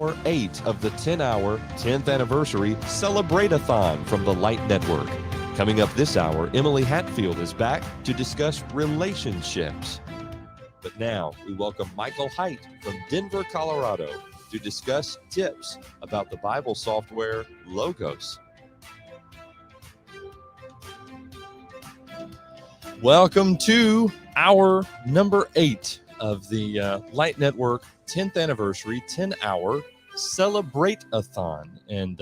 Hour 8 of the 10-hour 10th anniversary Celebrate-a-thon from the Light Network. Coming up this hour, Emily Hatfield is back to discuss relationships. But now we welcome Michael Haidt from Denver, Colorado to discuss tips about the Bible software Logos. Welcome to hour number 8 of the Light Network 10th anniversary 10-hour Celebrate-a-thon. And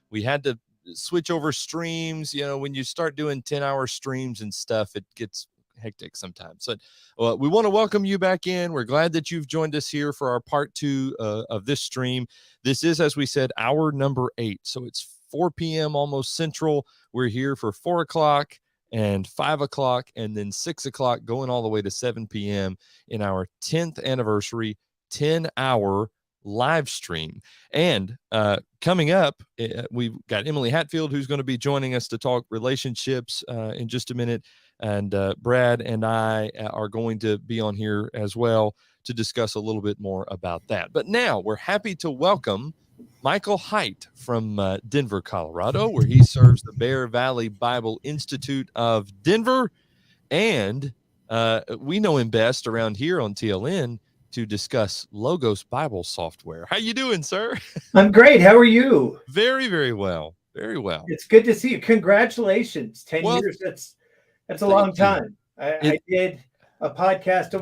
we had to switch over streams. You know, when you start doing 10-hour streams and stuff, it gets hectic sometimes. So we want to welcome you back in. We're glad that you've joined us here for our part 2 of this stream. This is, as we said, hour number 8. So it's 4 p.m. almost Central. We're here for 4 o'clock and 5 o'clock and then 6 o'clock, going all the way to 7 p.m. in our 10th anniversary 10-hour live stream. And coming up, we've got Emily Hatfield, who's going to be joining us to talk relationships in just a minute. And Brad and I are going to be on here as well to discuss a little bit more about that. But now we're happy to welcome Michael Haidt from Denver, Colorado, where he serves the Bear Valley Bible Institute of Denver. And we know him best around here on TLN to discuss Logos Bible software. How you doing, sir? I'm great. How are you? Very, very well. Very well. It's good to see you. Congratulations. 10 years. That's a long time. I did a podcast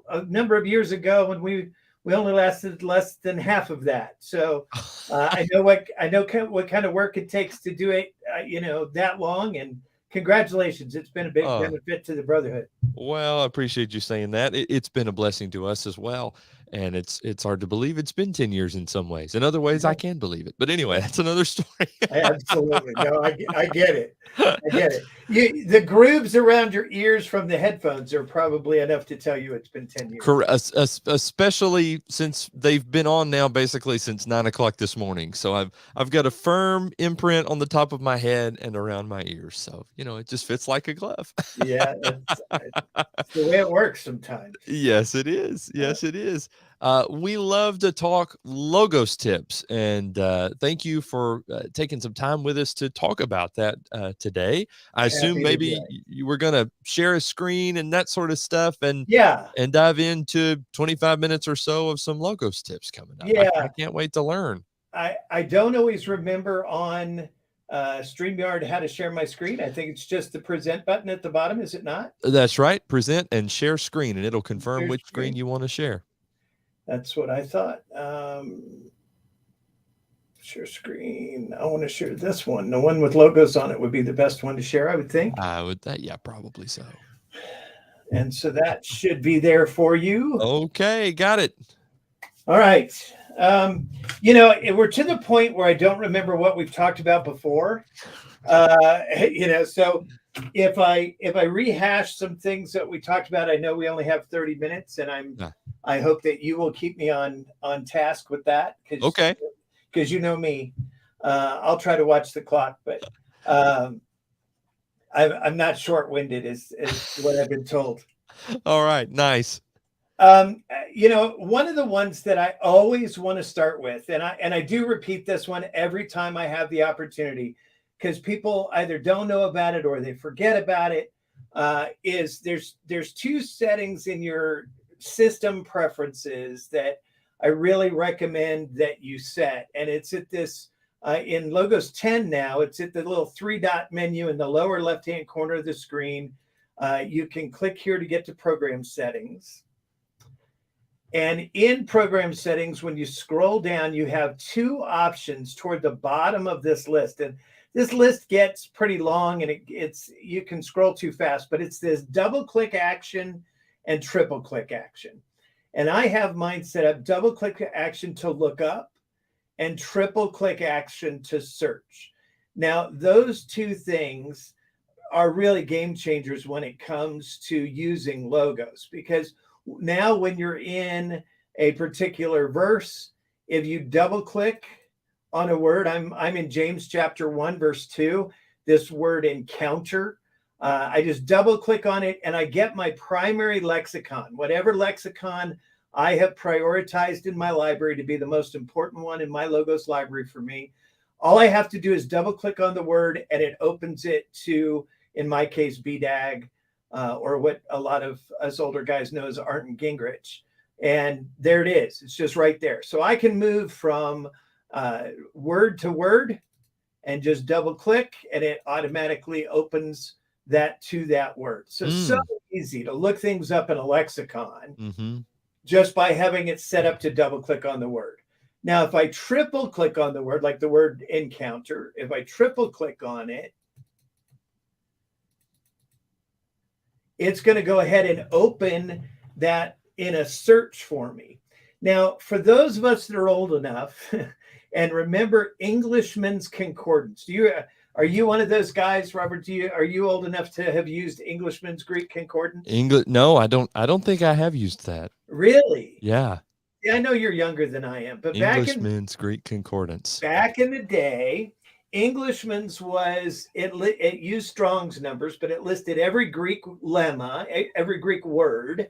a number of years ago when we only lasted less than half of that. So I know what kind of work it takes to do it, that long. And congratulations. It's been a big benefit to the brotherhood. Well, I appreciate you saying that. It's been a blessing to us as well. And it's hard to believe it's been 10 years in some ways. In other ways, I can believe it. But anyway, that's another story. Absolutely. No, I get it. I get it. The grooves around your ears from the headphones are probably enough to tell you it's been 10 years. Correct. Especially since they've been on now basically since 9 o'clock this morning. So I've got a firm imprint on the top of my head and around my ears. So, it just fits like a glove. Yeah, it's the way it works sometimes. Yes, it is. Yes, it is. We love to talk Logos tips, and thank you for taking some time with us to talk about that today. I assume maybe you were going to share a screen and that sort of stuff, and dive into 25 minutes or so of some Logos tips coming up. Yeah, I can't wait to learn. I don't always remember on StreamYard how to share my screen. I think it's just the present button at the bottom, is it not? That's right. Present and share screen, and it'll confirm which screen you want to share. That's what I thought. Share screen. I want to share this one. The one with logos on it would be the best one to share, I would think. Yeah, probably so. And so that should be there for you. Okay, got it. All right. We're to the point where I don't remember what we've talked about before. So if I rehash some things that we talked about, I know we only have 30 minutes, and I hope that you will keep me on task with that. Okay. Because you know me, I'll try to watch the clock, but I'm not short-winded, is what I've been told. All right, nice. One of the ones that I always want to start with, and I do repeat this one every time I have the opportunity, because people either don't know about it or they forget about it, is there's 2 settings in your system preferences that I really recommend that you set. And it's at this, in Logos 10 now, it's at the little 3-dot menu in the lower left-hand corner of the screen. You can click here to get to program settings. And in program settings, when you scroll down, you have 2 options toward the bottom of this list. And this list gets pretty long, and you can scroll too fast, but it's this double click action and triple click action. And I have mine set up double click action to look up and triple click action to search. Now, those 2 things are really game changers when it comes to using Logos, because now when you're in a particular verse, if you double click on a word, I'm in James chapter 1, verse 2, this word encounter. I just double click on it and I get my primary lexicon, whatever lexicon I have prioritized in my library to be the most important one in my Logos library for me. All I have to do is double click on the word and it opens it to, in my case, BDAG, or what a lot of us older guys know as Arndt and Gingrich. And there it is. It's just right there. So I can move from word to word and just double click and it automatically opens that to that word. So easy to look things up in a lexicon just by having it set up to double click on the word. Now, if I triple click on the word, like the word encounter, if I triple click on it, it's going to go ahead and open that in a search for me. Now, for those of us that are old enough, and remember Englishman's Concordance, are you one of those guys, Robert? Are you old enough to have used Englishman's Greek Concordance? No, I don't think I have used that. Really? Yeah. Yeah, I know you're younger than I am, but Englishman's Greek Concordance. Back in the day, Englishman's it used Strong's numbers, but it listed every Greek lemma, every Greek word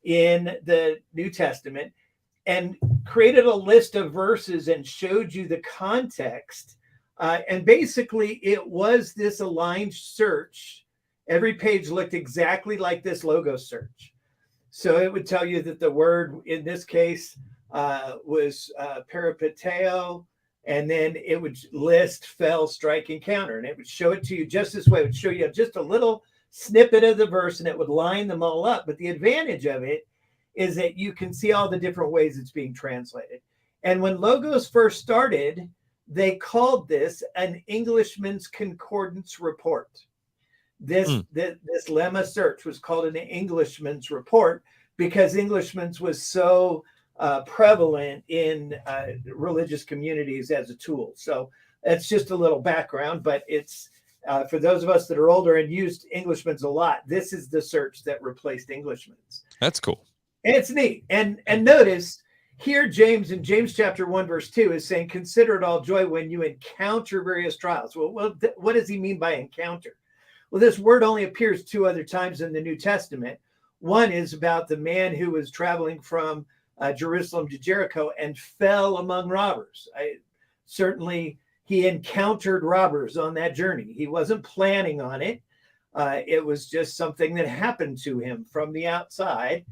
in the New Testament, and created a list of verses and showed you the context. And basically, it was this aligned search. Every page looked exactly like this logo search. So it would tell you that the word in this case was peripateo, and then it would list fell, strike, encounter, and it would show it to you just this way. It would show you just a little snippet of the verse, and it would line them all up. But the advantage of it is that you can see all the different ways it's being translated. And when Logos first started, they called this an Englishman's Concordance report. This lemma search was called an Englishman's report because Englishman's was so prevalent in religious communities as a tool. So that's just a little background, but it's for those of us that are older and used Englishman's a lot, this is the search that replaced Englishman's. That's cool. And it's neat. And notice here, James in James chapter 1, verse 2 is saying, consider it all joy when you encounter various trials. Well, what does he mean by encounter? Well, this word only appears 2 other times in the New Testament. One is about the man who was traveling from Jerusalem to Jericho and fell among robbers. Certainly, he encountered robbers on that journey. He wasn't planning on it. It was just something that happened to him from the outside.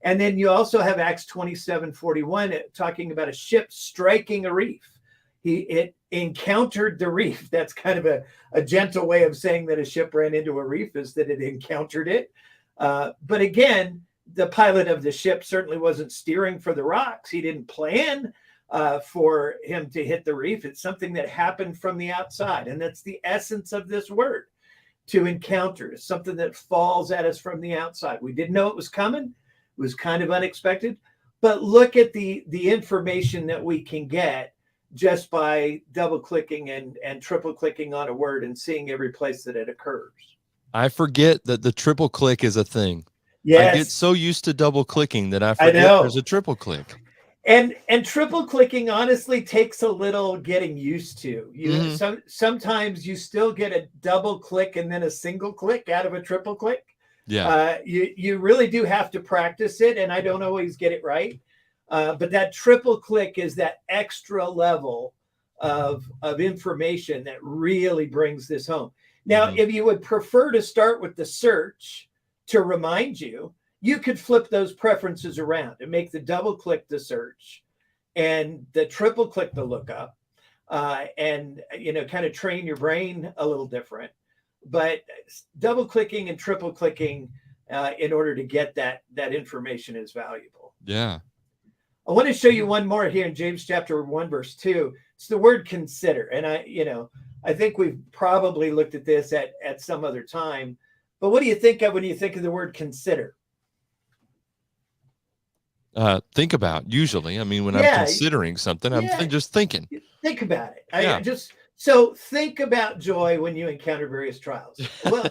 And then you also have Acts 27:41 talking about a ship striking a reef. It encountered the reef. That's kind of a gentle way of saying that a ship ran into a reef, is that it encountered it. But again, the pilot of the ship certainly wasn't steering for the rocks. He didn't plan for him to hit the reef. It's something that happened from the outside. And that's the essence of this word, to encounter. It's something that falls at us from the outside. We didn't know it was coming. It was kind of unexpected. But look at the information that we can get just by double clicking and triple clicking on a word and seeing every place that it occurs. I forget that the triple click is a thing. Yes. I get so used to double clicking that I forget there's a triple click. And triple clicking honestly takes a little getting used to. Sometimes you still get a double click and then a single click out of a triple click. Yeah. You really do have to practice it, and I don't always get it right. But that triple click is that extra level of information that really brings this home. Now, if you would prefer to start with the search to remind you, you could flip those preferences around and make the double click the search and the triple click the lookup, and kind of train your brain a little different. But double clicking and triple clicking in order to get that information is valuable. Yeah. I want to show you one more here in James chapter 1, verse 2. It's the word consider. And I think we've probably looked at this at some other time. But what do you think of when you think of the word consider? Think about, usually. I mean, when I'm considering something, I'm just thinking. Think about it. So think about joy when you encounter various trials. Well,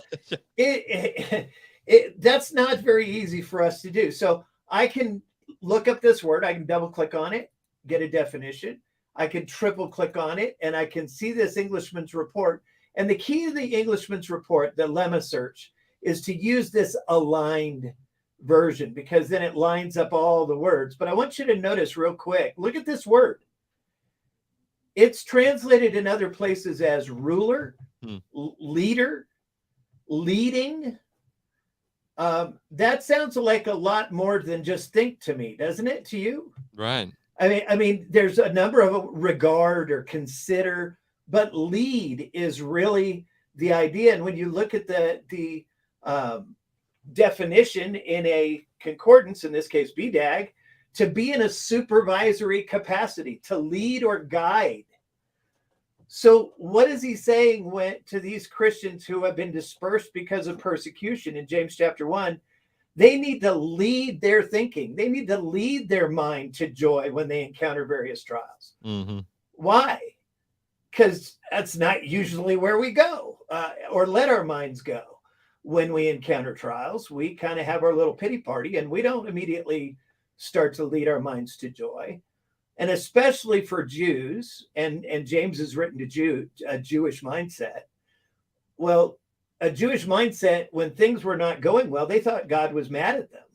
that's not very easy for us to do. So I can look up this word. I can double click on it, get a definition. I can triple click on it, and I can see this Englishman's report. And the key to the Englishman's report, the lemma search, is to use this aligned version, because then it lines up all the words. But I want you to notice real quick, look at this word. It's translated in other places as ruler, leader, leading. That sounds like a lot more than just think to me, doesn't it, to you? Right. I mean, there's a number of regard or consider, but lead is really the idea. And when you look at the definition in a concordance, in this case, BDAG, to be in a supervisory capacity, to lead or guide. So what is he saying to these Christians who have been dispersed because of persecution in James chapter 1? They need to lead their thinking. They need to lead their mind to joy when they encounter various trials. Mm-hmm. Why? Because that's not usually where we go or let our minds go. When we encounter trials, we kind of have our little pity party and we don't immediately start to lead our minds to joy. And especially for Jews, and James is written to a Jewish mindset. Well, a Jewish mindset, when things were not going well, they thought God was mad at them.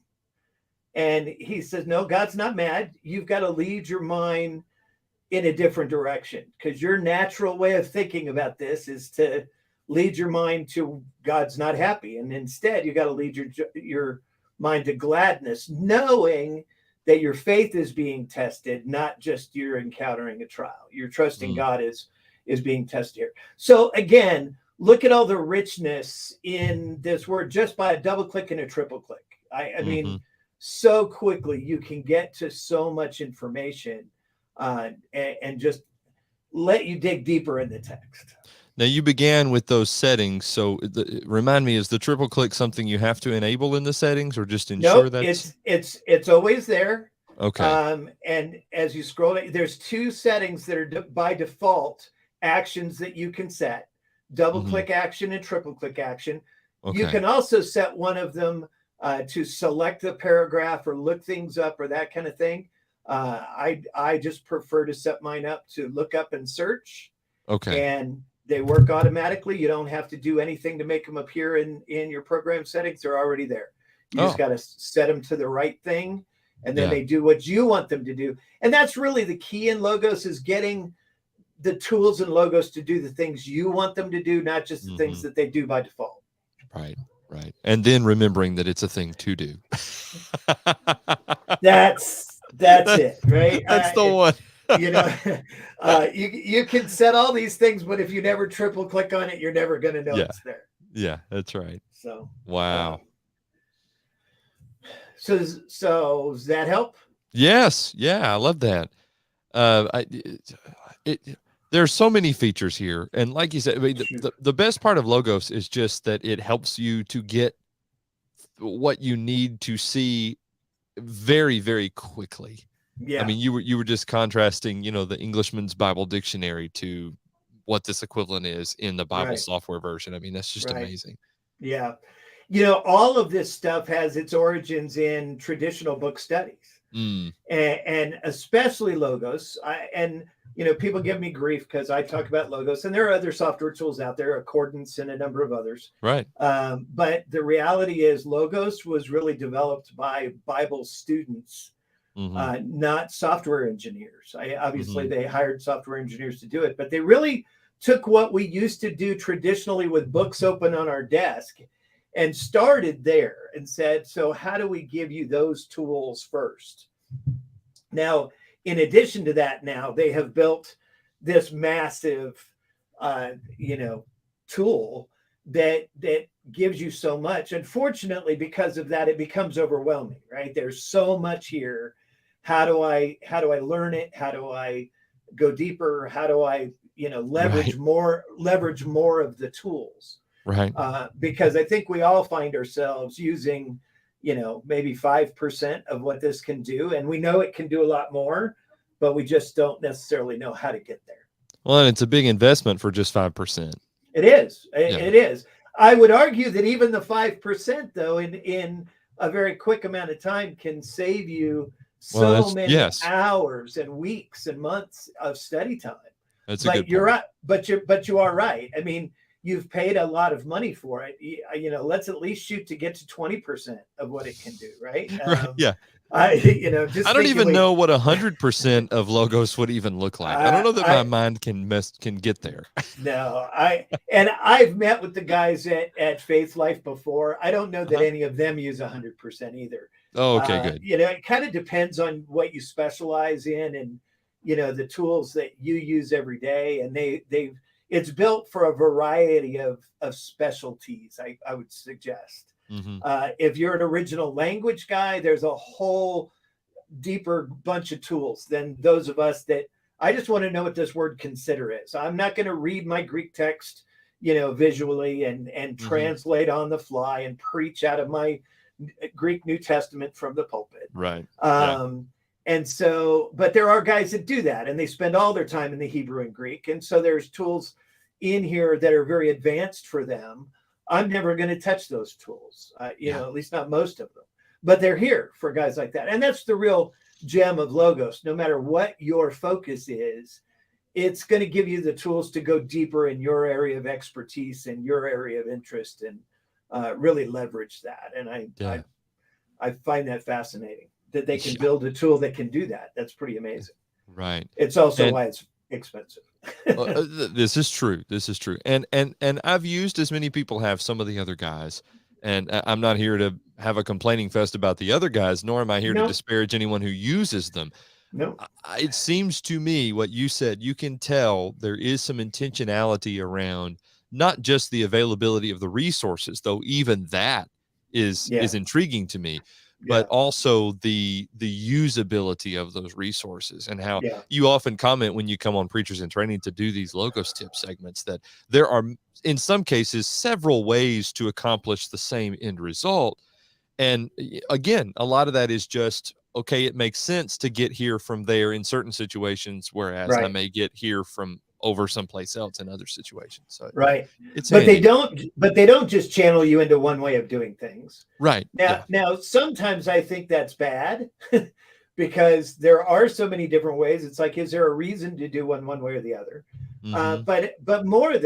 And he says, no, God's not mad. You've got to lead your mind in a different direction, because your natural way of thinking about this is to lead your mind to God's not happy. And instead, you got to lead your mind to gladness, knowing that your faith is being tested, not just you're encountering a trial. You're trusting God is being tested here. So again, look at all the richness in this word just by a double click and a triple click. I mean, so quickly you can get to so much information and just let you dig deeper in the text. Now, you began with those settings. So remind me, is the triple click something you have to enable in the settings, or just ensure that it's always there? Okay. And as you scroll, there's two settings that are by default actions that you can set: double click action and triple click action. Okay. You can also set one of them to select a paragraph or look things up or that kind of thing. I just prefer to set mine up to look up and search. Okay. And they work automatically. You don't have to do anything to make them appear in your program settings. They're already there. You just got to set them to the right thing, and then they do what you want them to do. And that's really the key in Logos, is getting the tools and Logos to do the things you want them to do, not just the things that they do by default. Right. And then remembering that it's a thing to do. That's it, right? That's the one. You know, you can set all these things, but if you never triple click on it, you're never going to know it's there. Yeah, that's right. So, wow. So does that help? Yes. Yeah, I love that. There's so many features here, and like you said, I mean, the best part of Logos is just that it helps you to get what you need to see very, very quickly. Yeah. I mean, you were just contrasting, the Englishman's Bible Dictionary to what this equivalent is in the Bible software version. I mean, that's just amazing. Yeah. All of this stuff has its origins in traditional book studies, and especially Logos. People give me grief because I talk about Logos, and there are other software tools out there, Accordance and a number of others. Right. But the reality is Logos was really developed by Bible students, not software engineers. Obviously, they hired software engineers to do it, but they really took what we used to do traditionally with books open on our desk and started there and said, so how do we give you those tools first? Now, in addition to that, now they have built this massive, tool that gives you so much. Unfortunately, because of that, it becomes overwhelming, right? There's so much here. How do I learn it? How do I go deeper? How do I, leverage more of the tools? Right. Because I think we all find ourselves using, maybe 5% of what this can do. And we know it can do a lot more, but we just don't necessarily know how to get there. Well, and it's a big investment for just 5%. It is. It is. I would argue that even the 5%, though, in a very quick amount of time can save you many hours and weeks and months of study time. That's a good point. You're right. But you are right. I mean, you've paid a lot of money for it. Let's at least shoot to get to 20% of what it can do, right? Right. Yeah. Just I don't thinking, even know what 100% of logos would even look like. I don't know that my mind can get there. No, I've met with the guys at Faith Life before. I don't know that any of them use 100% either. Oh, okay, good. It kind of depends on what you specialize in, and the tools that you use every day, and it's built for a variety of specialties. I would suggest. Mm-hmm. If you're an original language guy, there's a whole deeper bunch of tools than those of us that I just want to know what this word consider is. I'm not going to read my Greek text, visually and translate on the fly and preach out of my Greek New Testament from the pulpit. Right. And so, but there are guys that do that, and they spend all their time in the Hebrew and Greek. And so there's tools in here that are very advanced for them. I'm never going to touch those tools, at least not most of them, but they're here for guys like that. And that's the real gem of Logos. No matter what your focus is, it's going to give you the tools to go deeper in your area of expertise and your area of interest, and really leverage that. And I find that fascinating that they can build a tool that can do that. That's pretty amazing. Right. It's also why it's expensive. This is true. And I've used, as many people have, some of the other guys, and I'm not here to have a complaining fest about the other guys, nor am I here to disparage anyone who uses them. No, it seems to me what you said, you can tell there is some intentionality around not just the availability of the resources, though even that is intriguing to me, but also the usability of those resources, and how you often comment when you come on Preachers in Training to do these Logos tip segments that there are, in some cases, several ways to accomplish the same end result. And again, a lot of that is just, okay, it makes sense to get here from there in certain situations, whereas I may get here from over someplace else in other situations. So it's but handy. they don't just channel you into one way of doing things. Right. Now sometimes I think that's bad because there are so many different ways. It's like, is there a reason to do one way or the other? But most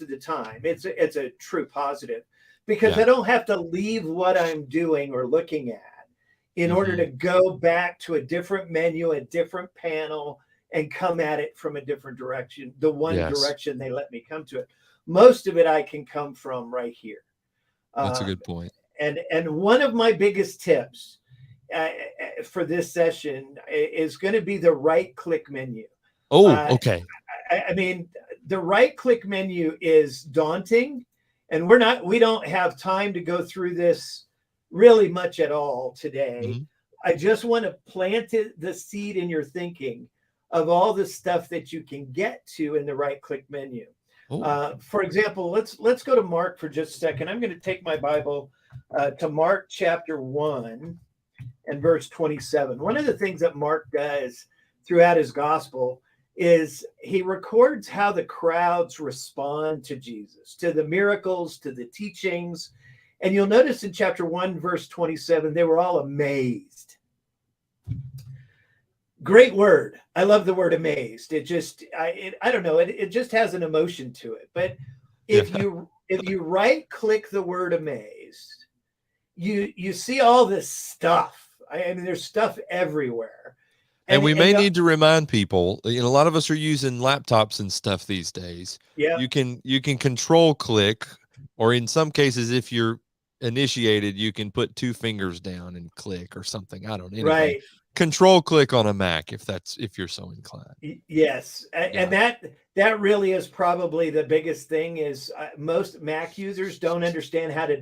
of the time, it's a true positive, because I don't have to leave what I'm doing or looking at in order to go back to a different menu, a different panel, and come at it from a different direction, the one direction they let me come to it. Most of it I can come from right here. That's a good point. And one of my biggest tips for this session is going to be the right-click menu. Oh, okay. I mean, the right-click menu is daunting, and we don't have time to go through this really much at all today. I just want to plant the seed in your thinking of all the stuff that you can get to in the right-click menu. For example, let's go to Mark for just a second. I'm going to take my Bible to Mark chapter 1 and verse 27. One of the things that Mark does throughout his gospel is he records how the crowds respond to Jesus, to the miracles, to the teachings. And you'll notice in chapter 1, verse 27, they were all amazed. Great word. I love the word amazed. It just, I don't know, it just has an emotion to it. But if you right click the word amazed, you see all this stuff. I mean, there's stuff everywhere. And we may need to remind people, a lot of us are using laptops and stuff these days. Yeah. You can control click, or in some cases, if you're initiated, you can put 2 fingers down and click or something. I don't know. Anyway, right. Control click on a Mac if you're so inclined. Yes. And that really is probably the biggest thing is most Mac users don't understand how to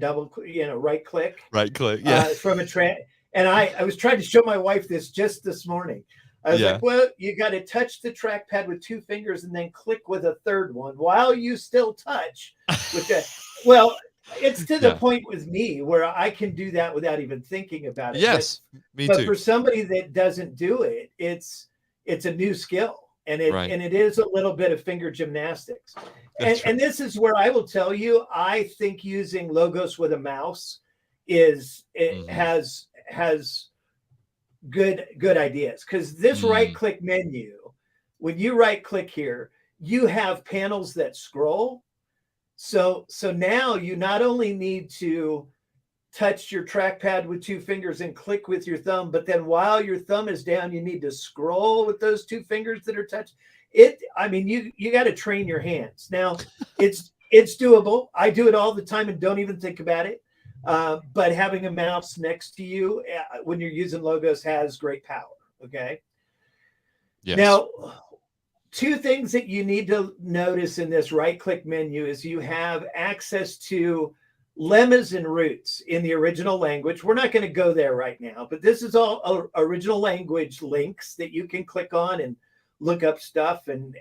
right click. Right click. Yeah. From a and I was trying to show my wife this just this morning. I was like, well, you got to touch the trackpad with 2 fingers and then click with a third one while you still touch with that. Well, it's to the point with me where I can do that without even thinking about it. Yes, me too. But for somebody that doesn't do it, it's a new skill, and it is a little bit of finger gymnastics. And this is where I will tell you, I think using Logos with a mouse has good ideas, because this right click menu, when you right click here, you have panels that scroll. So now you not only need to touch your trackpad with 2 fingers and click with your thumb, but then while your thumb is down, you need to scroll with those 2 fingers that are touched. I mean, you got to train your hands. Now, it's doable. I do it all the time and don't even think about it. But having a mouse next to you when you're using logos has great power. Okay. Yes. Now, 2 things that you need to notice in this right-click menu is you have access to lemmas and roots in the original language. We're not going to go there right now, but this is all original language links that you can click on and look up stuff. And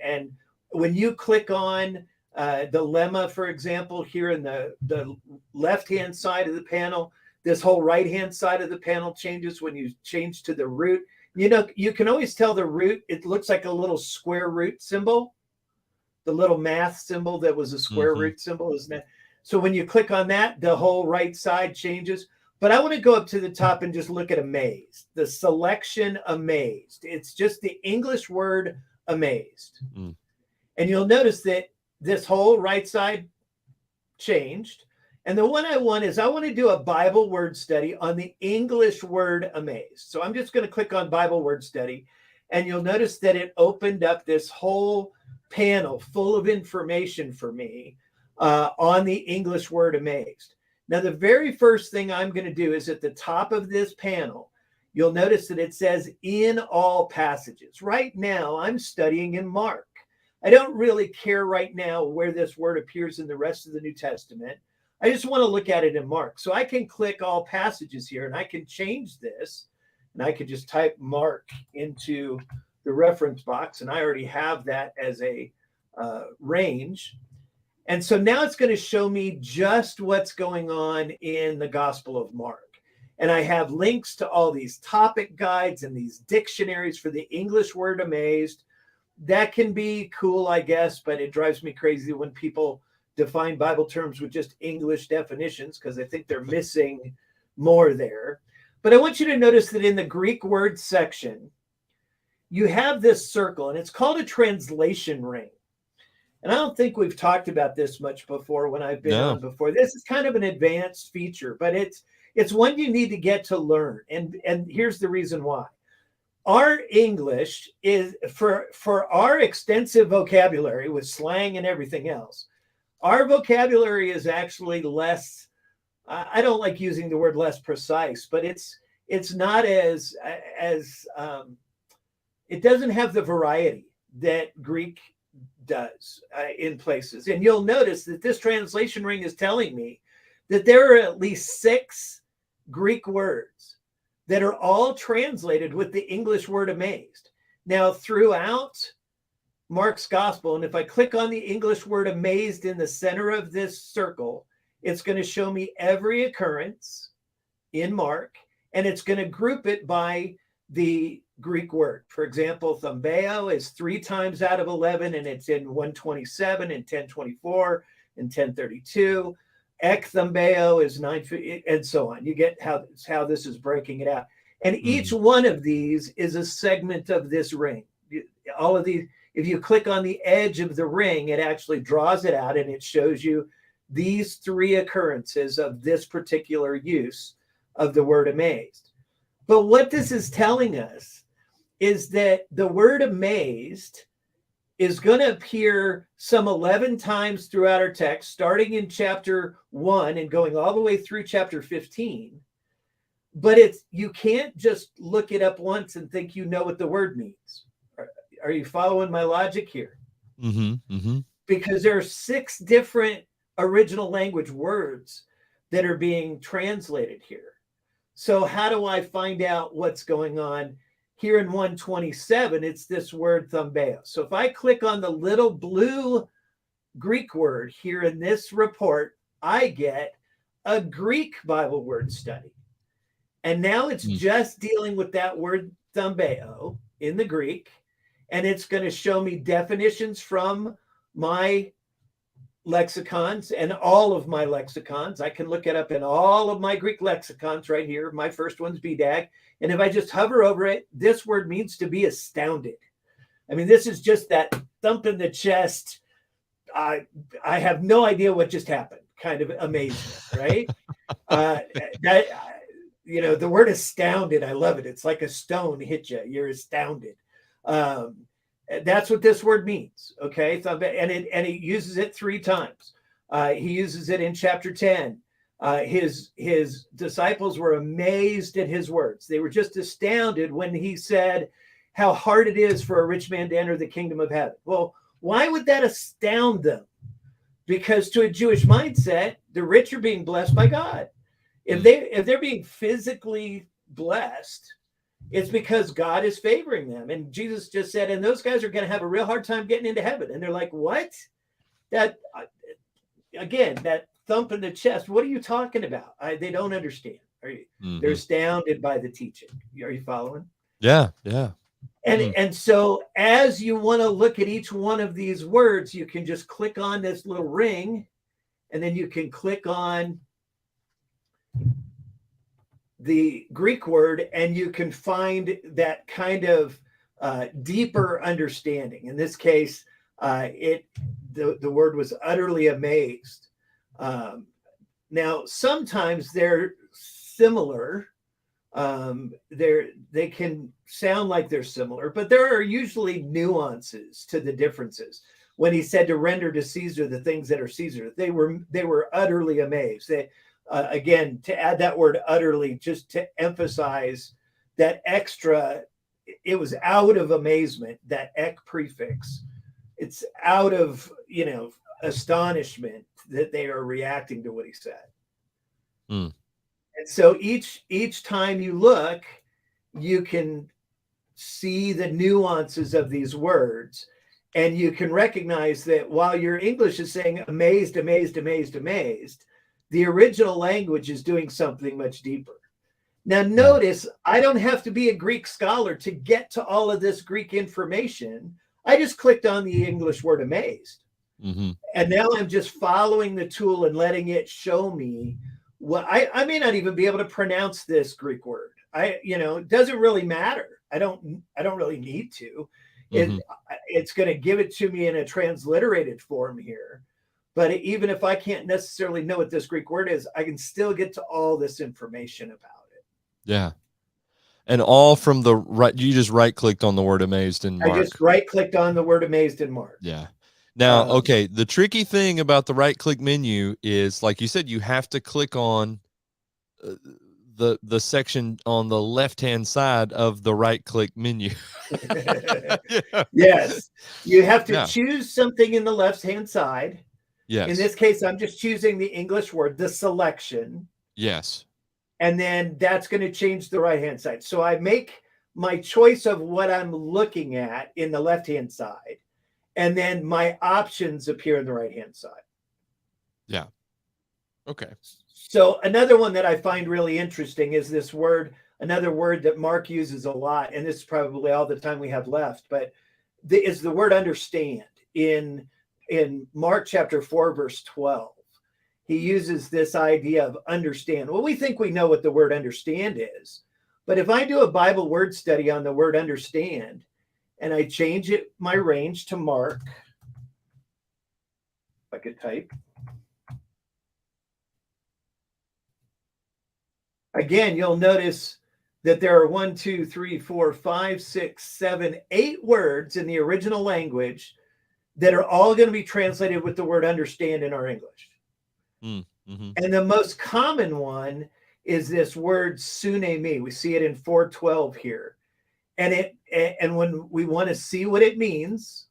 when you click on the lemma, for example, here in the left-hand side of the panel, this whole right-hand side of the panel changes when you change to the root. You know, you can always tell the root, it looks like a little square root symbol, the little math symbol that was a square root symbol, isn't it? So when you click on that, the whole right side changes. But I want to go up to the top and just look at amazed, the selection amazed. It's just the English word amazed. And you'll notice that this whole right side changed. And the one I want to do a Bible word study on the English word amazed. So I'm just going to click on Bible word study, and you'll notice that it opened up this whole panel full of information for me on the English word amazed. Now, the very first thing I'm going to do is at the top of this panel, you'll notice that it says in all passages. Right now, I'm studying in Mark. I don't really care right now where this word appears in the rest of the New Testament. I just want to look at it in Mark. So I can click all passages here, and I can change this, and I could just type Mark into the reference box, and I already have that as a range. And so now it's going to show me just what's going on in the Gospel of Mark. And I have links to all these topic guides and these dictionaries for the English word amazed. That can be cool, I guess, but it drives me crazy when people define Bible terms with just English definitions, because I think they're missing more there. But I want you to notice that in the Greek word section, you have this circle, and it's called a translation ring. And I don't think we've talked about this much before when I've been on before. This is kind of an advanced feature, but it's one you need to get to learn. And here's the reason why. Our English is, for our extensive vocabulary with slang and everything else, our vocabulary is actually less, I don't like using the word less precise, but it's not as it doesn't have the variety that Greek does in places. And you'll notice that this translation ring is telling me that there are at least 6 Greek words that are all translated with the English word amazed. Now, throughout Mark's gospel, and if I click on the English word amazed in the center of this circle, it's going to show me every occurrence in Mark, and it's going to group it by the Greek word. For example, thambeo is 3 times out of 11, and it's in 127 and 1024 and 1032. Ekthambeo is 9, and so on. You get how this is breaking it out. And each one of these is a segment of this ring. All of these, if you click on the edge of the ring, it actually draws it out, and it shows you these 3 occurrences of this particular use of the word amazed. But what this is telling us is that the word amazed is going to appear some 11 times throughout our text, starting in chapter 1 and going all the way through chapter 15. But you can't just look it up once and think you know what the word means. Are you following my logic here? Because there are 6 different original language words that are being translated here. So how do I find out what's going on? Here in 127, it's this word thambeo. So if I click on the little blue Greek word here in this report, I get a Greek Bible word study. And now it's just dealing with that word thambeo in the Greek. And it's going to show me definitions from my lexicons and all of my lexicons. I can look it up in all of my Greek lexicons right here. My first one's BDAG. And if I just hover over it, this word means to be astounded. I mean, this is just that thump in the chest. I have no idea what just happened. Kind of amazement, right? That the word astounded. I love it. It's like a stone hit you. You're astounded. That's what this word means. Okay, and he uses it 3 times. He uses it in chapter 10. His disciples were amazed at his words. They were just astounded when he said how hard it is for a rich man to enter the kingdom of heaven. Well, why would that astound them? Because to a Jewish mindset, the rich are being blessed by God. If they're being physically blessed, it's because God is favoring them. And Jesus just said, and those guys are going to have a real hard time getting into heaven. And they're like, what? That thump in the chest. What are you talking about? They don't understand. They're astounded by the teaching. Are you following? Yeah. And so as you want to look at each one of these words, you can just click on this little ring, and then you can click on the Greek word, and you can find that kind of deeper understanding. In this case, the word was utterly amazed. Now, sometimes they're similar. They can sound like they're similar, but there are usually nuances to the differences. When he said to render to Caesar the things that are Caesar, they were utterly amazed. Again, to add that word utterly, just to emphasize that extra, it was out of amazement, that ek prefix. It's out of, astonishment that they are reacting to what he said. And so each time you look, you can see the nuances of these words, and you can recognize that while your English is saying amazed, amazed, amazed, amazed, the original language is doing something much deeper. Now, notice, I don't have to be a Greek scholar to get to all of this Greek information. I just clicked on the English word amazed. And now I'm just following the tool and letting it show me what I may not even be able to pronounce this Greek word. It doesn't really matter. I don't really need to. It's going to give it to me in a transliterated form here. But even if I can't necessarily know what this Greek word is, I can still get to all this information about it. Yeah. And all from the right, you just right-clicked on the word amazed in Mark. I just right-clicked on the word amazed in Mark. Yeah. Now, okay, the tricky thing about the right-click menu is, like you said, you have to click on the section on the left-hand side of the right-click menu. Yes. You have to choose something in the left-hand side. Yes. In this case, I'm just choosing the English word, the selection. Yes. And then that's going to change the right-hand side. So I make my choice of what I'm looking at in the left-hand side. And then my options appear on the right-hand side. Yeah. Okay. So another one that I find really interesting is this word, another word that Mark uses a lot, and this is probably all the time we have left, but is the word understand. In Mark chapter 4, verse 12, he uses this idea of understand. Well, we think we know what the word understand is, but if I do a Bible word study on the word understand, and I change my range to Mark, if I could type. Again, you'll notice that there are 1, 2, 3, 4, 5, 6, 7, 8 words in the original language that are all going to be translated with the word understand in our English. And the most common one is this word sunemi. We see it in 4:12 here. And when we want to see what it means,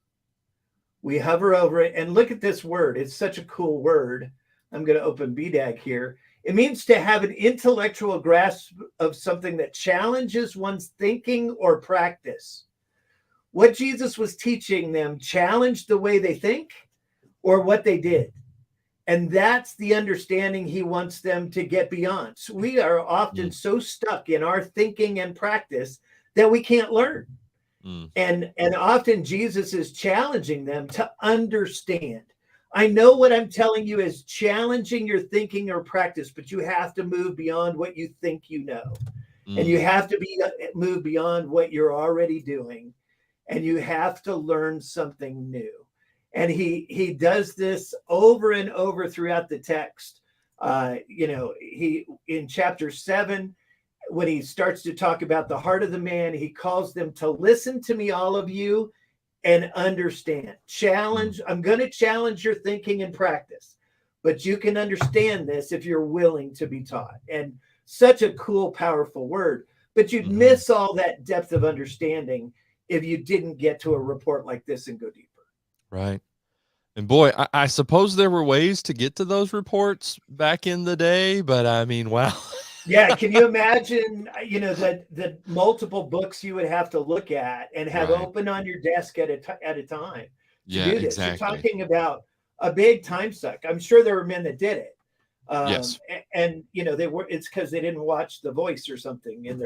we hover over it and look at this word. It's such a cool word. I'm going to open BDAG here. It means to have an intellectual grasp of something that challenges one's thinking or practice. What Jesus was teaching them challenged the way they think or what they did. And that's the understanding he wants them to get beyond. So we are often so stuck in our thinking and practice that we can't learn. And often Jesus is challenging them to understand. I know what I'm telling you is challenging your thinking or practice, but you have to move beyond what you think you know. And you have to move beyond what you're already doing. and you have to learn something new. And he does this over and over throughout the text. He in chapter 7, when he starts to talk about the heart of the man, he calls them to listen to me, all of you, and understand. Challenge. I'm going to challenge your thinking and practice, but you can understand this if you're willing to be taught. And such a cool, powerful word. But you'd miss all that depth of understanding if you didn't get to a report like this and go deeper. Right. And boy, I suppose there were ways to get to those reports back in the day, but I mean, wow. Yeah, can you imagine, the multiple books you would have to look at and have open on your desk at a time to do this? Exactly. You're talking about a big time suck. I'm sure there were men that did it. Yes. And it's because they didn't watch The Voice or something, and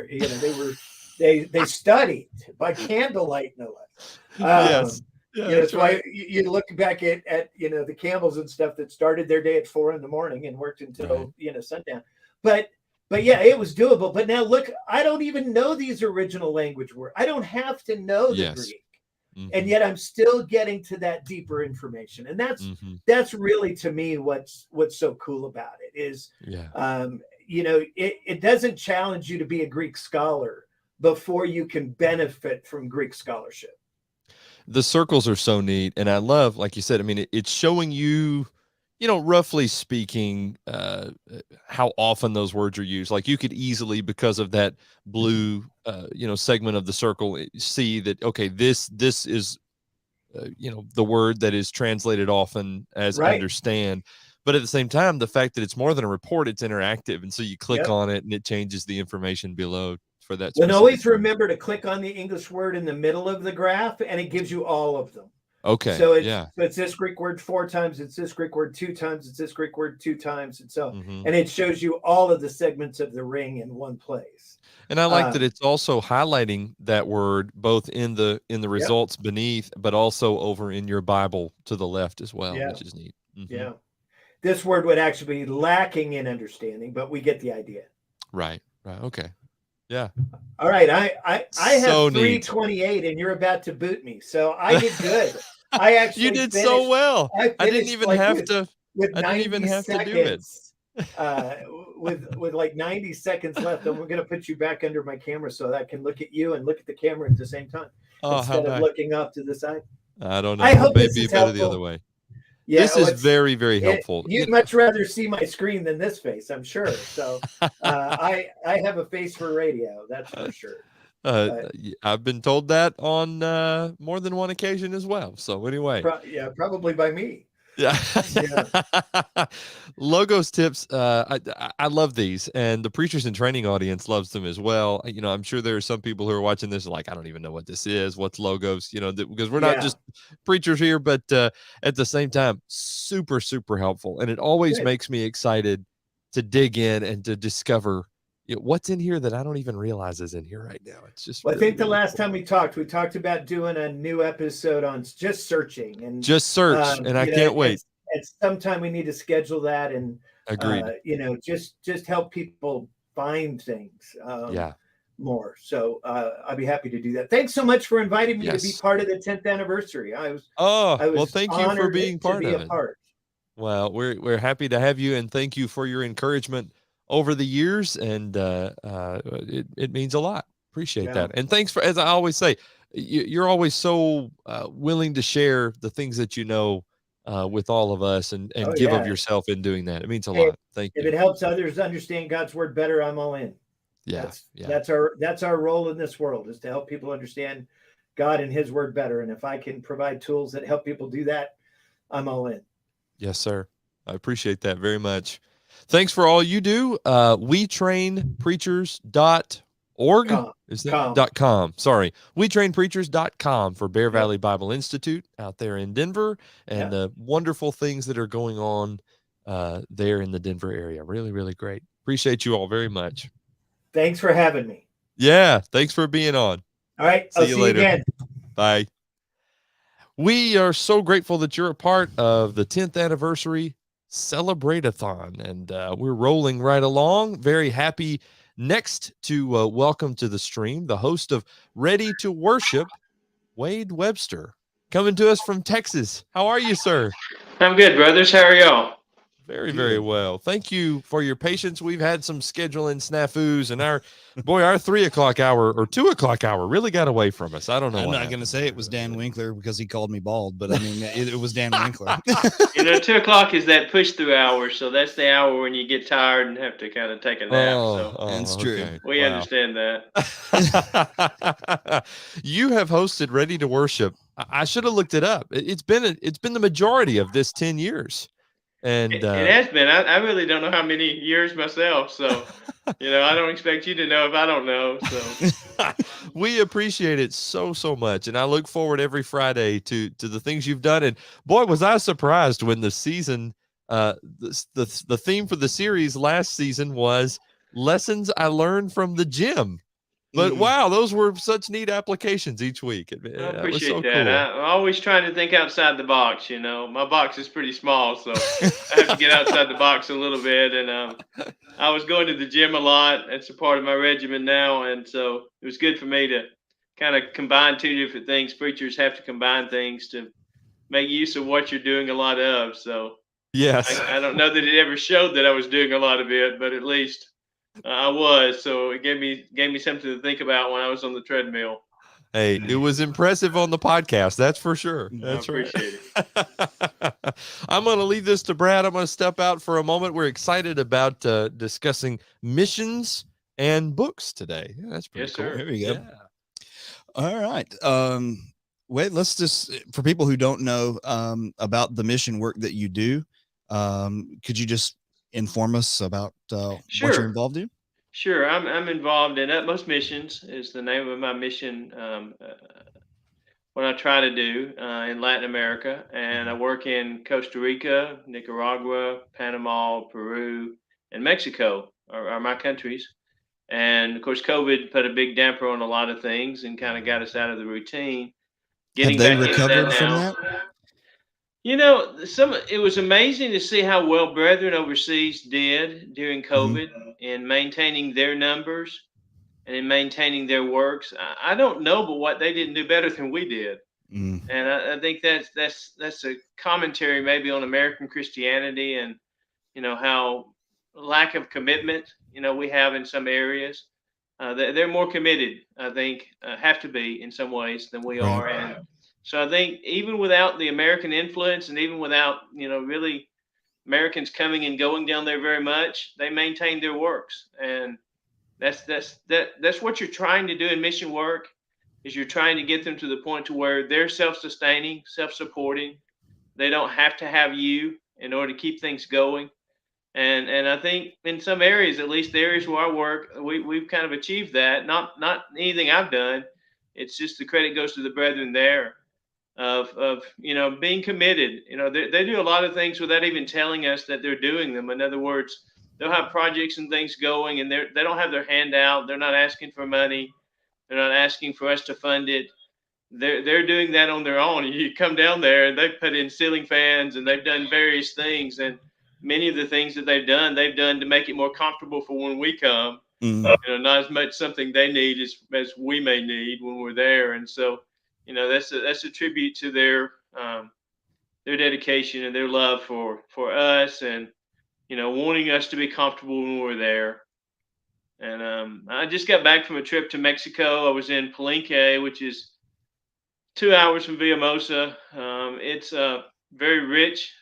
they studied by candlelight, no less. Yes. Yeah, that's why you look back at the Campbells and stuff that started their day at 4 a.m. and worked until sundown. But yeah, it was doable. But now look, I don't even know these original language words. I don't have to know the Greek, and yet I'm still getting to that deeper information. And that's really, to me, what's so cool about it is, it doesn't challenge you to be a Greek scholar before you can benefit from Greek scholarship. The circles are so neat. And I love, like you said, I mean, it's showing you, roughly speaking, how often those words are used. Like you could easily, because of that blue, segment of the circle, see that, okay, this is, the word that is translated often as understand. But at the same time, the fact that it's more than a report, it's interactive. And so you click on it and it changes the information below for that. And always remember to click on the English word in the middle of the graph, and it gives you all of them. Okay. So it's this Greek word 4 times, it's this Greek word 2 times, it's this Greek word 2 times, and so and it shows you all of the segments of the ring in one place. And I like that it's also highlighting that word both in the results beneath, but also over in your Bible to the left as well, which is neat. Yeah. This word would actually be lacking in understanding, but we get the idea. Right. Okay. Yeah. All right. I have so 328 and you're about to boot me. So I did good. I actually You did so well. I didn't even have to do it. With like 90 seconds left, and we're going to put you back under my camera so that I can look at you and look at the camera at the same time instead of looking off to the side. I don't know. I hope maybe better the other way. Yeah, this is very, very helpful. You'd much rather see my screen than this face, I'm sure. So I have a face for radio, that's for sure. I've been told that on more than one occasion as well. So anyway, probably by me. Yeah. Logos tips. I love these, and the Preachers in Training audience loves them as well. I'm sure there are some people who are watching this like, I don't even know what this is. What's logos? Because we're not just preachers here, but at the same time, super, super helpful. And it always makes me excited to dig in and to discover what's in here that I don't even realize is in here right now. It's just. Well, really, I think the last time we talked about doing a new episode on just searching and just search, and I can't wait. At some time we need to schedule that, and agreed. Just help people find things. More. So I'll be happy to do that. Thanks so much for inviting me to be part of the 10th anniversary. I was well, thank you for being part of it. Well, we're happy to have you, and thank you for your encouragement over the years, and it means a lot. Appreciate that. And thanks for, as I always say, you're always so willing to share the things that you know with all of us, and give of yourself in doing that. It means a lot. Thank you. If it helps others understand God's word better, I'm all in. That's our role in this world, is to help people understand God and his word better. And if I can provide tools that help people do that, I'm all in. Yes, sir. I appreciate that very much. Thanks for all you do. WeTrainPreachers.org. Is that .com? Sorry. WeTrainPreachers.com for Bear Valley Bible Institute out there in Denver, and the wonderful things that are going on there in the Denver area. Really, really great. Appreciate you all very much. Thanks for having me. Yeah. Thanks for being on. All right. I'll see you later. Again. Bye. We are so grateful that you're a part of the 10th anniversary Celebrate-a-thon, and we're rolling right along. Very happy next to welcome to the stream the host of Ready to Worship, Wade Webster, coming to us from Texas. How are you, sir? I'm good, brothers. How are y'all? Very, very well. Thank you for your patience. We've had some scheduling snafus, and our 3 o'clock hour or 2 o'clock hour really got away from us. I don't know. I'm what not happened. going to say it was Dan Winkler because he called me bald, but I mean, it was Dan Winkler. 2 o'clock is that push through hour, so that's the hour when you get tired and have to kind of take a nap. That's true. Okay. We understand that. You have hosted Ready to Worship. I should have looked it up. It's been the majority of this 10 years. And it has been. I really don't know how many years myself, so I don't expect you to know if I don't know. So we appreciate it so much, and I look forward every Friday to the things you've done. And boy, was I surprised when the season, the theme for the series last season was lessons I learned from the gym. But wow, those were such neat applications each week. I appreciate that. Cool. I'm always trying to think outside the box. My box is pretty small, so I have to get outside the box a little bit. And I was going to the gym a lot. It's a part of my regimen now, and so it was good for me to kind of combine two different things. Preachers have to combine things to make use of what you're doing a lot of. So yes, I don't know that it ever showed that I was doing a lot of it, but at least I was. So it gave me something to think about when I was on the treadmill. Hey, it was impressive on the podcast. That's for sure. That's I appreciate it. I'm going to leave this to Brad. I'm going to step out for a moment. We're excited about discussing missions and books today. Yeah, that's pretty cool. Sir. There we go. Yeah. All right. Wait, let's just, for people who don't know about the mission work that you do, could you just inform us about what you're involved in? Sure. I'm involved in Utmost Missions is the name of my mission. What I try to do in Latin America, and I work in Costa Rica, Nicaragua, Panama, Peru, and Mexico are my countries. And of course, COVID put a big damper on a lot of things and kind of got us out of the routine. Have they recovered from that? It was amazing to see how well brethren overseas did during COVID in maintaining their numbers and in maintaining their works. I don't know, but what they didn't do better than we did. And I think that's a commentary maybe on American Christianity and how lack of commitment we have in some areas. They're more committed, I think, have to be in some ways than we are. And so I think even without the American influence and even without, really Americans coming and going down there very much, they maintain their works. And that's what you're trying to do in mission work is you're trying to get them to the point to where they're self-sustaining, self-supporting. They don't have to have you in order to keep things going. And I think in some areas, at least the areas where I work, we've kind of achieved that. Not anything I've done. It's just the credit goes to the brethren there of being committed. They do a lot of things without even telling us that they're doing them. In other words, they'll have projects and things going, and they don't have their hand out. They're not asking for money. They're not asking for us to fund it. They're doing that on their own. You come down there, and they've put in ceiling fans, and they've done various things. And many of the things that they've done to make it more comfortable for when we come. Not as much something they need as we may need when we're there. And so, that's a tribute to their dedication and their love for us, and wanting us to be comfortable when we're there. And I just got back from a trip to Mexico. I was in Palenque, which is 2 hours from Villahermosa. It's a very rich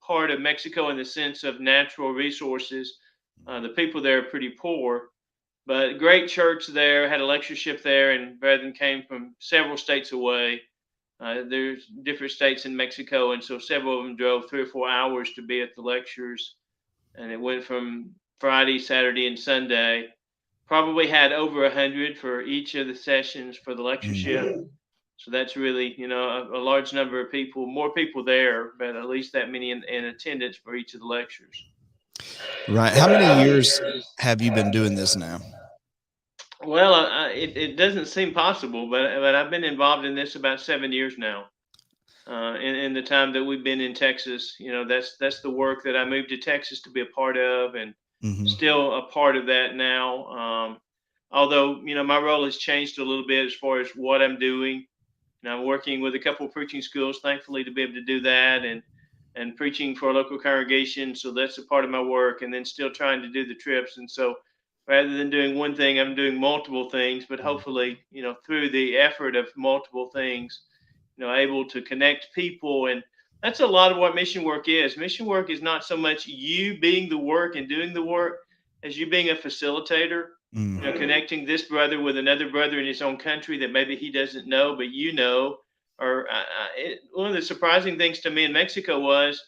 part of Mexico in the sense of natural resources. The people there are pretty poor, but great church there. Had a lectureship there, and brethren came from several states away. There's different states in Mexico, and so several of them drove 3 or 4 hours to be at the lectures. And it went from Friday, Saturday, and Sunday. Probably had over 100 for each of the sessions for the lectureship. So that's really, a large number of people, more people there, but at least that many in attendance for each of the lectures. Right. How many years have you been doing this now? Well, it doesn't seem possible, but I've been involved in this about 7 years now. In the time that we've been in Texas, that's the work that I moved to Texas to be a part of, and still a part of that now. Although, my role has changed a little bit as far as what I'm doing. I'm working with a couple of preaching schools, thankfully, to be able to do that, and preaching for a local congregation. So that's a part of my work, and then still trying to do the trips. And so rather than doing one thing, I'm doing multiple things, but hopefully, through the effort of multiple things, able to connect people. And that's a lot of what mission work is. Mission work is not so much you being the work and doing the work as you being a facilitator, connecting this brother with another brother in his own country that maybe he doesn't know, but or one of the surprising things to me in Mexico was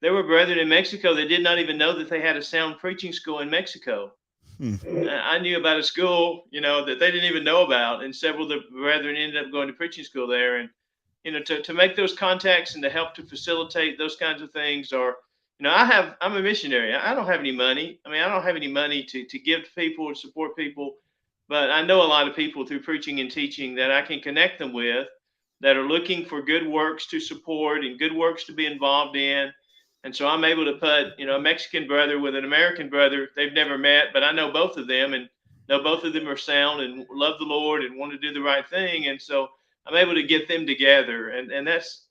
there were brethren in Mexico that did not even know that they had a sound preaching school in Mexico. I knew about a school, that they didn't even know about, and several of the brethren ended up going to preaching school there. And to make those contacts and to help to facilitate those kinds of things, or I'm a missionary. I don't have any money. I mean, I don't have any money to give to people or support people, but I know a lot of people through preaching and teaching that I can connect them with that are looking for good works to support and good works to be involved in. And so I'm able to put, a Mexican brother with an American brother. They've never met, but I know both of them and know both of them are sound and love the Lord and want to do the right thing. And so I'm able to get them together. And that's,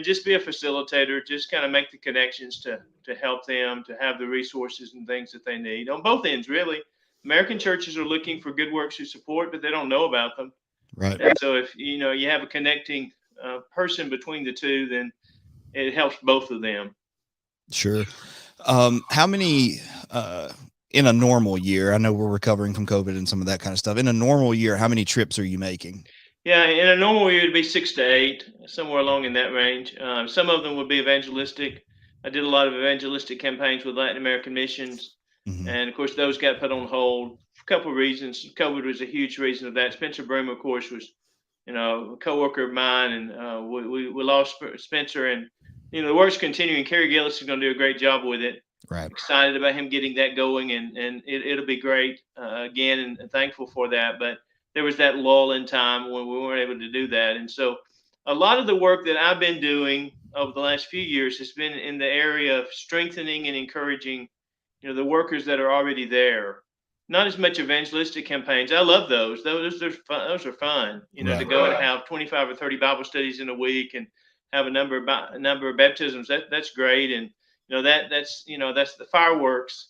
just be a facilitator, just kind of make the connections to help them to have the resources and things that they need on both ends, really. American churches are looking for good works to support, but they don't know about them. Right. And so if, you have a connecting person between the two, then it helps both of them. Sure. How many, in a normal year, I know we're recovering from COVID and some of that kind of stuff. In a normal year, how many trips are you making? Yeah, in a normal year, it'd be 6 to 8, somewhere along in that range. Some of them would be evangelistic. I did a lot of evangelistic campaigns with Latin American missions. And of course, those got put on hold for a couple of reasons. COVID was a huge reason of that. Spencer Broom, of course, was, a coworker of mine, and we lost Spencer, and the work's continuing. Kerry Gillis is going to do a great job with it. Right. Excited about him getting that going, and it'll be great again, and thankful for that. But there was that lull in time when we weren't able to do that, and so a lot of the work that I've been doing over the last few years has been in the area of strengthening and encouraging, the workers that are already there. Not as much evangelistic campaigns. I love those. Those are fun. Those are fun. To go and have 25 or 30 Bible studies in a week and have a number of baptisms. That's great. And that's the fireworks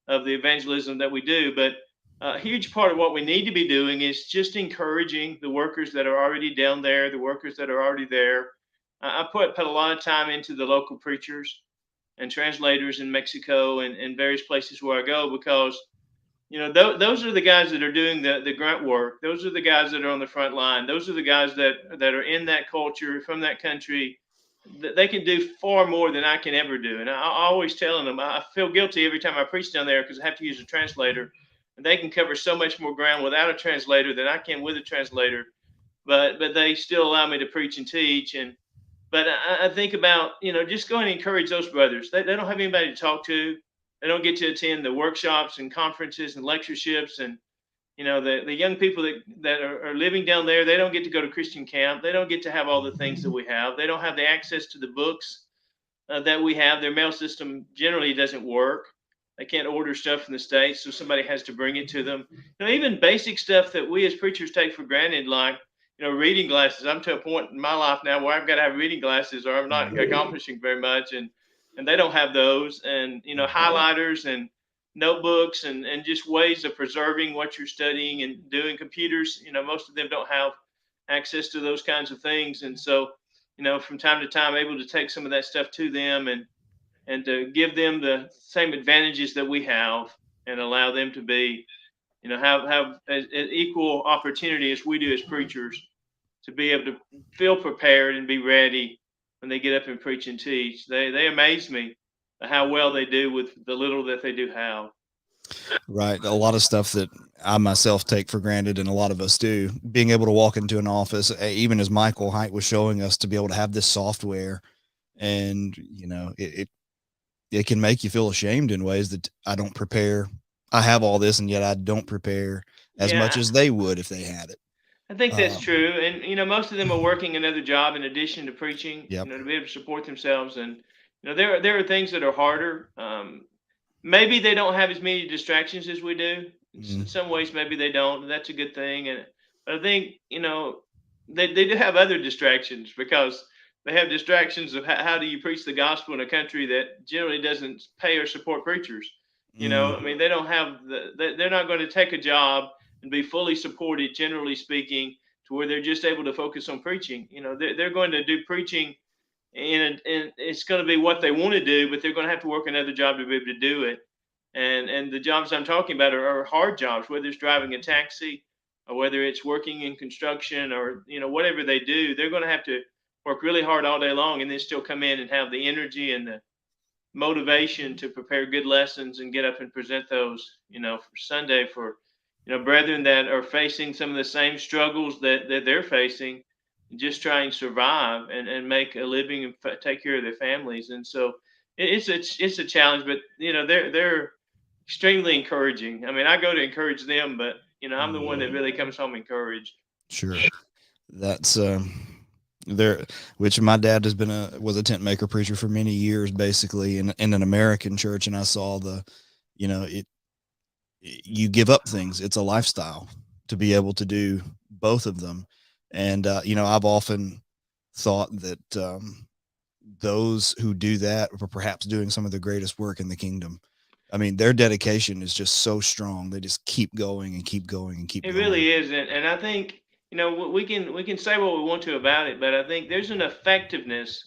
of the evangelism that we do. But a huge part of what we need to be doing is just encouraging the workers that are already down there, the workers that are already there. I put a lot of time into the local preachers and translators in Mexico and various places where I go, because those are the guys that are doing the grunt work. Those are the guys that are on the front line. Those are the guys that are in that culture, from that country. They can do far more than I can ever do. And I always telling them, I feel guilty every time I preach down there because I have to use a translator. And they can cover so much more ground without a translator than I can with a translator. But they still allow me to preach and teach. But I think about, just going and encourage those brothers. They don't have anybody to talk to. They don't get to attend the workshops and conferences and lectureships. And, the young people that are living down there, they don't get to go to Christian camp. They don't get to have all the things that we have. They don't have the access to the books that we have. Their mail system generally doesn't work. They can't order stuff from the States, so somebody has to bring it to them. Even basic stuff that we as preachers take for granted, like, reading glasses. I'm to a point in my life now where I've got to have reading glasses or I'm not accomplishing very much. And they don't have those. And, highlighters and notebooks and just ways of preserving what you're studying and doing. Computers, most of them don't have access to those kinds of things. And so, from time to time, able to take some of that stuff to them and to give them the same advantages that we have and allow them to be, have an equal opportunity as we do as preachers to be able to feel prepared and be ready when they get up and preach and teach. They amaze me how well they do with the little that they do have. Right. A lot of stuff that I myself take for granted, and a lot of us do. Being able to walk into an office, even as Michael Height was showing us, to be able to have this software, and it can make you feel ashamed in ways that I don't prepare. I have all this, and yet I don't prepare as much as they would if they had it. I think that's true. And, most of them are working another job in addition to preaching, Yep. to be able to support themselves. And, there are things that are harder. Maybe they don't have as many distractions as we do. In some ways, maybe they don't. And that's a good thing. But I think, they do have other distractions, because they have distractions of how do you preach the gospel in a country that generally doesn't pay or support preachers. Mm, I mean, they don't have they're not going to take a job and be fully supported, generally speaking, to where they're just able to focus on preaching. They're going to do preaching, and it's going to be what they want to do, but they're going to have to work another job to be able to do it. And the jobs I'm talking about are hard jobs, whether it's driving a taxi or whether it's working in construction, or whatever they do. They're going to have to work really hard all day long, and then still come in and have the energy and the motivation to prepare good lessons and get up and present those, for Sunday, for brethren that are facing some of the same struggles that they're facing, just trying to survive and make a living and take care of their families. And so it's a challenge, but they're extremely encouraging. I mean, I go to encourage them, but I'm the one that really comes home encouraged. sure. That's there, which my dad was a tent maker preacher for many years, basically in an American church. And I saw you give up things. It's a lifestyle to be able to do both of them. And, I've often thought that, those who do that are perhaps doing some of the greatest work in the kingdom. I mean, their dedication is just so strong. They just keep going and keep going and keep It going. really is, and I think we can say what we want to about it, but I think there's an effectiveness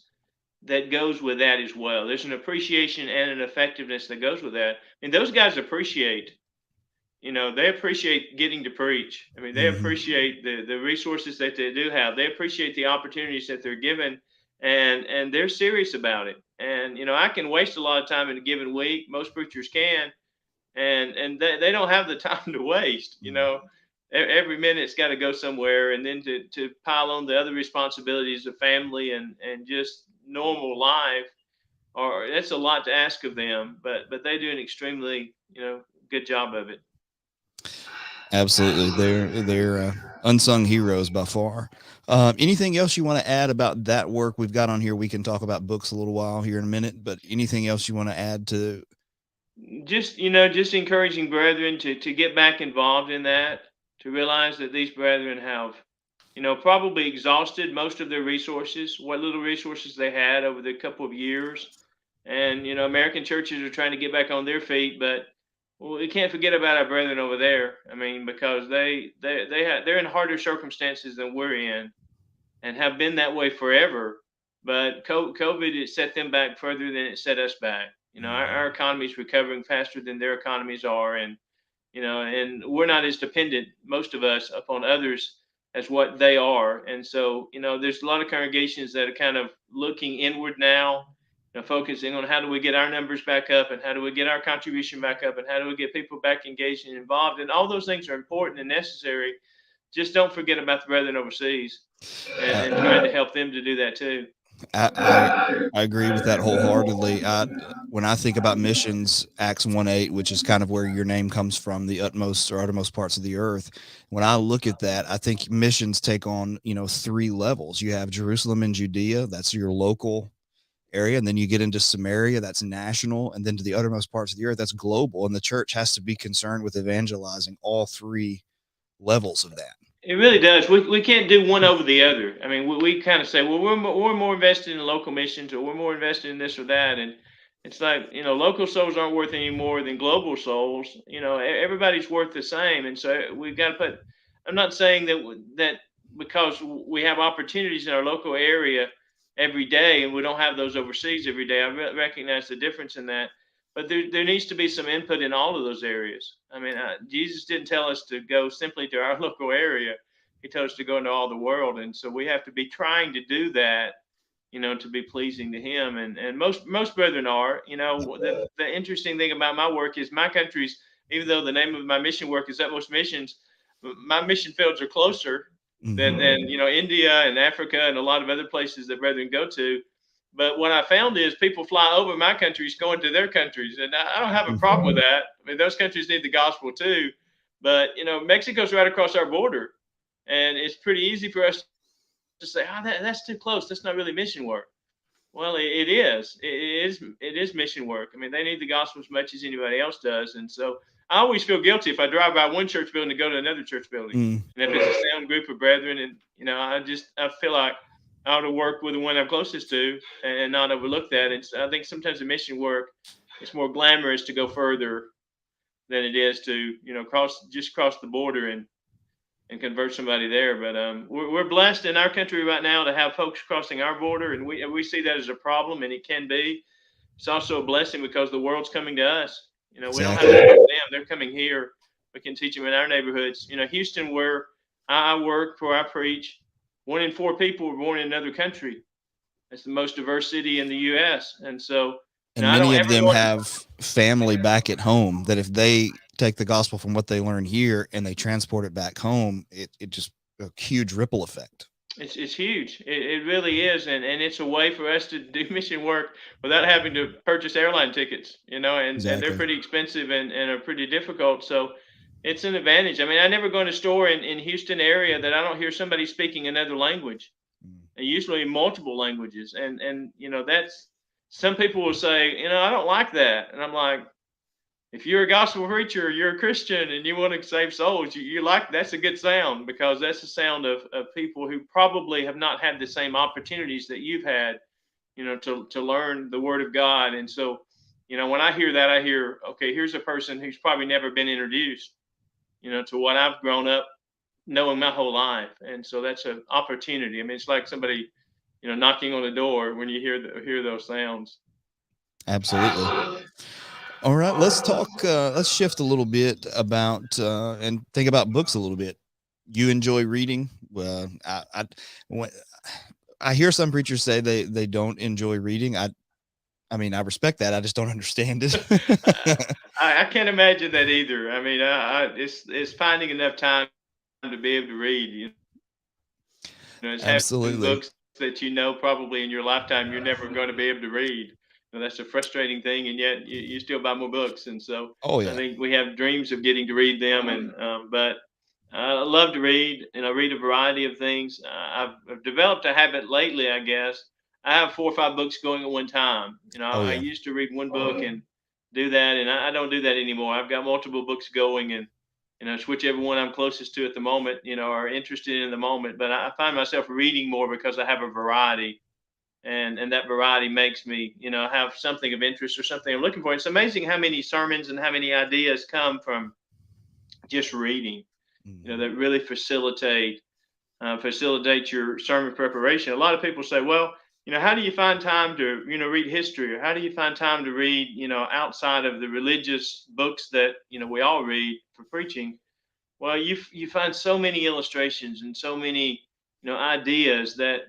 that goes with that as well. There's an appreciation and an effectiveness that goes with that. And those guys appreciate, they appreciate getting to preach. I mean, they Mhm. appreciate the resources that they do have. They appreciate the opportunities that they're given, and they're serious about it. And I can waste a lot of time in a given week. Most preachers can, and they don't have the time to waste. Every minute's got to go somewhere, and then to pile on the other responsibilities of family and just normal life, or that's a lot to ask of them. But they do an extremely good job of it. Absolutely. They're unsung heroes by far. Anything else you want to add about that work we've got on here? We can talk about books a little while here in a minute, but anything else you want to add to? Just encouraging brethren to get back involved in that, to realize that these brethren have probably exhausted most of their resources, what little resources they had over the couple of years. And American churches are trying to get back on their feet, but we can't forget about our brethren over there. I mean, because they're in harder circumstances than we're in, and have been that way forever. But COVID, it set them back further than it set us back. Our economy is recovering faster than their economies are, and we're not as dependent, most of us, upon others as what they are. And so there's a lot of congregations that are kind of looking inward now, focusing on how do we get our numbers back up, and how do we get our contribution back up, and how do we get people back engaged and involved. And all those things are important and necessary. Just don't forget about the brethren overseas, and trying to help them to do that too. I, I I agree with that wholeheartedly. When I think about missions, Acts 1:8, which is kind of where your name comes from, the utmost or uttermost parts of the earth. When I look at that, I think missions take on, three levels. You have Jerusalem and Judea, that's your local area, and then you get into Samaria, that's national, and then to the uttermost parts of the earth, that's global. And the church has to be concerned with evangelizing all three levels of that. It really does. We can't do one over the other. I mean, we kind of say, well, we're more invested in local missions, or we're more invested in this or that, and it's like local souls aren't worth any more than global souls. Everybody's worth the same, and so we've got to put. I'm not saying that because we have opportunities in our local area every day, and we don't have those overseas every day. I recognize the difference in that, but there needs to be some input in all of those areas. I mean, Jesus didn't tell us to go simply to our local area. He told us to go into all the world. And so we have to be trying to do that, to be pleasing to him. And most brethren are. The interesting thing about my work is my country's, even though the name of my mission work is Utmost Missions, my mission fields are closer than India and Africa and a lot of other places that brethren go to. But what I found is people fly over my countries going to their countries, and I don't have a problem with that. I mean, those countries need the gospel too, but Mexico's right across our border, and it's pretty easy for us to say, "Oh, that's too close. That's not really mission work." Well, it is. It is mission work. I mean, they need the gospel as much as anybody else does, and so I always feel guilty if I drive by one church building to go to another church building. Mm. And if it's a sound group of brethren, and I feel like I ought to work with the one I'm closest to and not overlook that. And so I think sometimes the mission work, it's more glamorous to go further than it is to cross the border and convert somebody there. But we're blessed in our country right now to have folks crossing our border, and we see that as a problem, and it can be. It's also a blessing because the world's coming to us. We don't have to go to them; they're coming here. We can teach them in our neighborhoods. Houston, where I work, where I preach, 1 in 4 people were born in another country. It's the most diverse city in the U.S., and so. And many of them have family back at home that if they take the gospel from what they learn here and they transport it back home, it just a huge ripple effect. It's huge. It really is. And it's a way for us to do mission work without having to purchase airline tickets, and they're pretty expensive and are pretty difficult. So it's an advantage. I mean, I never go in a store in Houston area that I don't hear somebody speaking another language, and usually multiple languages. And that's, some people will say, I don't like that. And I'm like, if you're a gospel preacher, you're a Christian, and you want to save souls, you like, that's a good sound, because that's the sound of people who probably have not had the same opportunities that you've had, to learn the Word of God. And so, when I hear that, I hear, okay, here's a person who's probably never been introduced, to what I've grown up knowing my whole life. And so that's an opportunity. I mean, it's like somebody, knocking on the door when you hear those sounds. Absolutely. All right, let's talk. Let's shift a little bit about and think about books a little bit. You enjoy reading? I hear some preachers say they don't enjoy reading. I mean, I respect that. I just don't understand it. I can't imagine that either. I mean, it's finding enough time to be able to read. It's having books that probably in your lifetime you're never going to be able to read. That's a frustrating thing, and yet you still buy more books. And so I think we have dreams of getting to read them. And but I love to read, and I read a variety of things. I've developed a habit lately, I guess. I have 4 or 5 books going at one time. I used to read one book and do that, and I don't do that anymore. I've got multiple books going, and whichever one I'm closest to at the moment, or interested in the moment. But I find myself reading more because I have a variety. And that variety makes me, have something of interest or something I'm looking for. It's amazing how many sermons and how many ideas come from just reading, that really facilitate your sermon preparation. A lot of people say, well, how do you find time to, read history, or how do you find time to read, outside of the religious books that, we all read for preaching? Well, you find so many illustrations and so many ideas that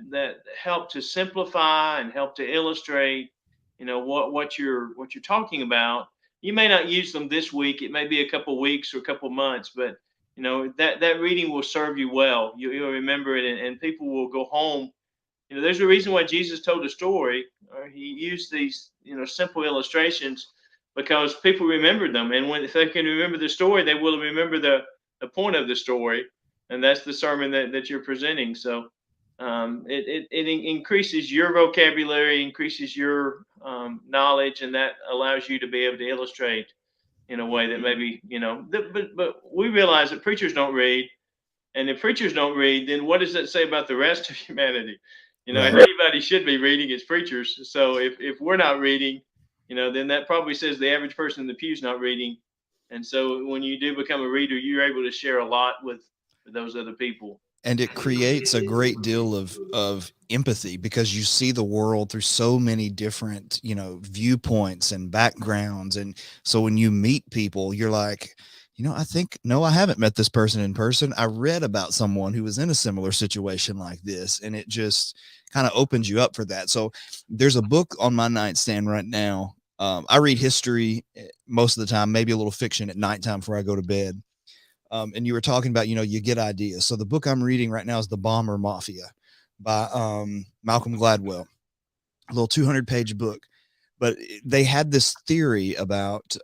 help to simplify and help to illustrate, what you're talking about. You may not use them this week. It may be a couple weeks or a couple months, but that reading will serve you well. You'll remember it, and people will go home. There's a reason why Jesus told a story. He used these simple illustrations because people remembered them, and if they can remember the story, they will remember the point of the story. And that's the sermon that you're presenting. So it increases your vocabulary, increases your knowledge, and that allows you to be able to illustrate in a way that maybe, but we realize that preachers don't read. And if preachers don't read, then what does that say about the rest of humanity? And anybody should be reading as preachers. So if we're not reading, then that probably says the average person in the pew is not reading. And so when you do become a reader, you're able to share a lot with those other people. And it creates a great deal of empathy, because you see the world through so many different, viewpoints and backgrounds. And so when you meet people, you're like, I think, no, I haven't met this person in person. I read about someone who was in a similar situation like this, and it just kind of opens you up for that. So there's a book on my nightstand right now. I read history most of the time, maybe a little fiction at nighttime before I go to bed. And you were talking about, you get ideas. So the book I'm reading right now is The Bomber Mafia by Malcolm Gladwell, a little 200-page book. But they had this theory about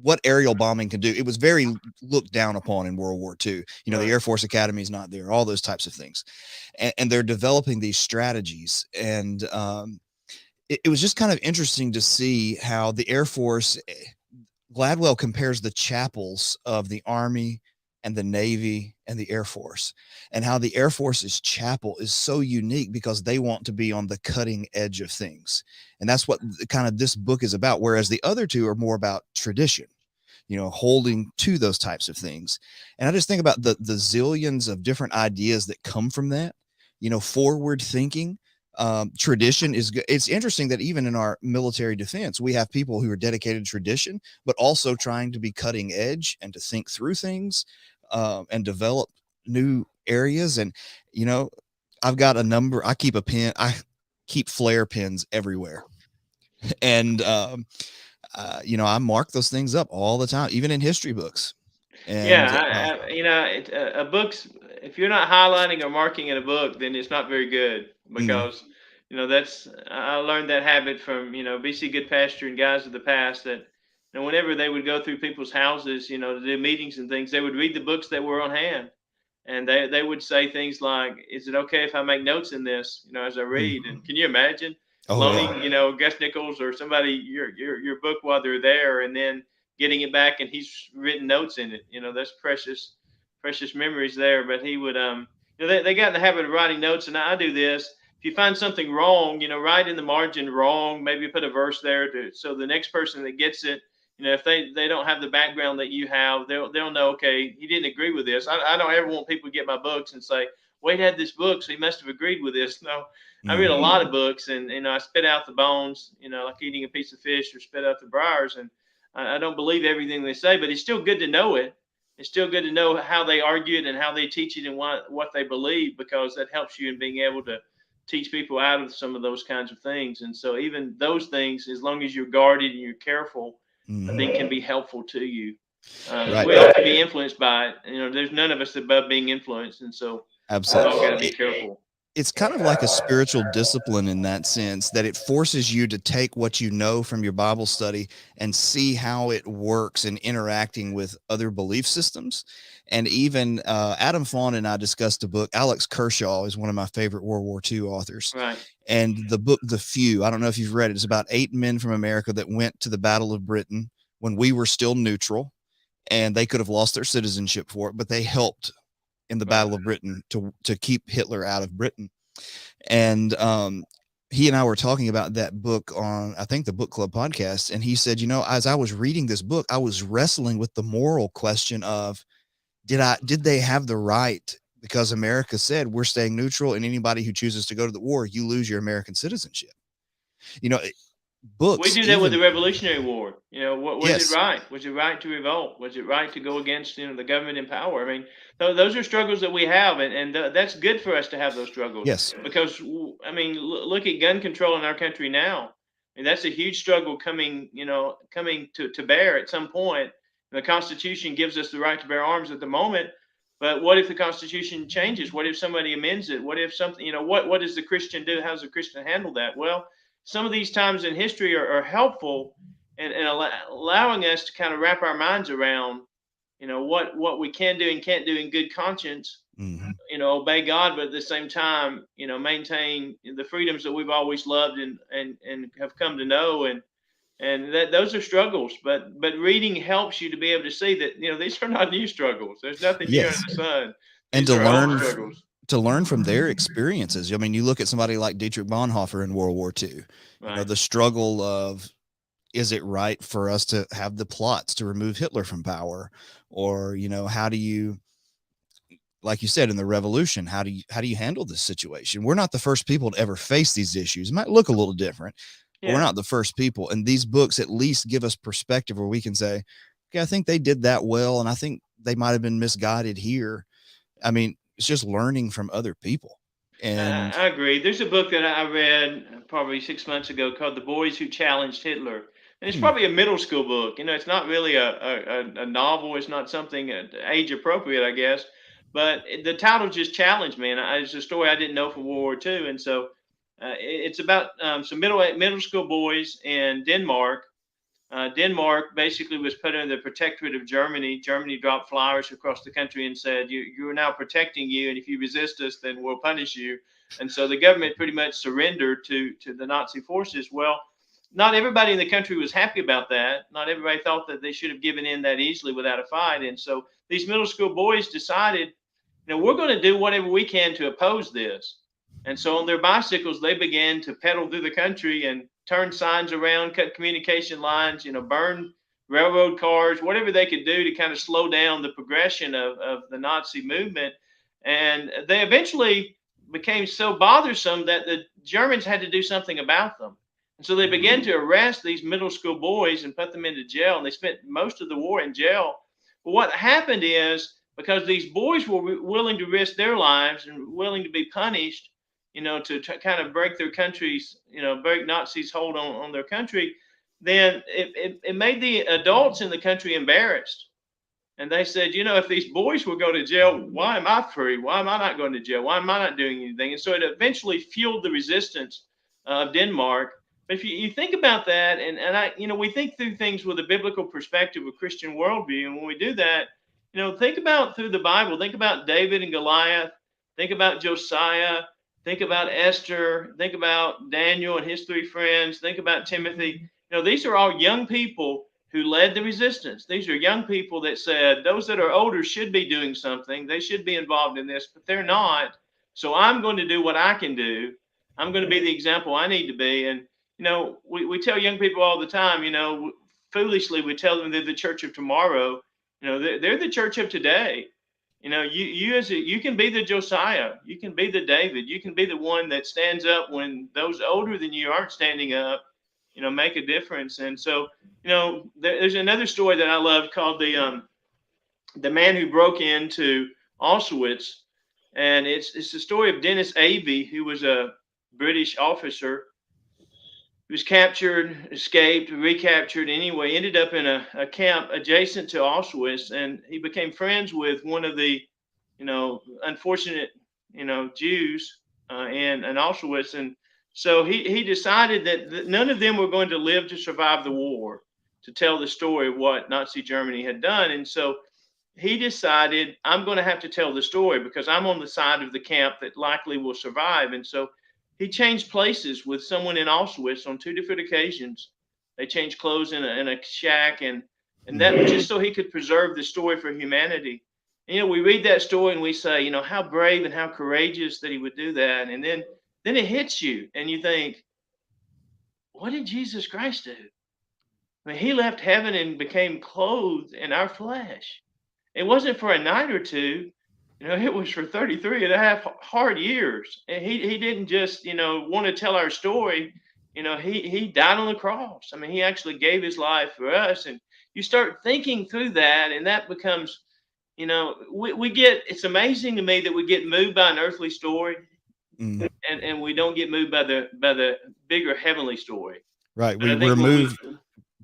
what aerial bombing can do. It was very looked down upon in World War II. The Air Force Academy is not there, all those types of things. And they're developing these strategies. And it was just kind of interesting to see how the Air Force, Gladwell compares the chapels of the Army and the Navy and the Air Force, and how the Air Force's chapel is so unique because they want to be on the cutting edge of things. And that's what kind of this book is about. Whereas the other two are more about tradition, holding to those types of things. And I just think about the zillions of different ideas that come from that, forward thinking. Tradition is good. It's interesting that even in our military defense, we have people who are dedicated to tradition, but also trying to be cutting edge and to think through things, and develop new areas. And, I've got a number, I keep flare pens everywhere. And, I mark those things up all the time, even in history books. And A book's, if you're not highlighting or marking in a book, then it's not very good, because that's, I learned that habit from BC Goodpasture and guys of the past, that whenever they would go through people's houses, to do meetings and things, they would read the books that were on hand, and they would say things like, "Is it okay if I make notes in this, as I read?" And can you imagine loaning, Gus Nichols or somebody your book while they're there, and then getting it back and he's written notes in it? That's precious memories there. But he would, they got in the habit of writing notes, and I do this. If you find something wrong, write in the margin wrong, maybe put a verse there so the next person that gets it, if they don't have the background that you have, they'll know, okay, he didn't agree with this. I don't ever want people to get my books and say, Wade had this book, so he must have agreed with this. No, I read a lot of books, and I spit out the bones, like eating a piece of fish, or spit out the briars, and I don't believe everything they say, but it's still good to know it. It's still good to know how they argue it and how they teach it and what they believe, because that helps you in being able to teach people out of some of those kinds of things. And so even those things, as long as you're guarded and you're careful, I think can be helpful to you. Right. We all can be influenced by it. There's none of us above being influenced, and so Absolutely, we've all got to be careful. It's kind of like a spiritual discipline in that sense, that it forces you to take what you know from your Bible study and see how it works in interacting with other belief systems. And even Adam Fawn and I discussed a book. Alex Kershaw is one of my favorite World War II authors. Right. And the book, The Few, I don't know if you've read it. It's about 8 men from America that went to the Battle of Britain when we were still neutral, and they could have lost their citizenship for it, but they helped in the Battle of Britain to keep Hitler out of Britain. And he and I were talking about that book on, I think, the Book Club podcast. And he said, as I was reading this book, I was wrestling with the moral question of, did they have the right? Because America said, we're staying neutral, and anybody who chooses to go to the war, you lose your American citizenship. Books. We do that with the Revolutionary War. Was Yes. it right? Was it right to revolt? Was it right to go against the government in power? I mean, those are struggles that we have, and that's good for us to have those struggles. Yes. Because look at gun control in our country now, and that's a huge struggle coming to bear at some point. The Constitution gives us the right to bear arms at the moment, but what if the Constitution changes? What if somebody amends it? What if something? What does the Christian do? How does the Christian handle that? Well, some of these times in history are helpful and allowing us to kind of wrap our minds around, what we can do and can't do in good conscience, obey God, but at the same time, maintain the freedoms that we've always loved and have come to know. And that those are struggles, but reading helps you to be able to see that, these are not new struggles. There's nothing new under the sun. And These to are old learn struggles. to learn from their experiences. I mean, you look at somebody like Dietrich Bonhoeffer in World War II, Right. the struggle of, is it right for us to have the plots to remove Hitler from power? Or, how do you, like you said, in the revolution, how do you handle this situation? We're not the first people to ever face these issues. It might look a little different, but we're not the first people. And these books at least give us perspective where we can say, okay, I think they did that well, and I think they might have been misguided here. I mean, it's just learning from other people. And I agree. There's a book that I read probably 6 months ago called "The Boys Who Challenged Hitler," and it's probably a middle school book. It's not really a novel. It's not something age appropriate, I guess. But the title just challenged me, and it's a story I didn't know from World War II. And so it's about some middle school boys in Denmark. Denmark basically was put under the protectorate of Germany. Germany dropped flyers across the country and said, you are now protecting you, and if you resist us, then we'll punish you. And so the government pretty much surrendered to the Nazi forces. Well, not everybody in the country was happy about that. Not everybody thought that they should have given in that easily without a fight. And so these middle school boys decided, we're going to do whatever we can to oppose this. And so on their bicycles, they began to pedal through the country and turn signs around, cut communication lines, burn railroad cars, whatever they could do to kind of slow down the progression of the Nazi movement. And they eventually became so bothersome that the Germans had to do something about them. And so they began to arrest these middle school boys and put them into jail. And they spent most of the war in jail. But what happened is, because these boys were willing to risk their lives and willing to be punished, to kind of break their country's, break Nazis' hold on their country, then it made the adults in the country embarrassed. And they said, if these boys will go to jail, why am I free? Why am I not going to jail? Why am I not doing anything? And so it eventually fueled the resistance of Denmark. But if you think about that, and we think through things with a biblical perspective, a Christian worldview. And when we do that, think about through the Bible, think about David and Goliath, think about Josiah, think about Esther, think about Daniel and his 3 friends, think about Timothy. These are all young people who led the resistance. These are young people that said, those that are older should be doing something. They should be involved in this, but they're not. So I'm going to do what I can do. I'm going to be the example I need to be. And, we tell young people all the time, foolishly, we tell them they're the church of tomorrow. They're the church of today. You can be the Josiah, you can be the David, you can be the one that stands up when those older than you aren't standing up, make a difference. And so, there's another story that I love called the man who broke into Auschwitz. And it's the story of Dennis Avey, who was a British officer who was captured, escaped, recaptured anyway, ended up in a camp adjacent to Auschwitz. And he became friends with one of the, unfortunate, Jews in Auschwitz. And so he decided that none of them were going to live to survive the war, to tell the story of what Nazi Germany had done. And so he decided, I'm going to have to tell the story because I'm on the side of the camp that likely will survive. And so he changed places with someone in Auschwitz on 2 different occasions. They changed clothes in a shack, and that was just so he could preserve the story for humanity. And, we read that story and we say, how brave and how courageous that he would do that. And then it hits you and you think, what did Jesus Christ do? I mean, he left heaven and became clothed in our flesh. It wasn't for a night or two. It was for 33 and a half hard years. And he didn't just, want to tell our story. He died on the cross. I mean, he actually gave his life for us. And you start thinking through that, and that becomes, it's amazing to me that we get moved by an earthly story, and we don't get moved by the bigger heavenly story. Right. We're moved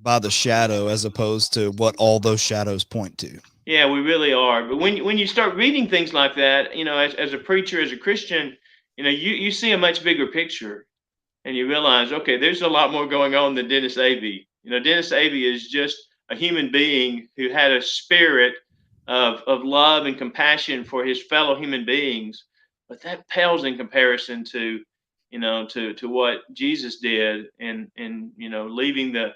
by the shadow as opposed to what all those shadows point to. Yeah, we really are. But when you start reading things like that, as a preacher, as a Christian, you see a much bigger picture, and you realize, okay, there's a lot more going on than Dennis Avey. Dennis Avey is just a human being who had a spirit of love and compassion for his fellow human beings, but that pales in comparison to what Jesus did, and leaving the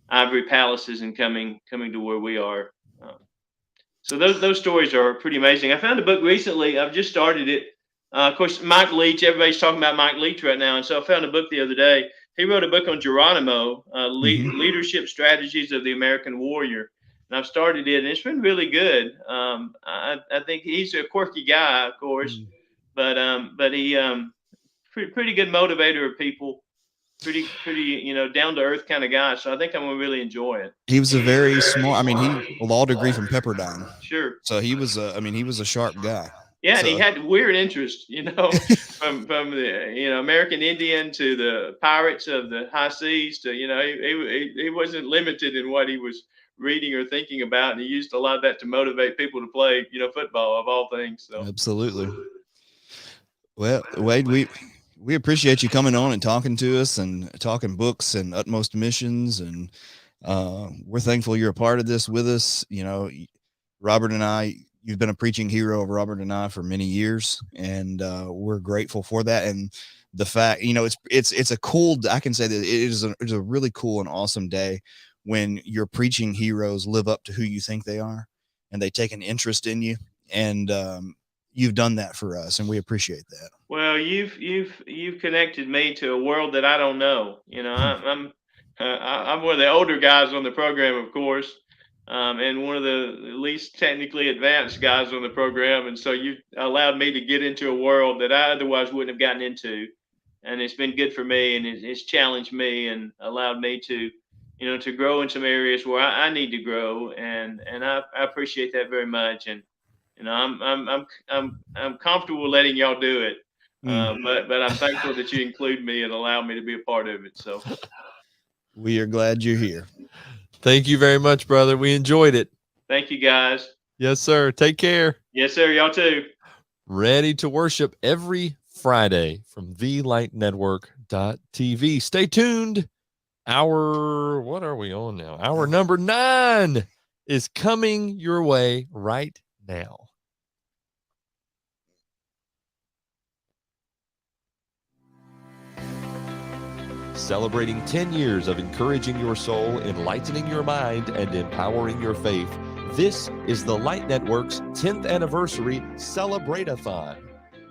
ivory palaces and coming to where we are. So those stories are pretty amazing. I found a book recently. I've just started it. Of course, Mike Leach, everybody's talking about Mike Leach right now. And so I found a book the other day. He wrote a book on Geronimo, Leadership Strategies of the American Warrior. And I've started it, and it's been really good. I think he's a quirky guy, of course, but he pretty good motivator of people. Pretty down to earth kind of guy. So I think I'm gonna really enjoy it. He was a very smart. he a law degree from Pepperdine. Sure. So he was a sharp guy. Yeah, so. And he had weird interests, from the American Indian to the pirates of the high seas to he wasn't limited in what he was reading or thinking about, and he used a lot of that to motivate people to play football of all things. So absolutely. Well, Wade, we appreciate you coming on and talking to us and talking books and Utmost Missions. And we're thankful you're a part of this with us. Robert and I, you've been a preaching hero of Robert and I for many years, and we're grateful for that. And the fact, it's a cool, I can say that it's a really cool and awesome day when your preaching heroes live up to who you think they are, and they take an interest in you. And you've done that for us, and we appreciate that. Well, you've connected me to a world that I don't know. I'm one of the older guys on the program, of course, and one of the least technically advanced guys on the program. And so you allowed me to get into a world that I otherwise wouldn't have gotten into, and it's been good for me, and it's challenged me and allowed me to, to grow in some areas where I need to grow, and I appreciate that very much. And I'm comfortable letting y'all do it. But I'm thankful that you include me and allow me to be a part of it. So we are glad you're here. Thank you very much, brother. We enjoyed it. Thank you, guys. Yes, sir. Take care. Yes, sir. Y'all too. Ready to worship every Friday from thelightnetwork.tv. Stay tuned. What are we on now? Hour number 9 is coming your way right now. Celebrating 10 years of encouraging your soul, enlightening your mind, and empowering your faith. This is the Light Network's 10th anniversary Celebrate-a-thon.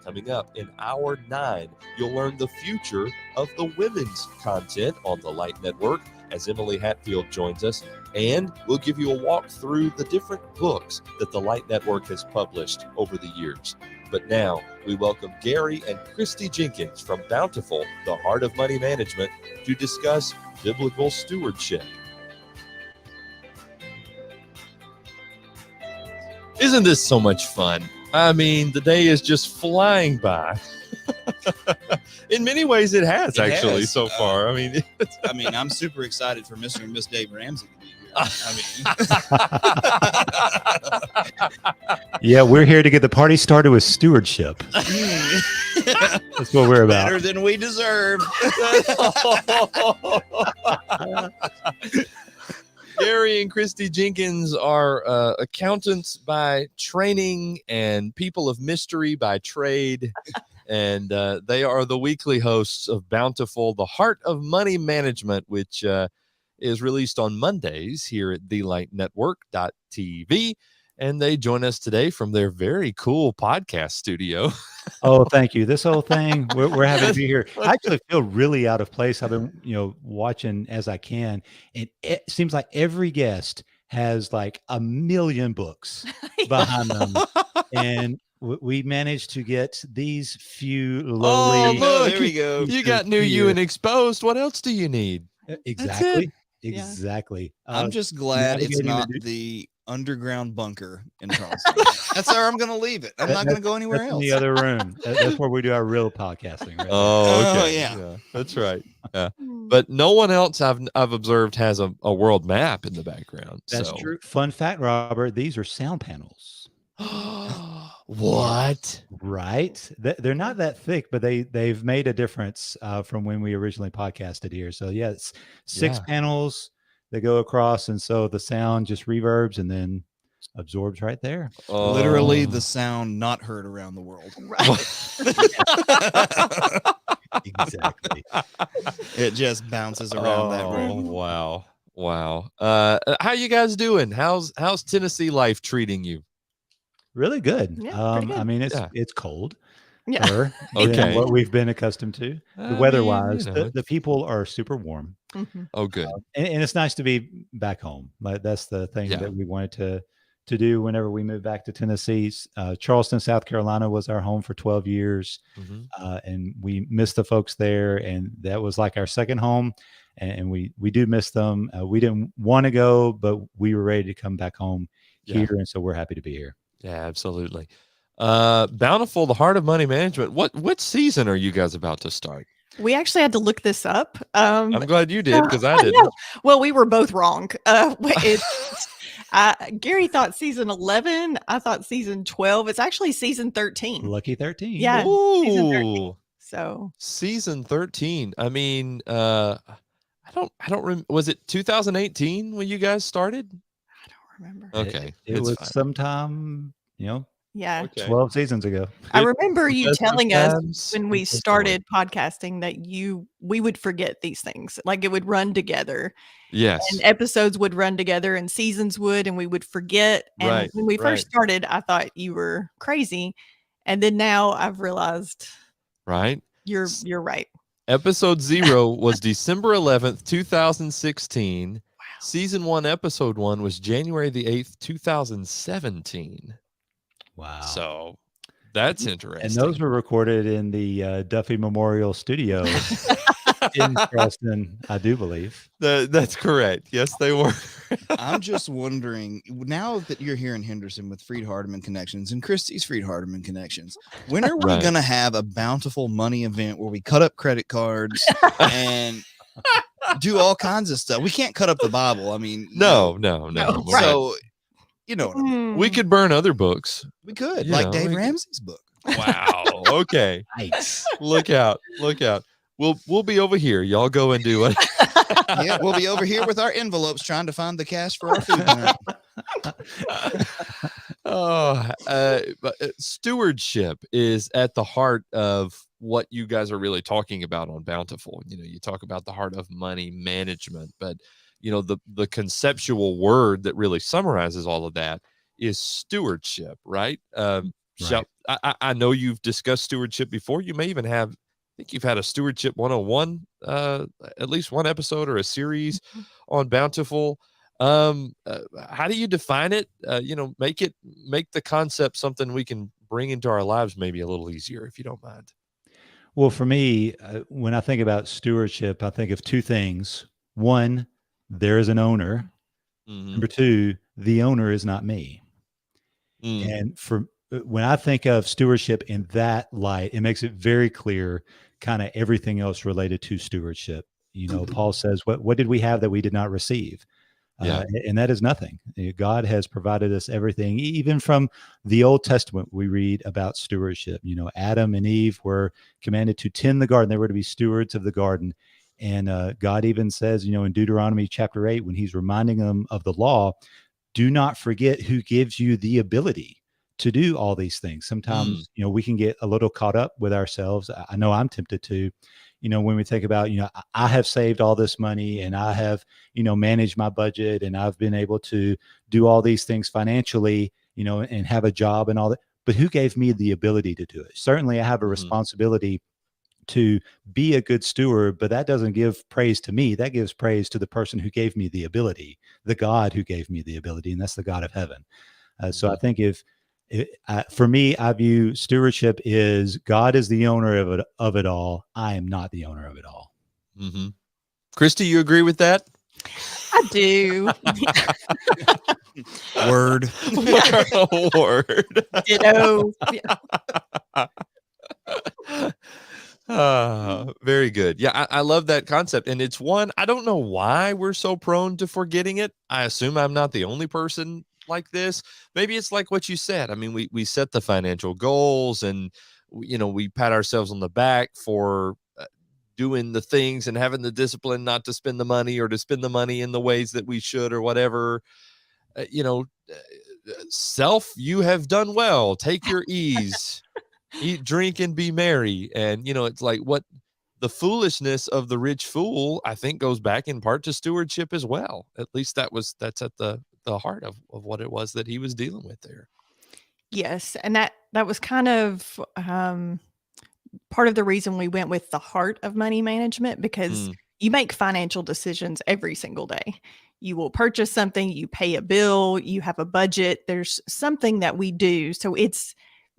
Coming up in hour 9, you'll learn the future of the women's content on the Light Network as Emily Hatfield joins us, and we'll give you a walk through the different books that the Light Network has published over the years. But now we welcome Gary and Christy Jenkins from Bountiful, the Heart of Money Management, to discuss biblical stewardship. Isn't this so much fun? I mean, the day is just flying by. In many ways, it has so far. I mean, I'm super excited for Mr. and Miss Dave Ramsey to be here. Yeah, we're here to get the party started with stewardship. That's what we're about. Better than we deserve. Gary and Christy Jenkins are accountants by training and people of mystery by trade. And they are the weekly hosts of Bountiful, the Heart of Money Management, which is released on Mondays here at thelightnetwork.tv. And they join us today from their very cool podcast studio. Oh, thank you. This whole thing, we're happy to be here. I actually feel really out of place. I've been, watching as I can. And it seems like every guest has like a million books behind them. And we managed to get these few lowly. Oh, look, there we go. You got New You and Exposed. What else do you need? Exactly. Exactly. I'm just glad it's not the underground bunker in Charleston. That's where I'm going to leave it. I'm not going to go anywhere else. In the other room. That's where we do our real podcasting. Right? Oh, okay. Yeah. That's right. Yeah. But no one else I've observed has a world map in the background. That's true. Fun fact, Robert, these are sound panels. What? Right. They're not that thick, but they've made a difference from when we originally podcasted here. So yeah, it's 6 panels that go across, and so the sound just reverbs and then absorbs right there. Literally the sound not heard around the world. Right. Exactly. It just bounces around that room. Wow. How you guys doing? How's Tennessee life treating you? Really good. Yeah, pretty good. I mean, it's cold. Yeah. Okay. What we've been accustomed to. The weather-wise, the people are super warm. Mm-hmm. Oh, good. And it's nice to be back home. Like that's the thing that we wanted to do whenever we moved back to Tennessee. Charleston, South Carolina was our home for 12 years. Mm-hmm. And we missed the folks there. And that was like our second home. And we do miss them. We didn't want to go, but we were ready to come back home here. And so we're happy to be here. Yeah, absolutely. Bountiful, the Heart of Money Management. What season are you guys about to start? We actually had to look this up. I'm glad you did because I didn't. Well, we were both wrong. Gary thought season 11. I thought season 12. It's actually season 13. Lucky 13. Yeah. Ooh. Season 13. So season 13. I mean, I don't remember. Was it 2018 when you guys started? I don't remember. Okay. It was sometime, Yeah. Okay. 12 seasons ago. I remember you Best of telling us times, when we best of started podcasting that we would forget these things. Like it would run together. Yes. And episodes would run together and seasons would, and we would forget. And Right, when we right. first started, I thought you were crazy. And then now I've realized Right. you're right. Episode 0 was December 11th, 2016. Season 1, episode 1 was January the 8th, 2017. Wow. So that's interesting. And those were recorded in the Duffy Memorial Studio in Charleston, I do believe. That's correct. Yes, they were. I'm just wondering, now that you're here in Henderson with Freed Hardeman Connections and Christie's Freed Hardeman Connections, when are we Right. going to have a bountiful money event where we cut up credit cards and do all kinds of stuff? We can't cut up the Bible. I mean, No. No, Right. So, you know, what I mean? We could burn other books. We could, You like know, Dave we could- Ramsey's book. Wow. Okay. Nice. Look out. We'll be over here. Y'all go and do it. Yeah, we'll be over here with our envelopes trying to find the cash for our food tonight. But stewardship is at the heart of what you guys are really talking about on Bountiful. You know, you talk about the heart of money management, but you know, the conceptual word that really summarizes all of that is stewardship, right? Right. I know you've discussed stewardship before. You may even have, I think you've had a stewardship 101, at least one episode or a series on Bountiful. How do you define it? You know, make the concept something we can bring into our lives maybe a little easier, if you don't mind. Well, for me, when I think about stewardship, I think of two things. One, there is an owner. Mhm. Number two, the owner is not me. Mm. And when I think of stewardship in that light, it makes it very clear kind of everything else related to stewardship. You know, Paul says, what did we have that we did not receive? Yeah. And that is nothing. God has provided us everything. Even from the Old Testament, we read about stewardship. You know, Adam and Eve were commanded to tend the garden. They were to be stewards of the garden. And God even says, you know, in Deuteronomy chapter 8, when he's reminding them of the law, do not forget who gives you the ability to do all these things. Sometimes, you know, we can get a little caught up with ourselves. I know I'm tempted to, you know, when we think about, you know, I have saved all this money and I have, you know, managed my budget and I've been able to do all these things financially, you know, and have a job and all that. But who gave me the ability to do it? Certainly I have a responsibility to be a good steward, but that doesn't give praise to me. That gives praise to the person who gave me the ability, the God who gave me the ability, and that's the God of heaven. So I think for me, I view stewardship is God is the owner of it all. I am not the owner of it all. Mm-hmm. Christy, you agree with that? I do. Word. Word. Ditto. Very good. Yeah, I love that concept. And it's one, I don't know why we're so prone to forgetting it. I assume I'm not the only person like this. Maybe it's like what you said. I mean, we set the financial goals and, you know, we pat ourselves on the back for doing the things and having the discipline not to spend the money or to spend the money in the ways that we should or whatever. You know, you have done well. Take your ease. Eat, drink, and be merry. And, you know, it's like what the foolishness of the rich fool, I think, goes back in part to stewardship as well. At least that's at the heart of what it was that he was dealing with there. Yes. And that was kind of part of the reason we went with the heart of money management, because you make financial decisions every single day. You will purchase something, you pay a bill, you have a budget. There's something that we do. So it's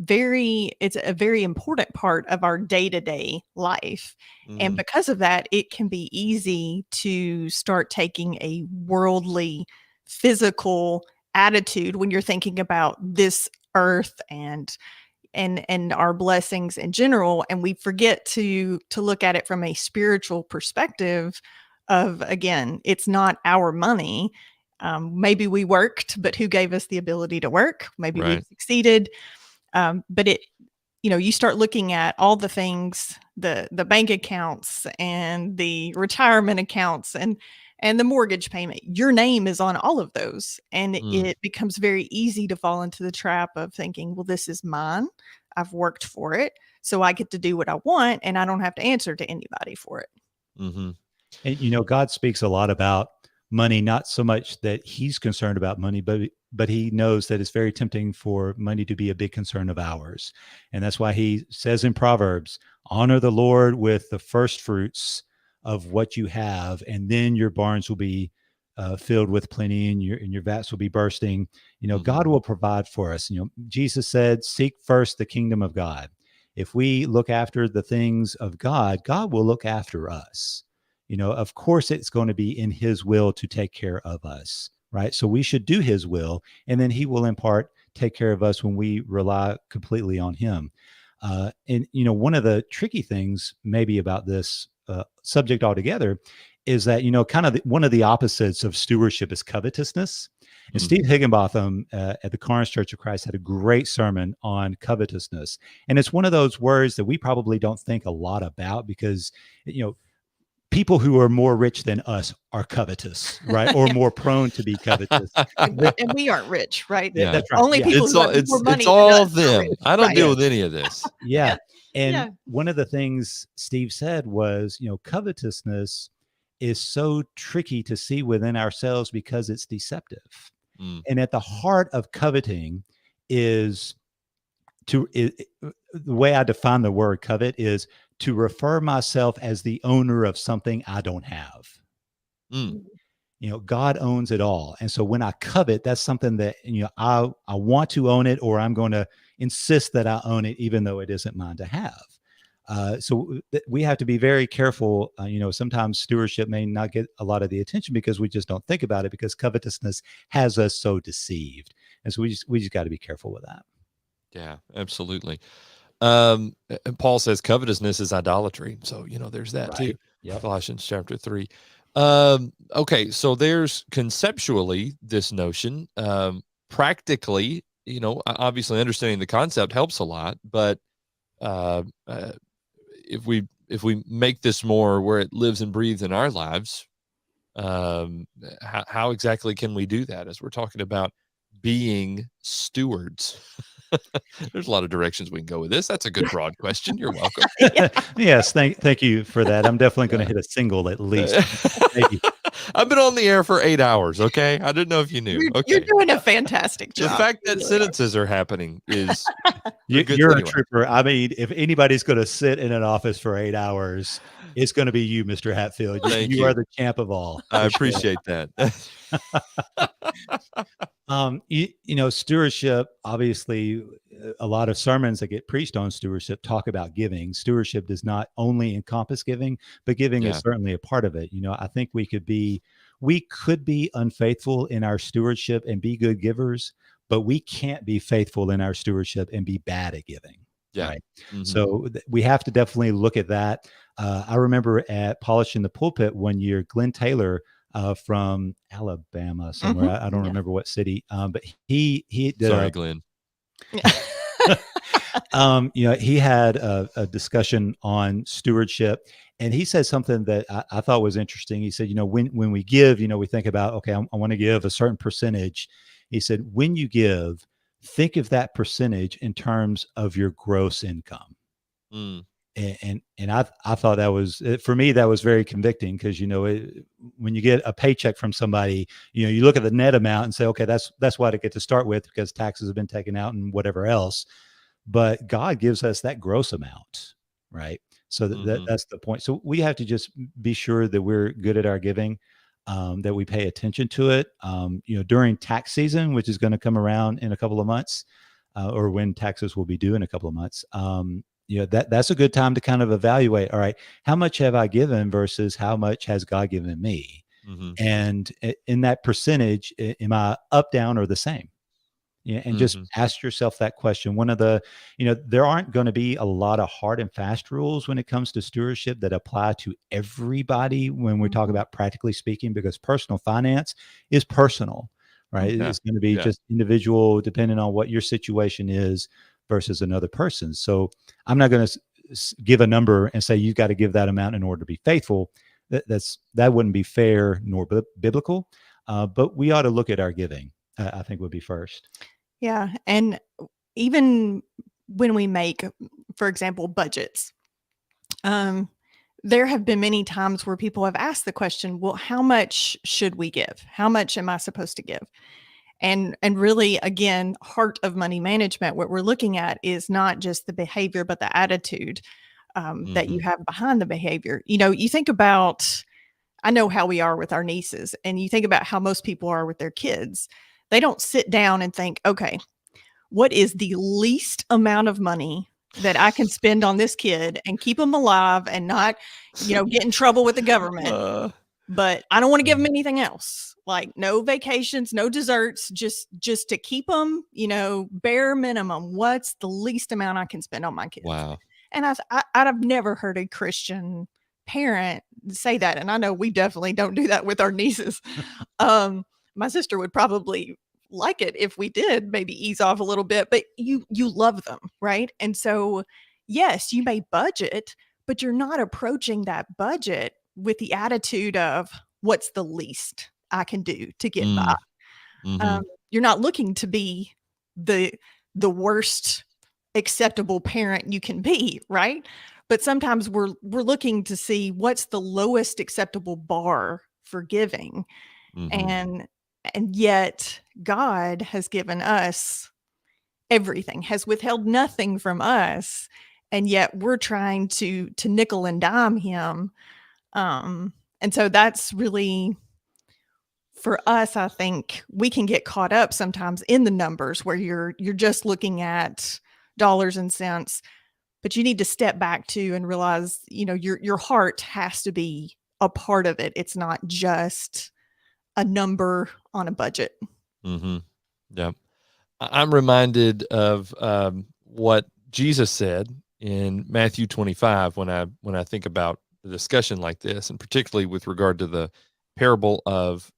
a very important part of our day-to-day life. And because of that, it can be easy to start taking a worldly, physical attitude when you're thinking about this earth and our blessings in general, and we forget to look at it from a spiritual perspective of, again, it's not our money. Maybe we worked, but who gave us the ability to work? Maybe we succeeded. But you start looking at all the things, the bank accounts and the retirement accounts, and and the mortgage payment. Your name is on all of those. And it becomes very easy to fall into the trap of thinking, well, this is mine. I've worked for it. So I get to do what I want and I don't have to answer to anybody for it. Mm-hmm. And God speaks a lot about money, not so much that he's concerned about money, but he knows that it's very tempting for money to be a big concern of ours. And that's why he says in Proverbs, honor the Lord with the first fruits of what you have, and then your barns will be filled with plenty, and your vats will be bursting. God will provide for us. Jesus said, seek first the kingdom of God. If we look after the things of God, God will look after us. Of course, it's going to be in his will to take care of us, right? So we should do his will, and then he will in part take care of us when we rely completely on him. And one of the tricky things maybe about this subject altogether is that, kind of one of the opposites of stewardship is covetousness. And Steve Higginbotham at the Carnes Church of Christ had a great sermon on covetousness. And it's one of those words that we probably don't think a lot about because, people who are more rich than us are covetous, right? Or more prone to be covetous. And we aren't rich, right? Yeah, that's right. Only people who have more money it's all than us are them. rich. I don't Right. deal with any of this. Yeah. And Yeah. one of the things Steve said was, covetousness is so tricky to see within ourselves because it's deceptive. And at the heart of coveting is the way I define the word covet is to refer myself as the owner of something I don't have. God owns it all. And so when I covet, that's something that, I want to own it, or I'm going to insist that I own it, even though it isn't mine to have. So we have to be very careful. Sometimes stewardship may not get a lot of the attention because we just don't think about it, because covetousness has us so deceived. And so we just got to be careful with that. Yeah, absolutely. And Paul says covetousness is idolatry. So, there's that too. Yep. Colossians chapter 3. Okay. So there's conceptually this notion, practically, obviously understanding the concept helps a lot, but, if we make this more where it lives and breathes in our lives, how exactly can we do that as we're talking about being stewards? There's a lot of directions we can go with this. That's a good broad question. You're welcome. Yes, thank you for that. I'm definitely going to hit a single at least. Thank you. I've been on the air for 8 hours. Okay, I didn't know if you knew. You're doing a fantastic job. The fact that You really sentences are happening is You're a trooper. I mean, if anybody's going to sit in an office for 8 hours, it's going to be you, Mr. Hatfield. Thank You you. are the champ of all. I appreciate that. Stewardship, obviously, a lot of sermons that get preached on stewardship talk about giving. Stewardship does not only encompass giving, but giving is certainly a part of it. I think we could be unfaithful in our stewardship and be good givers, but we can't be faithful in our stewardship and be bad at giving. Yeah. Right. So we have to definitely look at that. I remember at Polishing the Pulpit one year, Glenn Taylor from Alabama somewhere. I don't remember what city, but he did. Sorry, Glenn. He had a discussion on stewardship, and he said something that I thought was interesting. He said, when we give, we think about, okay, I want to give a certain percentage. He said, when you give, think of that percentage in terms of your gross income. And I thought that was, for me, that was very convicting, because, when you get a paycheck from somebody, you look at the net amount and say, okay, that's what I get to start with because taxes have been taken out and whatever else. But God gives us that gross amount, right? So that's the point. So we have to just be sure that we're good at our giving, that we pay attention to it. During tax season, which is going to come around in a couple of months, or when taxes will be due in a couple of months, that's a good time to kind of evaluate, all right, how much have I given versus how much has God given me? And in that percentage, am I up, down, or the same? And just ask yourself that question. One of the, there aren't going to be a lot of hard and fast rules when it comes to stewardship that apply to everybody when we talk about practically speaking, because personal finance is personal, right? It's going to be just individual, depending on what your situation is versus another person. So I'm not going to give a number and say you've got to give that amount in order to be faithful. that wouldn't be fair nor biblical. But we ought to look at our giving. I think would be first. Yeah, and even when we make, for example, budgets, there have been many times where people have asked the question, well, how much should we give? How much am I supposed to give? And really, again, heart of money management, what we're looking at is not just the behavior, but the attitude that you have behind the behavior. You think about, I know how we are with our nieces, and you think about how most people are with their kids. They don't sit down and think, okay, what is the least amount of money that I can spend on this kid and keep them alive and not, get in trouble with the government. But I don't want to give them anything else, like no vacations, no desserts, just to keep them, bare minimum. What's the least amount I can spend on my kids? Wow. And I've never heard a Christian parent say that. And I know we definitely don't do that with our nieces. My sister would probably like it if we did maybe ease off a little bit, but you love them, right? And so, yes, you may budget, but you're not approaching that budget with the attitude of what's the least I can do to get by. You're not looking to be the worst acceptable parent you can be, right? But sometimes we're looking to see what's the lowest acceptable bar for giving. And yet God has given us everything, has withheld nothing from us. And yet we're trying to nickel and dime him. And so that's really, for us, I think we can get caught up sometimes in the numbers where you're just looking at dollars and cents, but you need to step back too and realize, your heart has to be a part of it. It's not just a number on a budget. Yeah. I'm reminded of what Jesus said in Matthew 25 when I think about a discussion like this, and particularly with regard to the parable of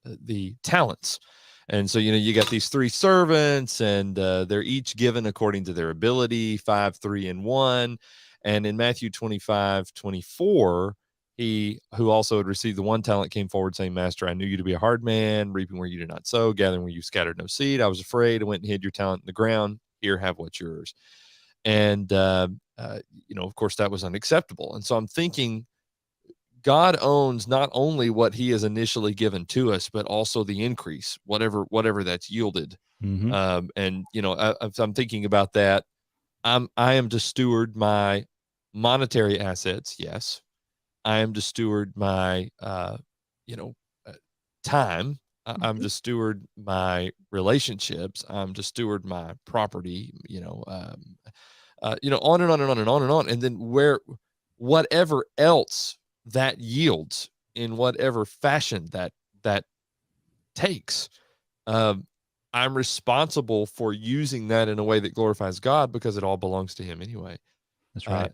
the talents. And so, you got these 3 servants, and they're each given according to their ability, 5, 3, and 1. And in Matthew 25:24, he who also had received the 1 talent came forward saying, Master, I knew you to be a hard man, reaping where you did not sow, gathering where you scattered no seed. I was afraid. I went and hid your talent in the ground. Here, have what's yours. And, of course, that was unacceptable. And so I'm thinking God owns not only what he has initially given to us, but also the increase, whatever that's yielded. And, I'm thinking about that. I am to steward my monetary assets. Yes. I am to steward my, time. I'm to steward my relationships. I'm to steward my property, on and on and on and on and on. And then whatever else that yields in whatever fashion that takes, I'm responsible for using that in a way that glorifies God because it all belongs to him anyway. That's right.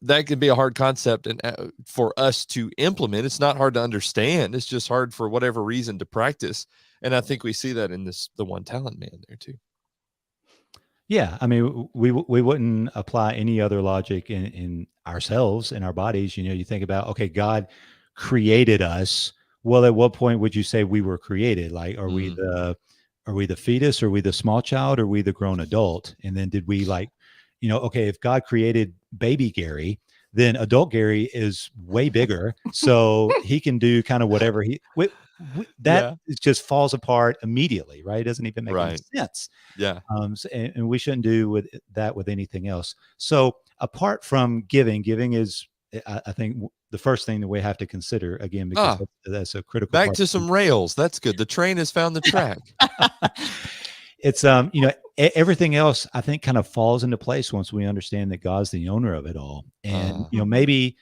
That can be a hard concept and for us to implement. It's not hard to understand. It's just hard for whatever reason to practice. And I think we see that in the 1 talent man there too. Yeah. I mean, we wouldn't apply any other logic in ourselves, in our bodies. You think about, okay, God created us. Well, at what point would you say we were created? Like, are we the fetus? Are we the small child? Are we the grown adult? And then did we okay, if God created baby Gary, then adult Gary is way bigger. So he can do kind of whatever that just falls apart immediately, right? It doesn't even make any sense. Yeah. And we shouldn't do with anything else. So apart from giving is, I think, the first thing that we have to consider, again, because that's a critical back part. To some rails. That's good. The train has found the track. It's everything else, I think, kind of falls into place once we understand that God's the owner of it all. And maybe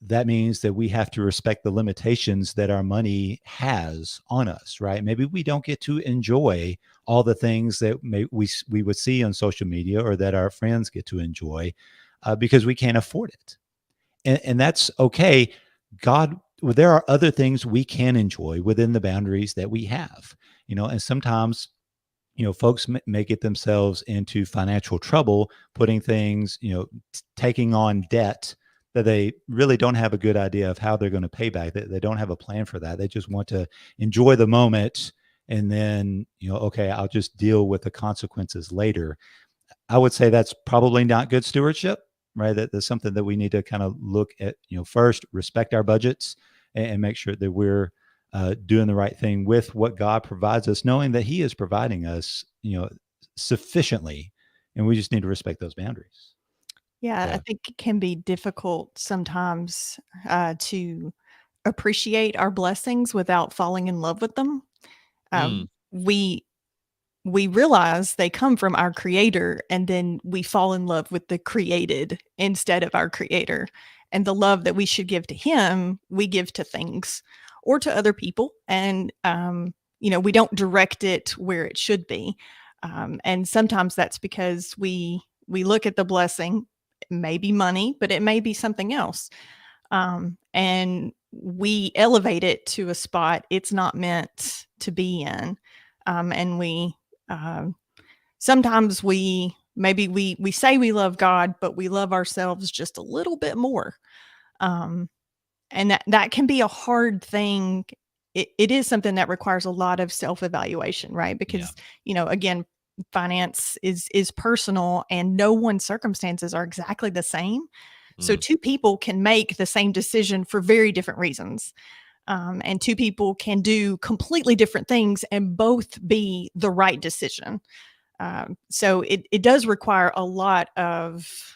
that means that we have to respect the limitations that our money has on us, right? Maybe we don't get to enjoy all the things that we would see on social media or that our friends get to enjoy because we can't afford it. And that's okay. There are other things we can enjoy within the boundaries that we have, and sometimes folks may get themselves into financial trouble, putting things, taking on debt that they really don't have a good idea of how they're going to pay back. They don't have a plan for that. They just want to enjoy the moment, and then, okay, I'll just deal with the consequences later. I would say that's probably not good stewardship, right? That's something that we need to kind of look at, first, respect our budgets, and make sure that we're doing the right thing with what God provides us, knowing that He is providing us, sufficiently, and we just need to respect those boundaries. Yeah, Yeah. I think it can be difficult sometimes to appreciate our blessings without falling in love with them. Mm. We realize they come from our creator, and then we fall in love with the created instead of our creator. And the love that we should give to him, we give to things or to other people. And, we don't direct it where it should be. And sometimes that's because we look at the blessing, it may be money, but it may be something else. And we elevate it to a spot it's not meant to be in. And we sometimes we say we love God, but we love ourselves just a little bit more. And that can be a hard thing. It is something that requires a lot of self-evaluation, right? Because, again, finance is personal, and no one's circumstances are exactly the same. So two people can make the same decision for very different reasons. And two people can do completely different things and both be the right decision. So it does require a lot of,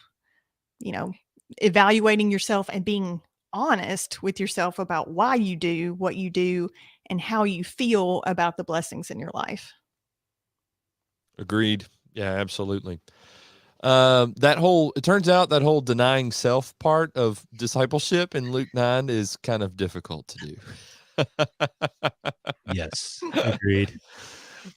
evaluating yourself and being honest with yourself about why you do what you do and how you feel about the blessings in your life. Agreed. Yeah, absolutely. It turns out that whole denying self part of discipleship in Luke 9 is kind of difficult to do. Yes, agreed.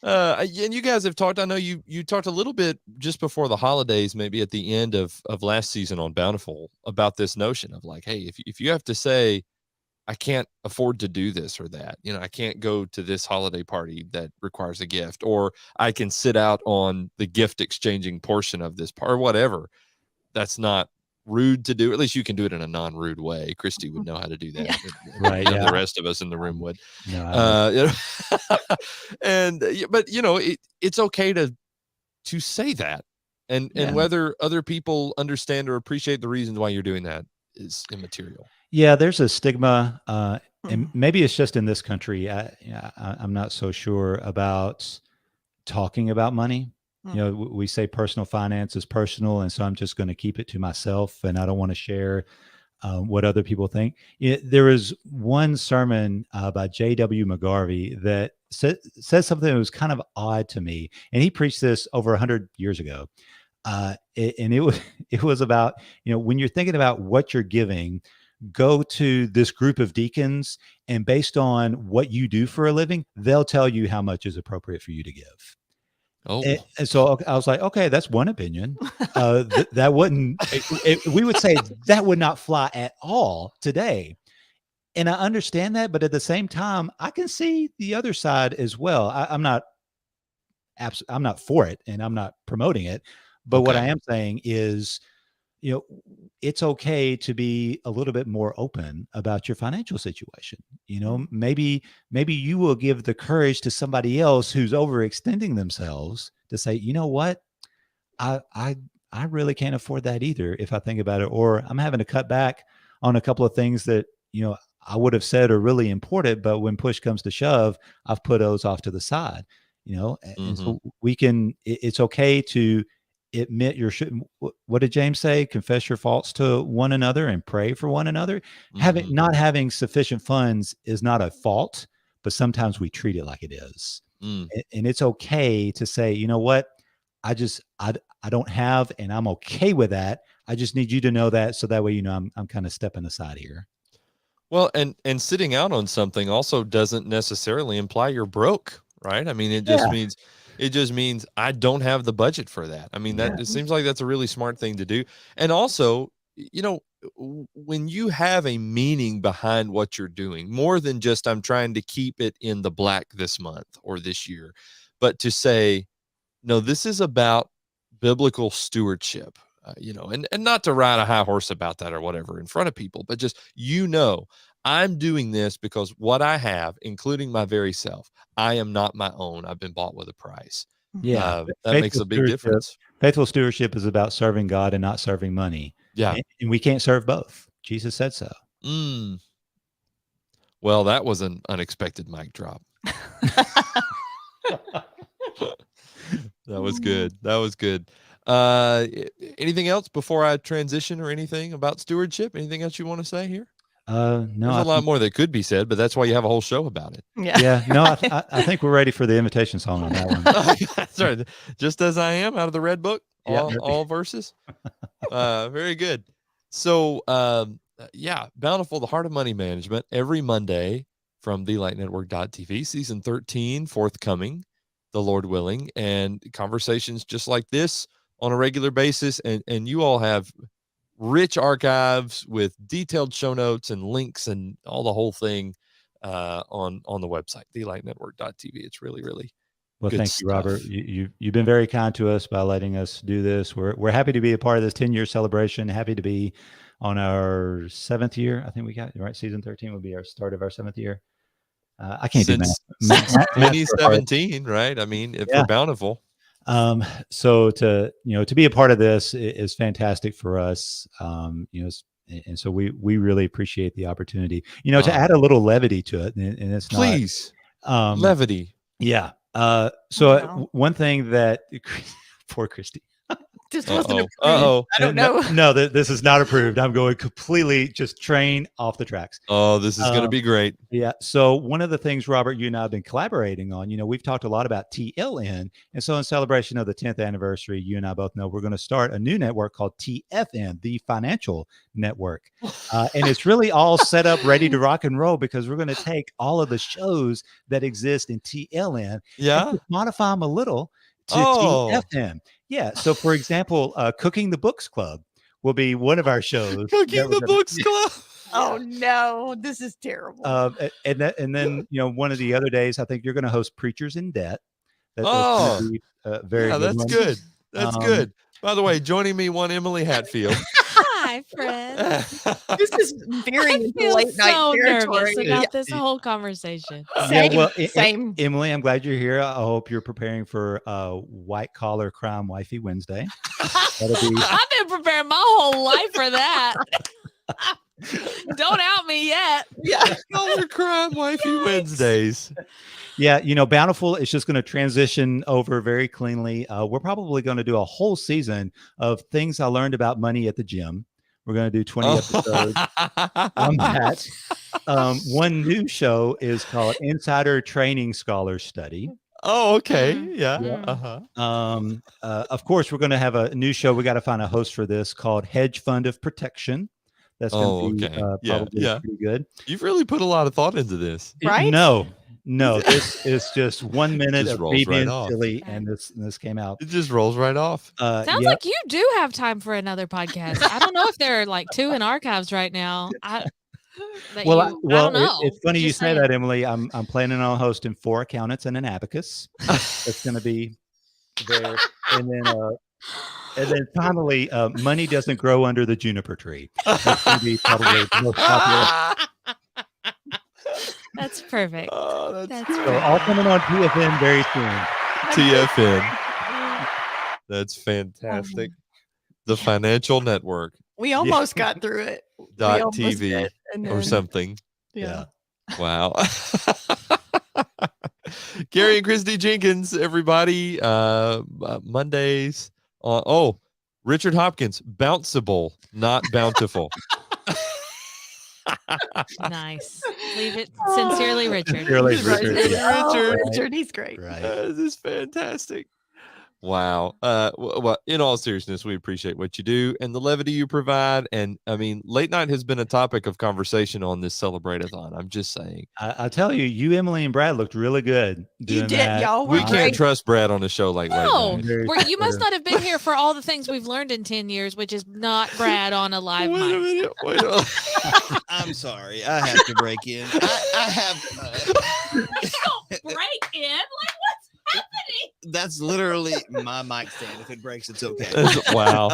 And you guys have talked, I know you talked a little bit just before the holidays, maybe at the end of last season on Bountiful, about this notion of like, hey, if you have to say, I can't afford to do this or that, I can't go to this holiday party that requires a gift, or I can sit out on the gift exchanging portion of this part or whatever. That's not rude to do. At least you can do it in a non-rude way. Christy would know how to do that. Yeah. Right. None of Yeah. the rest of us in the room would. No, But it's okay to say that, and whether other people understand or appreciate the reasons why you're doing that is immaterial. Yeah, there's a stigma, and maybe it's just in this country. I'm not so sure about talking about money. We say personal finance is personal, and so I'm just going to keep it to myself, and I don't want to share what other people think. There is one sermon by J.W. McGarvey that says something that was kind of odd to me, and he preached this over 100 years ago. And it was about, when you're thinking about what you're giving, go to this group of deacons, and based on what you do for a living, they'll tell you how much is appropriate for you to give. Oh, and so I was like, okay, that's one opinion. That wouldn't, we would say that would not fly at all today. And I understand that, but at the same time, I can see the other side as well. I'm not for it, and I'm not promoting it. But what I am saying is, it's okay to be a little bit more open about your financial situation. Maybe you will give the courage to somebody else who's overextending themselves to say, you know what, I really can't afford that either if I think about it, or I'm having to cut back on a couple of things that, I would have said are really important, but when push comes to shove, I've put those off to the side, and so it's okay to admit what did James say? Confess your faults to one another and pray for one another. Not having sufficient funds is not a fault, but sometimes we treat it like it is. And it's okay to say, you know what, I don't have, and I'm okay with that. I just need you to know that, so that way, I'm kind of stepping aside here. Well, and sitting out on something also doesn't necessarily imply you're broke, right? I mean, it just means I don't have the budget for that. I mean, it seems like that's a really smart thing to do. And also, when you have a meaning behind what you're doing, more than just I'm trying to keep it in the black this month or this year, but to say, no, this is about biblical stewardship. and not to ride a high horse about that or whatever in front of people, but just, I'm doing this because what I have, including my very self, I am not my own. I've been bought with a price. Yeah. That makes a big difference. Faithful stewardship is about serving God and not serving money. Yeah. And we can't serve both. Jesus said so. Well, that was an unexpected mic drop. That was good. That was good. Anything else before I transition, or anything about stewardship? Anything else you want to say here? No, There's a lot more that could be said, but that's why you have a whole show about it. Yeah. No, I think we're ready for the invitation song on that one. That's right. Just as I am, out of the Red Book, all verses. Very good. So, Bountiful, the Heart of Money Management, every Monday from thelightnetwork.tv, season 13, forthcoming, the Lord willing, and conversations just like this on a regular basis. And you all have rich archives with detailed show notes and links and all the whole thing on the website, thelightnetwork.tv. It's really, really well. good Thank stuff. you, Robert. You've been very kind to us by letting us do this. We're happy to be a part of this 10-year celebration. Happy to be on our 7th year. I think we got right. Season 13 will be our start of our 7th year. I can't do math. Since 2017, right? I mean, for Bountiful. So to be a part of this is fantastic for us. And so we really appreciate the opportunity. To add a little levity to it, and it's please levity. Yeah. One thing that poor Christy. Just wasn't approved. I don't know. No, this is not approved. I'm going completely just train off the tracks. Oh, this is going to be great. Yeah. So one of the things, Robert, you and I have been collaborating on, we've talked a lot about TLN. And so in celebration of the 10th anniversary, you and I both know we're going to start a new network called TFN, the Financial Network. And it's really all set up, ready to rock and roll, because we're going to take all of the shows that exist in TLN and modify them a little to TFN. Yeah. So, for example, Cooking the Books Club will be one of our shows. Cooking the Books Club. Oh no, this is terrible. And then one of the other days, I think you're going to host Preachers in Debt. That's be, very good. That's good. That's good. By the way, joining me, one Emily Hatfield. Hi, friend. This is very late night territory about this whole conversation. Same. Emily, I'm glad you're here. I hope you're preparing for White Collar Crime Wifey Wednesday. I've been preparing my whole life for that. Don't out me yet. Yeah, Collar Crime Wifey Wednesdays. Yeah, Bountiful is just going to transition over very cleanly. We're probably going to do a whole season of things I learned about money at the gym. We're going to do 20 episodes on that. One new show is called Insider Training Scholar Study. Oh, okay. Yeah. Of course, we're going to have a new show. We got to find a host for this called Hedge Fund of Protection. That's going to be probably pretty good. You've really put a lot of thought into this, right? No, this is just 1 minute of me being silly, and this came out. It just rolls right off. Sounds like you do have time for another podcast. I don't know if there are like 2 in archives right now. I don't know. It's funny you say that, Emily. I'm planning on hosting 4 accountants and an abacus. That's going to be there, and then finally, money doesn't grow under the juniper tree. That's going to be probably the most popular. That's perfect. Oh, that's so all coming on TFN very soon. TFN. That's fantastic. The Financial Network. We almost got through it. .tv or something. Yeah. Wow. Gary and Christy Jenkins, everybody. Mondays. Richard Hopkins, bounceable, not bountiful. Nice. Leave it sincerely, Richard. Sincerely, Richard. Richard, he's great. Right. This is fantastic. Wow. Well, in all seriousness, we appreciate what you do and the levity you provide. And I mean, late night has been a topic of conversation on this Celebrate-a-thon. I'm just saying. I tell you, Emily, and Brad looked really good. You did, that. y'all. We can't trust Brad on a show like no. Late Night. You must not have been here for all the things we've learned in 10 years, which is not Brad on a live Wait a minute. Wait a minute. I'm sorry. I have to break in. I have. Break in? Like, what's happening? That's literally my mic stand. If it breaks, it's okay. Wow.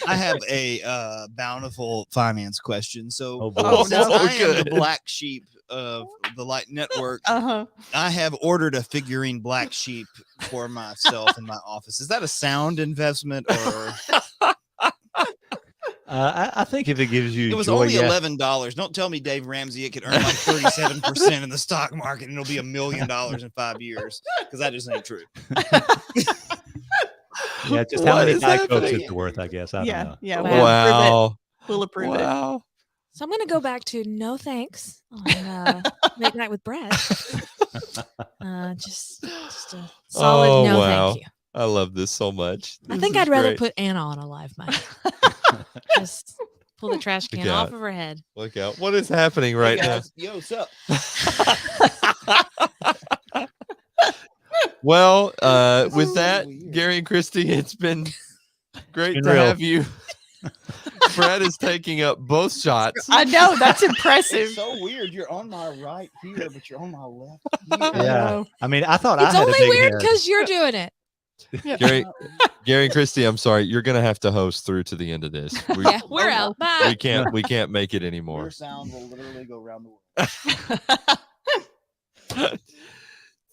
I have a bountiful finance question. So Oh, boy. since Oh, I am the good. black sheep of the Light Network, Uh-huh. I I have ordered a figurine black sheep for myself in my office. Is that a sound investment or? I think if it gives you It was joy, only yeah. $11. Don't tell me Dave Ramsey it could earn like 37% in the stock market and it'll be $1 million in 5 years, because that just ain't true. Yeah, just how What many is Diet Cokes happening? is it worth, I guess. I don't know. Yeah. Wow. We'll approve it. Wow. So I'm going to go back to no thanks on Late Night with Brett. Just a solid no wow. thank you. I love this so much. I This think is I'd rather great. put Anna on a live mic. Just pull the trash can Look off out. of her head. Look out. What is happening right Hey now? guys, yo, what's up? Well, This with is that, weird. Gary and Christy, it's been great been to real. have you. Brad is taking up both shots. I know. That's impressive. It's so weird. You're on my right here, but you're on my left here. Yeah. know. I mean, I thought It's I had only a big weird head. because you're doing it. Gary and Christy, I'm sorry. You're going to have to host through to the end of this. Yeah, we're out. Bye. We can't make it anymore. Your sound will literally go around the world.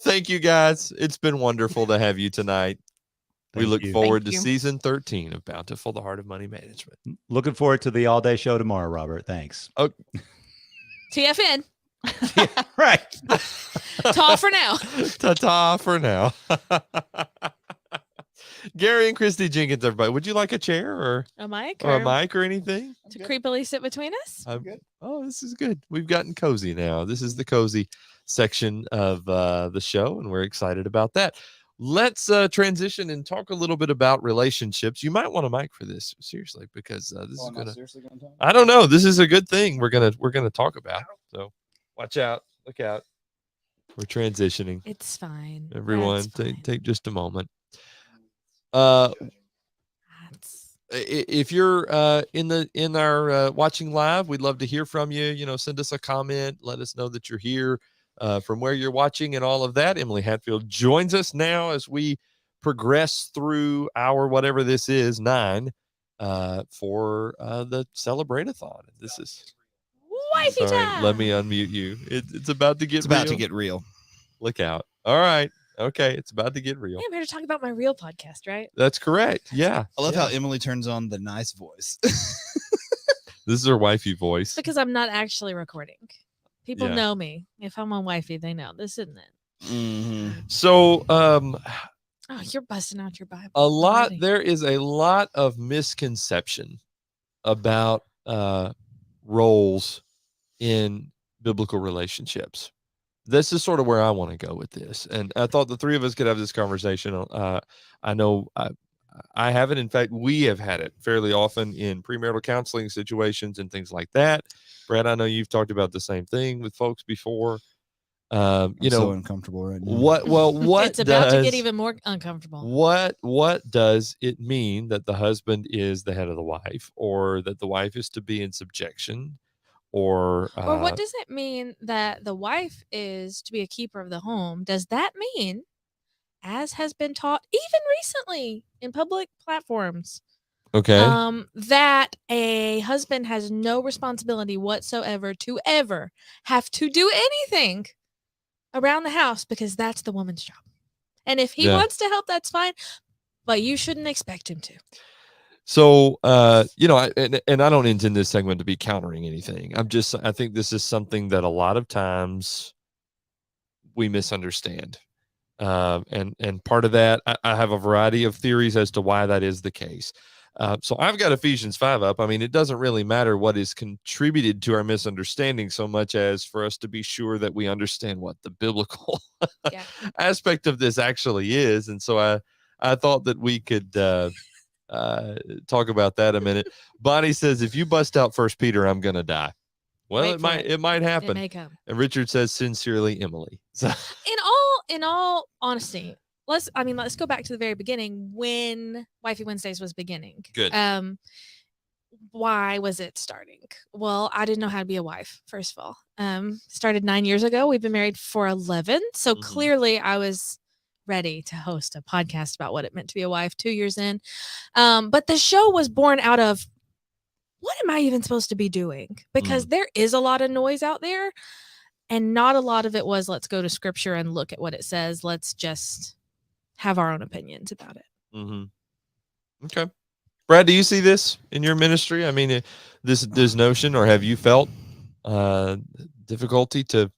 Thank you guys. It's been wonderful to have you tonight. We Thank look you. forward Thank to you. season 13 of Bountiful, the Heart of Money Management. Looking forward to the all-day show tomorrow, Robert. Thanks. TFN. Right. Ta for now. Ta-ta for now. Gary and Christy Jenkins, everybody. Would you like a chair or A mic a mic or anything? to creepily sit between us? Oh, this is good. We've gotten cozy now. This is the cozy section of the show, and we're excited about that. Let's transition and talk a little bit about relationships. You might want a mic for this, seriously, because this is Am I gonna. seriously gonna talk? I don't know. This is a good thing. We're gonna talk about. So, watch out. Look out. We're transitioning. It's fine. Everyone, That's fine. take just a moment. That's- If you're in our watching live, we'd love to hear from you. You know, send us a comment. Let us know that you're here, from where you're watching and all of that. Emily Hatfield joins us now as we progress through our whatever this is 9 for the Celebrate-a-thon. This is Wifey sorry. time. Let me unmute you. It's about to get. It's about to real. get real. Look out! All right. Okay, it's about to get real. Yeah, I'm here to talk about my real podcast, right? That's correct. Yeah. I love yeah. how Emily turns on the nice voice. This is her wifey voice. Because I'm not actually recording. People Yeah. know me. If I'm on wifey, they know this isn't it. Mm-hmm. So, Oh, you're busting out your Bible. a lot. already. There is a lot of misconception about roles in biblical relationships. This is sort of where I want to go with this, and I thought the three of us could have this conversation. I know I have it. In fact, we have had it fairly often in premarital counseling situations and things like that. Brad, I know you've talked about the same thing with folks before. You I'm know, so uncomfortable right now. what It's about to does- get even more uncomfortable. What does it mean that the husband is the head of the wife, or that the wife is to be in subjection, or What does it mean that the wife is to be a keeper of the home? Does that mean, as has been taught even recently in public platforms, okay, that a husband has no responsibility whatsoever to ever have to do anything around the house because that's the woman's job? And if he Yeah. wants to help, that's fine, but you shouldn't expect him to. So, you know, and I don't intend this segment to be countering anything. I think this is something that a lot of times we misunderstand. And part of that, I have a variety of theories as to why that is the case. So I've got Ephesians 5 up. I mean, it doesn't really matter what is contributed to our misunderstanding so much as for us to be sure that we understand what the biblical Yeah. aspect of this actually is. And so I thought that we could talk about that a minute. Bonnie says, if you bust out 1 Peter, I'm going to die. Well, Wait it for might it. It happen. may come. And Richard says, sincerely, Emily. So, In all honesty, let's go back to the very beginning when Wifey Wednesdays was beginning. Good. Why was it starting? Well, I didn't know how to be a wife, first of all. Started 9 years ago. We've been married for 11. So Mhm. clearly I was ready to host a podcast about what it meant to be a wife 2 years in. But the show was born out of, what am I even supposed to be doing? Because there is a lot of noise out there, and not a lot of it was, let's go to scripture and look at what it says. Let's just have our own opinions about it. Okay. Brad, do you see this in your ministry? I mean, this notion, or have you felt difficulty to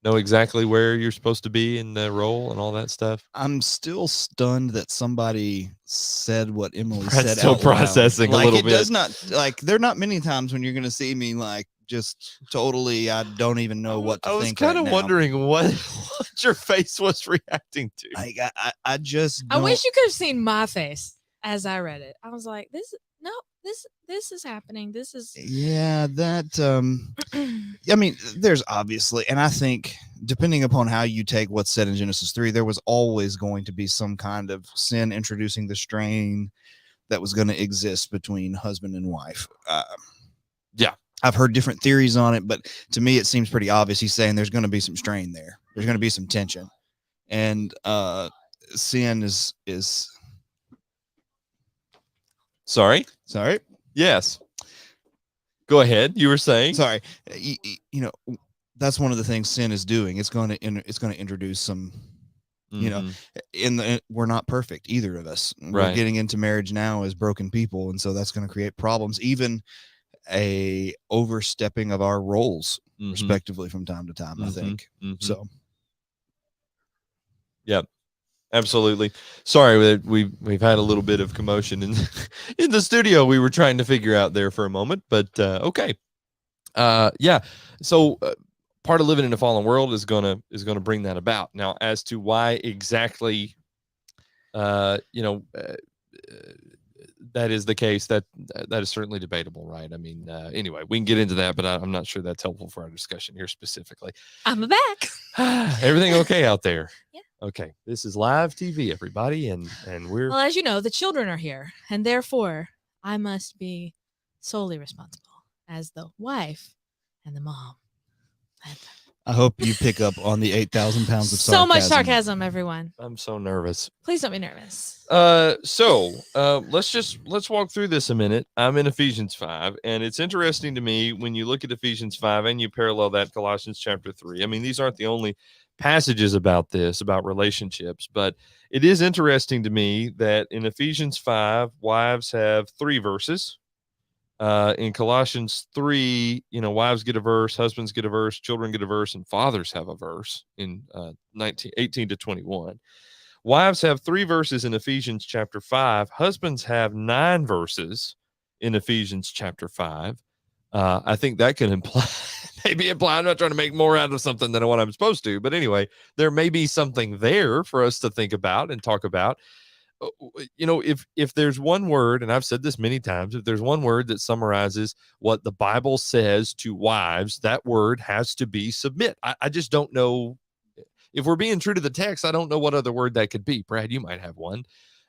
know exactly where you're supposed to be in the role and all that stuff? I'm still stunned that somebody said what Emily Brad's said still out loud. processing a Like, little it bit. does not, like, there are not many times when you're going to see me like just totally, I don't even know what to I was think kind right of now. wondering what your face was reacting to. Like, I just I don't. wish you could have seen my face as I read it. I was like, this is happening. This is Yeah, that I mean, there's obviously, and I think depending upon how you take what's said in Genesis 3, there was always going to be some kind of sin introducing the strain that was going to exist between husband and wife. Yeah. I've heard different theories on it, but to me it seems pretty obvious. He's saying there's going to be some strain there. There's going to be some tension. And sin is Sorry? Yes. Go ahead. You were saying? Sorry. You know, that's one of the things sin is doing. It's going to introduce some, you know, we're not perfect, either of us. We're getting into marriage now as broken people, and so that's going to create problems, even a overstepping of our roles respectively from time to time, I think. So yep. Absolutely. Sorry that we've had a little bit of commotion in the studio. We were trying to figure out there for a moment, but okay. Yeah. So part of living in a fallen world is gonna bring that about. Now, as to why exactly, that is the case, that is certainly debatable, right? I mean, anyway, we can get into that, but I'm not sure that's helpful for our discussion here specifically. I'm back. Everything okay out there? Yeah. Okay. This is live TV, everybody, and we're Well, as you know, the children are here, and therefore I must be solely responsible as the wife and the mom. I hope you pick up on the 8,000 pounds of so much sarcasm, everyone. I'm so nervous. Please don't be nervous. Let's walk through this a minute. I'm in Ephesians 5, and it's interesting to me when you look at Ephesians 5 and you parallel that Colossians chapter 3. I mean, these aren't the only passages about relationships, but it is interesting to me that in Ephesians 5, wives have 3 verses. In Colossians 3, wives get a verse, husbands get a verse, children get a verse, and fathers have a verse in 18 to 21. Wives have 3 verses in Ephesians chapter 5. Husbands have 9 verses in Ephesians chapter 5. I think that can imply, I'm not trying to make more out of something than what I'm supposed to, but anyway, there may be something there for us to think about and talk about. If there's one word, and I've said this many times, if there's one word that summarizes what the Bible says to wives, that word has to be submit. I just don't know. If we're being true to the text, I don't know what other word that could be. Brad, you might have one.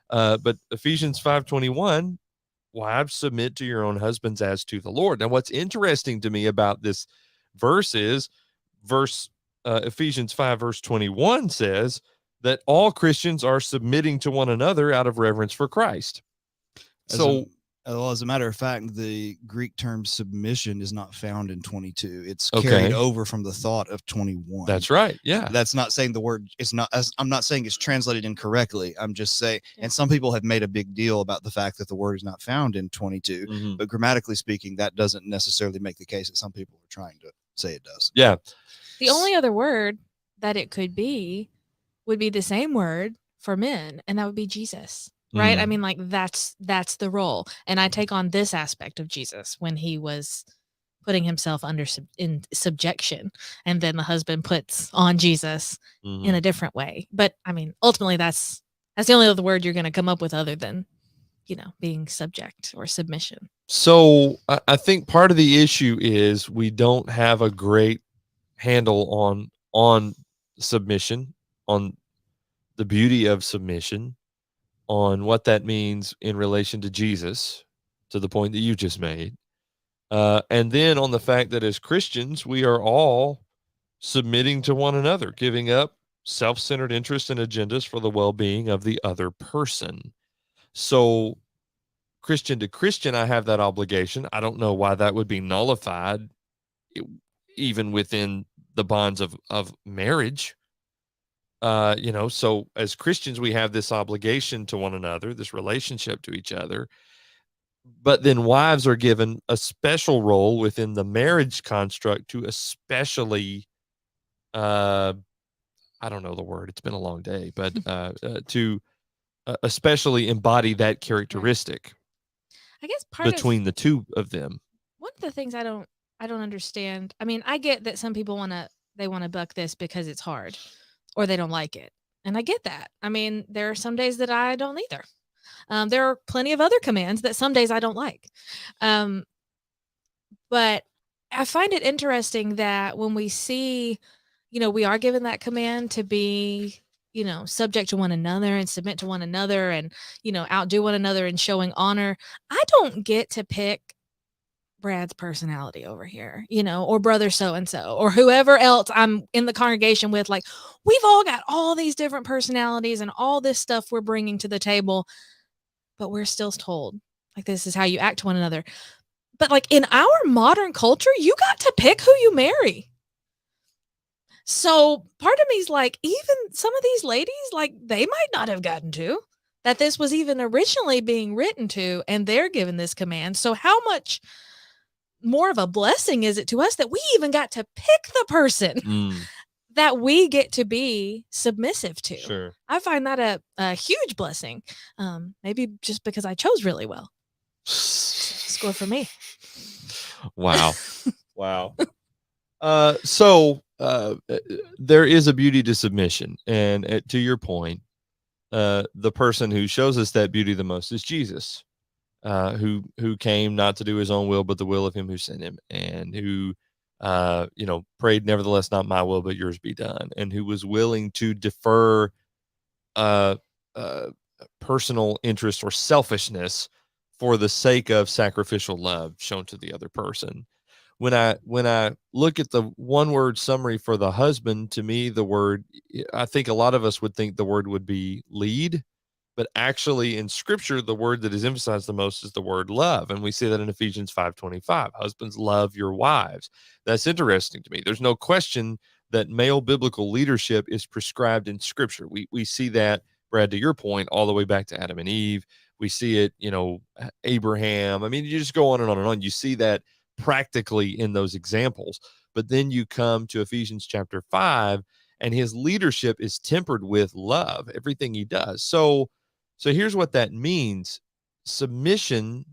But Ephesians 5:21, wives, submit to your own husbands as to the Lord. Now, what's interesting to me about this verse is Ephesians 5 verse 21 says that all Christians are submitting to one another out of reverence for Christ. As a matter of fact, the Greek term submission is not found in 22. It's carried over from the thought of 21. That's right. Yeah. That's not saying the word, I'm not saying it's translated incorrectly. I'm just saying, and some people have made a big deal about the fact that the word is not found in 22, but grammatically speaking, that doesn't necessarily make the case that some people are trying to say it does. Yeah. The only other word that it could be would be the same word for men, and that would be Jesus. Right. I mean, like that's the role. And I take on this aspect of Jesus when he was putting himself in subjection, and then the husband puts on Jesus in a different way. But I mean, ultimately that's the only other word you're going to come up with other than, being subject or submission. So I think part of the issue is we don't have a great handle on submission, on the beauty of submission, on what that means in relation to Jesus, to the point that you just made. And then on the fact that as Christians, we are all submitting to one another, giving up self-centered interests and agendas for the well-being of the other person. So Christian to Christian, I have that obligation. I don't know why that would be nullified even within the bonds of marriage. So as Christians, we have this obligation to one another, this relationship to each other. But then wives are given a special role within the marriage construct to especially, I don't know the word, it's been a long day, but to especially embody that characteristic I guess part of between the two of them. one of the things I don't understand. I mean, I get that some people want to buck this because it's hard or they don't like it. And I get that. I mean, there are some days that I don't either. There are plenty of other commands that some days I don't like. But I find it interesting that when we see, we are given that command to be, subject to one another and submit to one another and, outdo one another in showing honor. I don't get to pick Brad's personality over here, or brother so-and-so, or whoever else I'm in the congregation with. Like, we've all got all these different personalities and all this stuff we're bringing to the table, but we're still told, like, this is how you act to one another. But like in our modern culture, you got to pick who you marry. So part of me is like, even some of these ladies, like, they might not have gotten to that this was even originally being written to, and they're given this command. So how much more of a blessing is it to us that we even got to pick the person that we get to be submissive to? Sure. I find that a huge blessing. Maybe just because I chose really well. Score for me. Wow. Wow. So there is a beauty to submission. And to your point, the person who shows us that beauty the most is Jesus, who came not to do his own will, but the will of him who sent him, and who, prayed, nevertheless, not my will, but yours be done, and who was willing to defer personal interest or selfishness for the sake of sacrificial love shown to the other person. When I look at the one word summary for the husband, to me, the word, I think a lot of us would think the word would be lead, but actually in scripture, the word that is emphasized the most is the word love. And we see that in Ephesians 5:25, husbands, love your wives. That's interesting to me. There's no question that male biblical leadership is prescribed in scripture. We see that, Brad, to your point, all the way back to Adam and Eve. We see it, Abraham. I mean, you just go on and on and on. You see that practically in those examples. But then you come to Ephesians chapter 5, and his leadership is tempered with love, everything he does. So here's what that means. Submission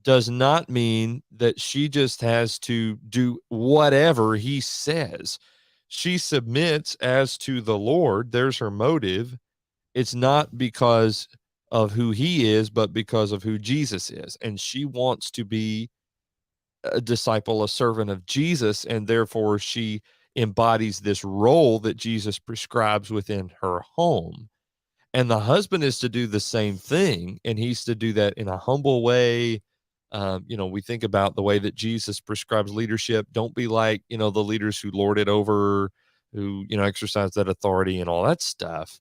does not mean that she just has to do whatever he says. She submits as to the Lord. There's her motive. It's not because of who he is, but because of who Jesus is. And she wants to be a disciple, a servant of Jesus, and therefore she embodies this role that Jesus prescribes within her home. And the husband is to do the same thing, and he's to do that in a humble way. We think about the way that Jesus prescribes leadership. Don't be like, the leaders who lord it over, who, exercise that authority and all that stuff.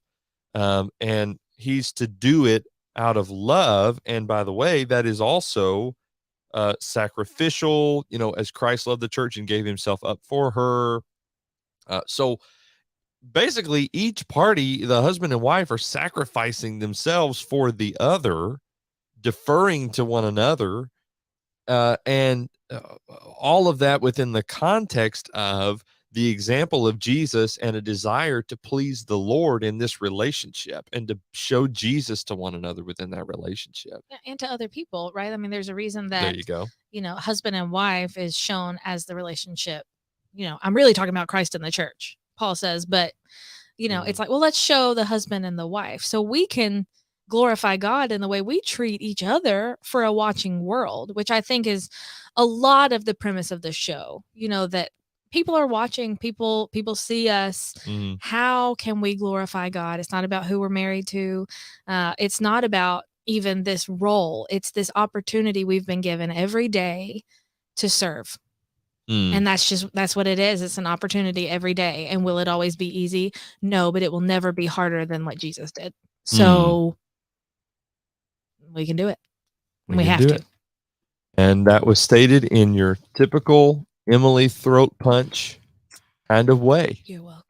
And he's to do it out of love. And by the way, that is also sacrificial, as Christ loved the church and gave himself up for her. So basically, each party, the husband and wife, are sacrificing themselves for the other, deferring to one another, and all of that within the context of the example of Jesus and a desire to please the Lord in this relationship and to show Jesus to one another within that relationship. And to other people, right? I mean, there's a reason that, there you go. Husband and wife is shown as the relationship. I'm really talking about Christ and the church, Paul says, but, it's like, well, let's show the husband and the wife so we can glorify God in the way we treat each other for a watching world, which I think is a lot of the premise of the show, that people are watching, people see us. How can we glorify God? It's not about who we're married to. It's not about even this role. It's this opportunity we've been given every day to serve. And that's what it is. It's an opportunity every day. And will it always be easy? No, but it will never be harder than what Jesus did. So we can do it. We have to. And that was stated in your typical Emily throat punch kind of way. You're welcome.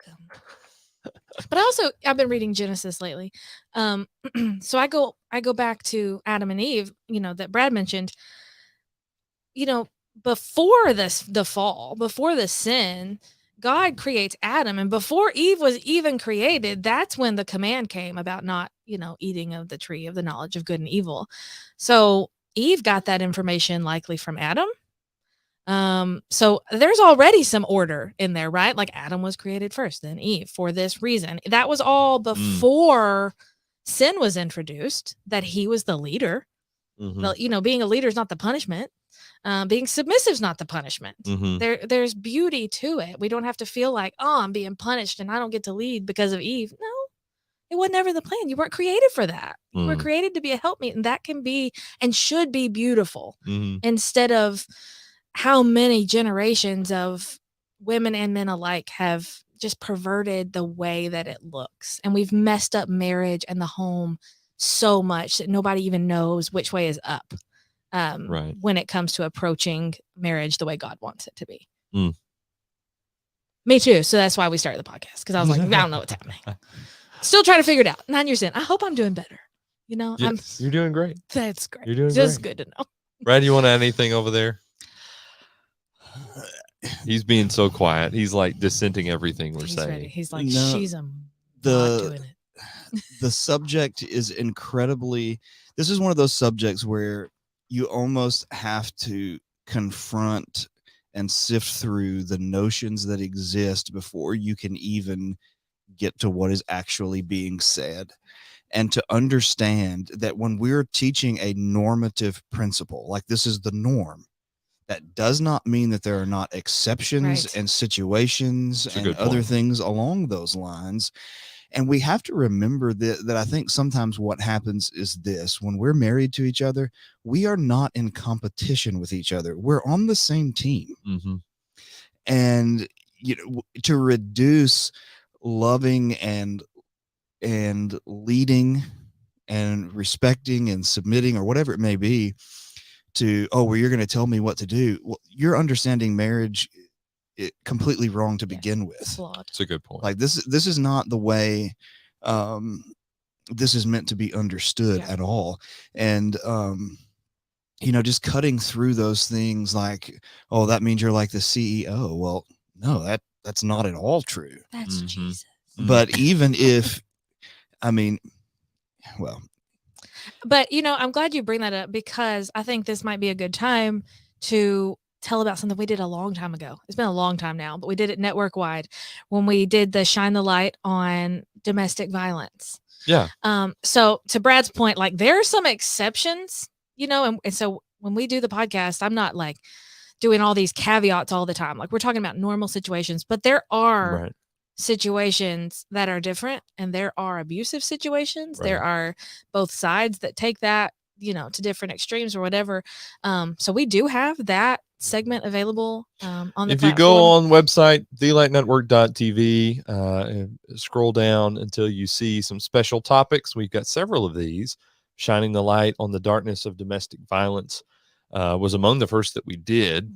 But I've been reading Genesis lately. So I go back to Adam and Eve, that Brad mentioned, before the fall, before the sin, God creates Adam. And before Eve was even created, that's when the command came about not, eating of the tree of the knowledge of good and evil. So Eve got that information likely from Adam. So there's already some order in there, right? Like Adam was created first, then Eve for this reason. That was all before sin was introduced, that he was the leader. Well, being a leader is not the punishment. Being submissive is not the punishment. There's beauty to it. We don't have to feel like, oh, I'm being punished and I don't get to lead because of Eve. No, it was never the plan. You weren't created for that. You were created to be a helpmate, and that can be and should be beautiful instead of how many generations of women and men alike have just perverted the way that it looks. And we've messed up marriage and the home so much that nobody even knows which way is up when it comes to approaching marriage the way God wants it to be. Me too. So that's why we started the podcast, because I was like, I don't know what's happening. Still trying to figure it out. 9 years in. I hope I'm doing better. Yes, you're doing great. That's great. You're doing just great. Good to know. Brad, you want to add anything over there? He's being so quiet. He's like dissenting everything we're saying. Ready. He's like, No, she's not doing it. The subject is incredibly. This is one of those subjects where you almost have to confront and sift through the notions that exist before you can even get to what is actually being said. And to understand that when we're teaching a normative principle, like this is the norm, that does not mean that there are not exceptions and situations and other things along those lines. And we have to remember that I think sometimes what happens is this: when we're married to each other, we are not in competition with each other. We're on the same team. And, to reduce loving and leading and respecting and submitting or whatever it may be to, well, you're going to tell me what to do. Well, you're understanding marriage completely wrong to begin with. It's a good point. Like this is not the way this is meant to be understood at all. And just cutting through those things like, oh, that means you're like the CEO. Well, no, that's not at all true. That's Jesus. But even if, But I'm glad you bring that up, because I think this might be a good time to tell about something we did a long time ago. It's been a long time now, but we did it network wide when we did the Shine the Light on domestic violence. Yeah. So to Brad's point, like there are some exceptions, and so when we do the podcast, I'm not like doing all these caveats all the time. Like we're talking about normal situations, but there are situations that are different, and there are abusive situations. There are both sides that take that, to different extremes or whatever. So we do have that segment available on the platform. If you go on website thelightnetwork.tv and scroll down until you see some special topics, we've got several of these. Shining the light on the darkness of domestic violence was among the first that we did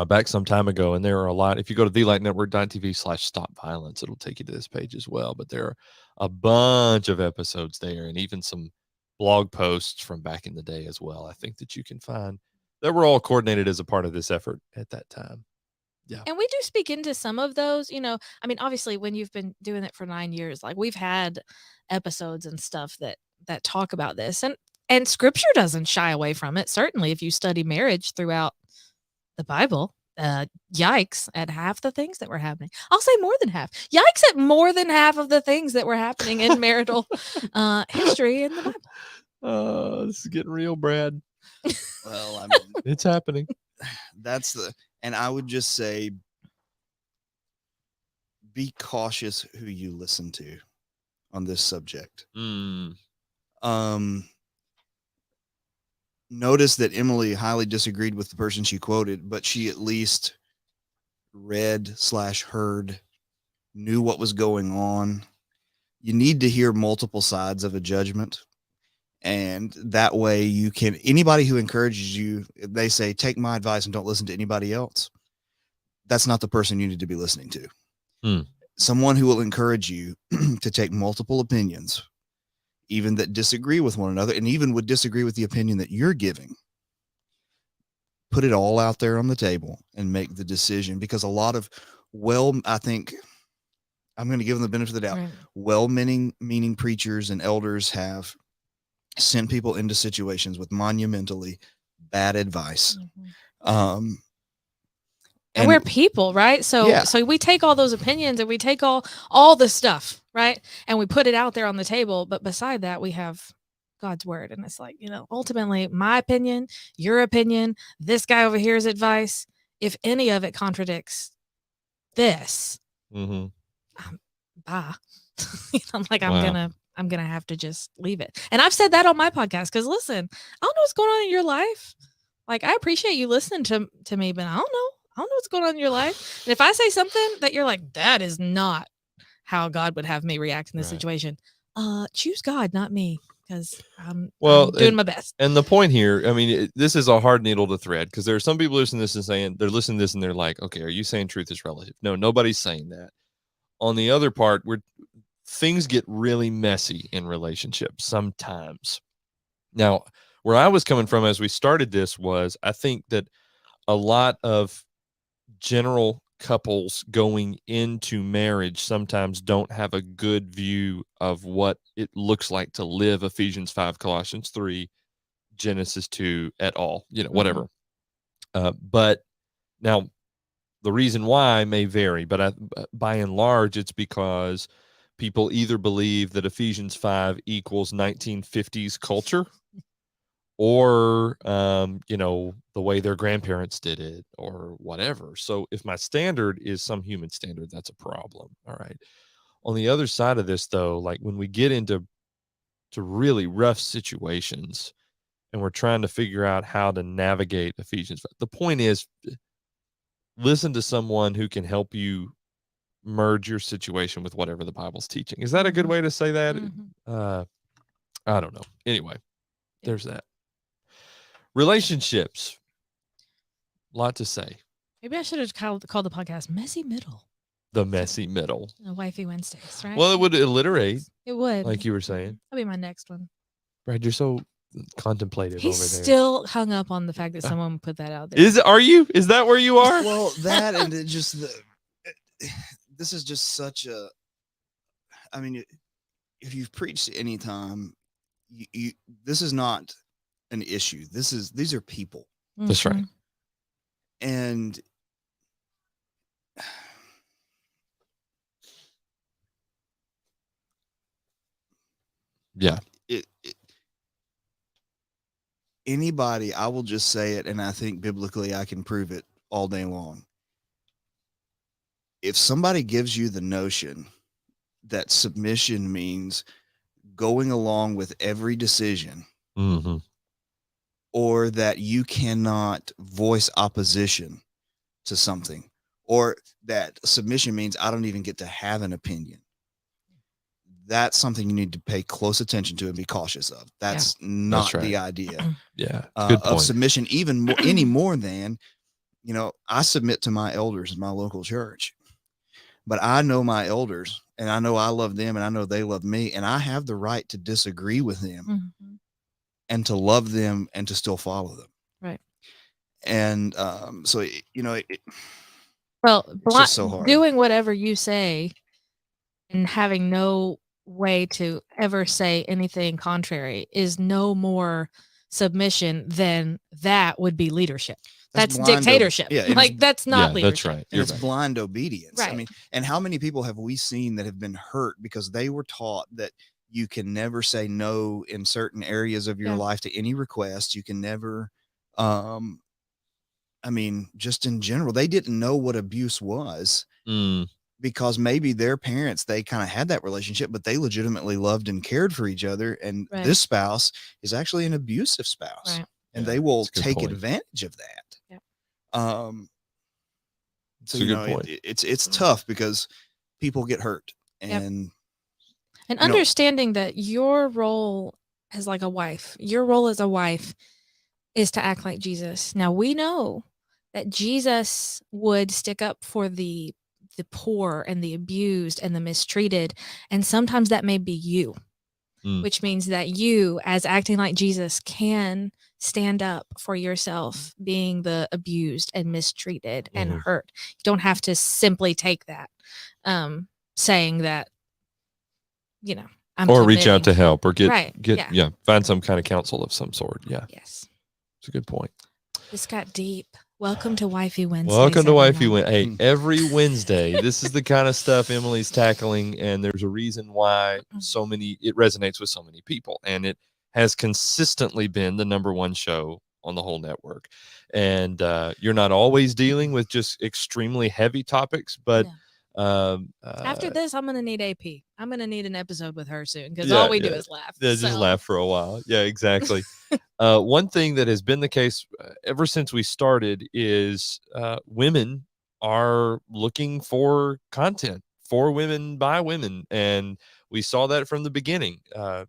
back some time ago, and there are a lot. If you go to thelightnetwork.tv/stop-violence, it'll take you to this page as well. But there are a bunch of episodes there, and even some blog posts from back in the day as well, I think, that you can find that were all coordinated as a part of this effort at that time. Yeah. And we do speak into some of those, obviously when you've been doing it for 9 years, like we've had episodes and stuff that talk about this, and scripture doesn't shy away from it. Certainly if you study marriage throughout the Bible, yikes at half the things that were happening. I'll say more than half. Yikes at more than half of the things that were happening in marital history in the Bible. Oh, this is getting real, Brad. Well, it's happening. And I would just say, be cautious who you listen to on this subject. notice that Emily highly disagreed with the person she quoted, but she at least read/heard, knew what was going on. You need to hear multiple sides of a judgment. And that way you can, anybody who encourages you, they say, take my advice and don't listen to anybody else. That's not the person you need to be listening to. Someone who will encourage you to take multiple opinions, even that disagree with one another, and even would disagree with the opinion that you're giving. Put it all out there on the table and make the decision, because a lot of, I think I'm going to give them the benefit of the doubt. Right. Well-meaning preachers and elders have sent people into situations with monumentally bad advice. And we're people, right? So we take all those opinions and we take all the stuff, right? And we put it out there on the table. But beside that, we have God's word. And it's like, ultimately my opinion, your opinion, this guy over here's advice. If any of it contradicts this, bye. I'm like, wow. I'm gonna have to just leave it. And I've said that on my podcast, because listen, I don't know what's going on in your life. Like, I appreciate you listening to me, but I don't know what's going on in your life. And if I say something that you're like, that is not how God would have me react in this situation, choose God, not me, because I'm doing my best. And the point here, I mean, this is a hard needle to thread, because there are some people listening to this and they're listening to this and they're like, okay, are you saying truth is relative? No, nobody's saying that. On the other part, things get really messy in relationships sometimes. Now, where I was coming from as we started this was, I think that a lot of general couples going into marriage sometimes don't have a good view of what it looks like to live Ephesians 5, Colossians 3, Genesis 2 at all, whatever. But now the reason why may vary, but by and large, it's because people either believe that Ephesians 5 equals 1950s culture, or, the way their grandparents did it, or whatever. So if my standard is some human standard, that's a problem. All right. On the other side of this, though, like when we get into really rough situations and we're trying to figure out how to navigate Ephesians 5, the point is, listen to someone who can help you merge your situation with whatever the Bible's teaching. Is that a good way to say that? I don't know. Anyway, there's that. Relationships. A lot to say. Maybe I should have called the podcast Messy Middle. The Messy Middle. Wifey Wednesdays, right? Well, it would alliterate. It would. Like you were saying. That'll be my next one. Brad, you're so contemplative over there. He's still hung up on the fact that someone put that out there. Are you? Is that where you are? Well, that and it just this is just such a, I mean, if you've preached any time, you this is not an issue. These are people. That's right. And yeah, anybody, I will just say it, and I think biblically I can prove it all day long. If somebody gives you the notion that submission means going along with every decision, or that you cannot voice opposition to something, or that submission means I don't even get to have an opinion, that's something you need to pay close attention to and be cautious of. That's not the idea of submission, even more, any more than, I submit to my elders in my local church, but I know my elders and I know I love them and I know they love me, and I have the right to disagree with them and to love them and to still follow them. Right. And so, it's just so hard. Doing whatever you say and having no way to ever say anything contrary is no more submission than that would be leadership. That's dictatorship. That's not leadership. That's right. It's blind obedience. Right. I mean, and how many people have we seen that have been hurt because they were taught that you can never say no in certain areas of your life to any request. You can never, just in general, they didn't know what abuse was because maybe their parents, they kind of had that relationship, but they legitimately loved and cared for each other. And this spouse is actually an abusive spouse. Right. and Yeah, they will that's a good take point. advantage of that. Yep. It's So a you good know, point. it's tough because people get hurt, Yep. and And you know- understanding that your role as like a wife, your role as a wife is to act like Jesus. Now we know that Jesus would stick up for the poor and the abused and the mistreated, and sometimes that may be you. Which means that you, as acting like Jesus, can stand up for yourself being the abused and mistreated and hurt. You don't have to simply take that, saying that, you know, I'm or reach out committing. to help or get Right, yeah, find some kind of counsel of some sort. Yeah, Yes. it's a good point. This got deep. Welcome to Wifey Wednesday. Welcome to Wifey Wednesday. Hey, Mm. every Wednesday, this is the kind of stuff Emily's tackling, and there's a reason why it resonates with so many people, and it has consistently been the #1 show on the whole network. And you're not always dealing with just extremely heavy topics, but After this, I'm gonna need AP. I'm gonna need an episode with her soon because Yeah, all we do yeah. is laugh. just So, laugh for a while. Yeah, exactly. One thing that has been the case ever since we started is women are looking for content for women by women. And we saw that from the beginning.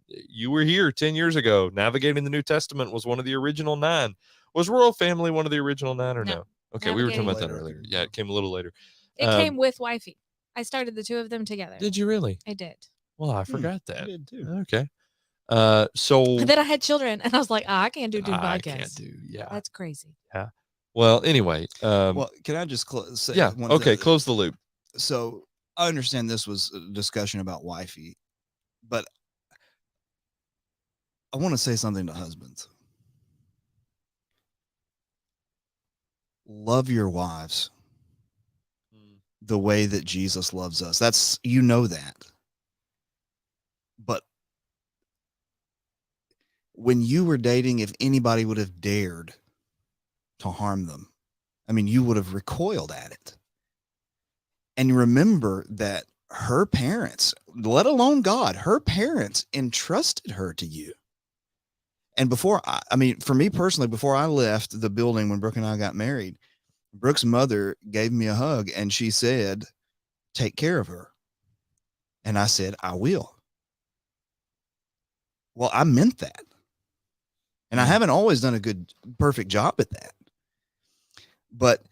You were here 10 years ago. Navigating the New Testament was one of the original 9. Was Royal Family one of the original 9 or no? Okay, we were talking about that Later. earlier. Yeah, it came a little later. it came with Wifey. I started the two of them together. Did you really? I did. Well, I forgot I that. did too. Okay. So But then I had children, and I was like, I can't do podcasts. I can't do. Yeah. That's crazy. Well, anyway. Well, can I just say Yeah. one Okay. thing? Close the loop. So I understand this was a discussion about wifey, but I want to say something to husbands. Love your wives the way that Jesus loves us. That's, you know that. But when you were dating, if anybody would have dared to harm them, I mean, you would have recoiled at it. And remember that her parents, let alone God, her parents entrusted her to you. And before, I mean, for me personally, before I left the building when Brooke and I got married, Brooke's mother gave me a hug and she said, take care of her. And I said, I will. Well, I meant that. And I haven't always done a perfect job at that. But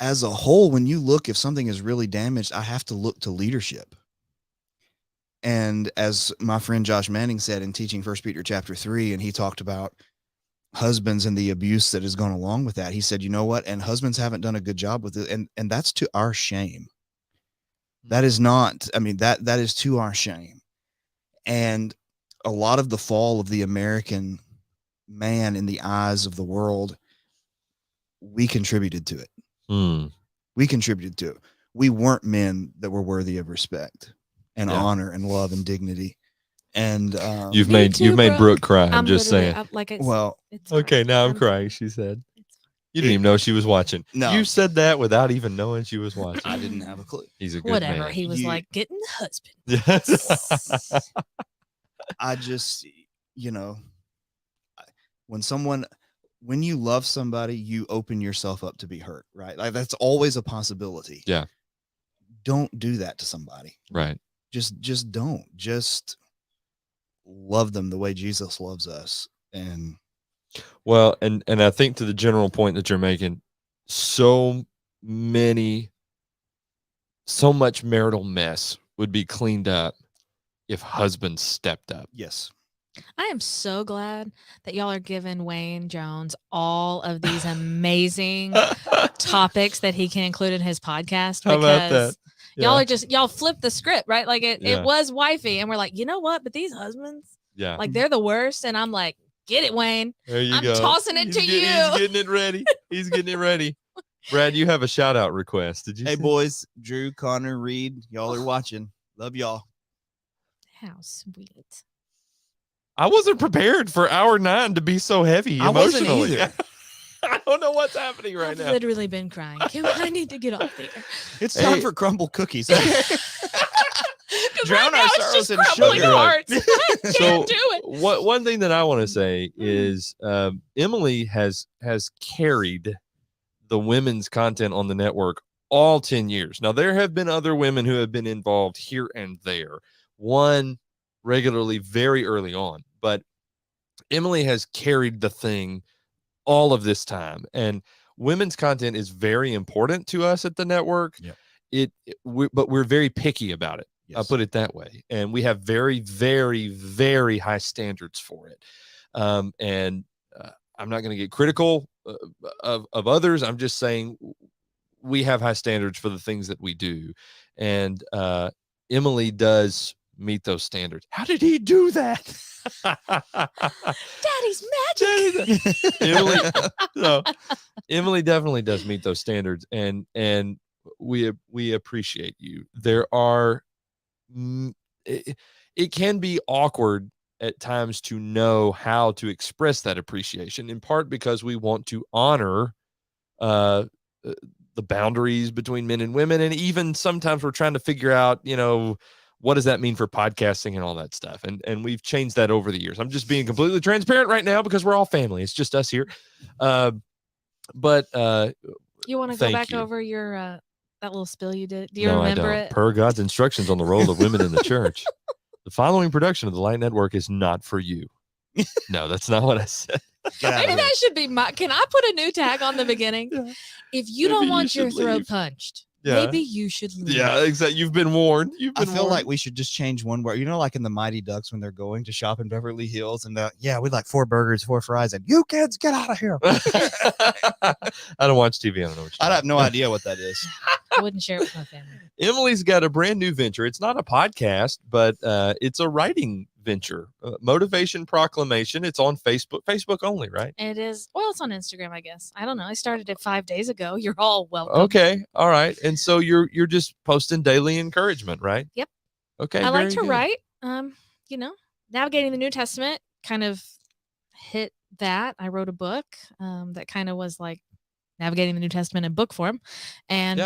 as a whole, when you look, if something is really damaged, I have to look to leadership. And as my friend Josh Manning said in teaching 1 Peter chapter 3, and he talked about husbands and the abuse that has gone along with that. He said, you know what? And husbands haven't done a good job with it. And that's to our shame. That is not, I mean, that is to our shame. And a lot of the fall of the American man in the eyes of the world, we contributed to it. We contributed to it. We weren't men that were worthy of respect and honor and love and dignity. And you've made Brooke cry. I'm just saying. It's okay, fine. now I'm crying. She said, "You didn't even know she was watching." No. You said that without even knowing she was watching. I didn't have a clue. He's a good Whatever. man. He was like, getting the husband. Yes. I just, you know, when you love somebody, you open yourself up to be hurt, right? Like that's always a possibility. Yeah. Don't do that to somebody. Right. Just don't. Just love them the way Jesus loves us. And well, and I think to the general point that you're making, so much marital mess would be cleaned up if husbands stepped up. yes. I am so glad that y'all are giving Wayne Jones all of these amazing topics that he can include in his podcast. How about that? Y'all are y'all flip the script, right? Like Yeah. it was wifey, and we're like, you know what? But these husbands, Yeah. like they're the worst. And I'm like, get it, Wayne. There you I'm go. tossing it to you. He's getting it ready. He's getting it ready. Brad, you have a shout out request. Did you? Hey say? boys, Drew, Connor, Reed, y'all are watching. Love y'all. How sweet. I wasn't prepared for hour 9 to be so heavy I wasn't emotionally. either. I don't know what's happening right I've now. literally been crying. I need to get off there. It's Hey. time for crumble cookies. Because Drown now our it's sorrows just in crumbling sugar. hearts. I So can't do it. one thing that I want to say is Emily has carried the women's content on the network all 10 years. Now, there have been other women who have been involved here and there, one regularly very early on, but Emily has carried the thing all of this time. And women's content is very important to us at the network. Yep. But we're very picky about it. I'll Yes. put it that way. And we have very, very, very high standards for it. And I'm not going to get critical of others. I'm just saying we have high standards for the things that we do. And Emily does meet those standards. How did he do that? Daddy's magic. Emily definitely does meet those standards, and we appreciate you. There are it can be awkward at times to know how to express that appreciation, in part because we want to honor the boundaries between men and women, and even sometimes we're trying to figure out, what does that mean for podcasting and all that stuff, and we've changed that over the years. I'm just being completely transparent right now because we're all family. It's just us here. But You want to go back over your that little spill you did? Do you no, remember I don't. it? Per God's instructions on the role of women in the church, the following production of the Light Network is not for you. No, that's not what I said. Maybe that should be my. Can I put a new tag on the beginning? Yeah. If you Maybe don't you want your should throat leave. punched, Yeah. maybe you should leave. Yeah, exactly. You've been warned. I feel like we should just change one word. Like in the Mighty Ducks when they're going to shop in Beverly Hills, and we'd like 4 burgers, 4 fries, and you kids get out of here. I don't watch TV. I don't know what I have no idea what that is. I wouldn't share it with my family. Emily's got a brand new venture. It's not a podcast, but it's a writing venture. Motivation Proclamation. It's on Facebook only, right? It is. Well, it's on Instagram, I guess. I don't know. I started it 5 days ago. You're all welcome. Okay. All right. And so you're just posting daily encouragement, right? Yep. Okay. I like very to good. write. Navigating the New Testament kind of hit that. I wrote a book that kind of was like navigating the New Testament in book form, and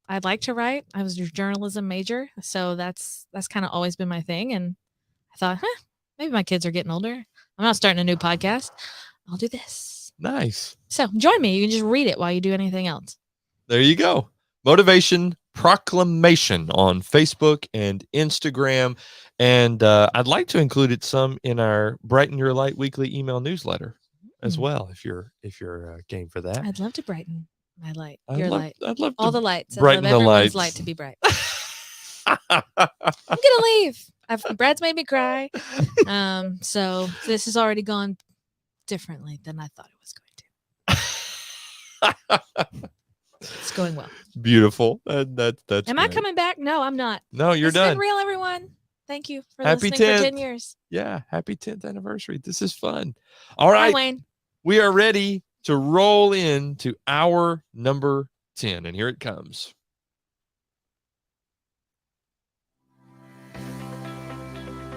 I'd like to write. I was a journalism major, so that's kind of always been my thing. And I thought, maybe my kids are getting older. I'm not starting a new podcast. I'll do this. Nice. So join me. You can just read it while you do anything else. There you go. Motivation Proclamation on Facebook and Instagram. And I'd like to include it some in our Brighten Your Light weekly email newsletter as well, if you're game for that. I'd love to brighten my light. Light. I'd love all to the lights. brighten I love the everyone's lights. light to be bright. I'm gonna leave. Brad's made me cry. So this has already gone differently than I thought it was going to. It's going well. Beautiful. That's Am I coming back? No, I'm not. No, you're It's done. been real, everyone. Thank you for Happy listening 10th. for 10 years. Yeah. Happy 10th anniversary. This is fun. All Bye, right. Wayne. We are ready to roll into our number 10. And here it comes.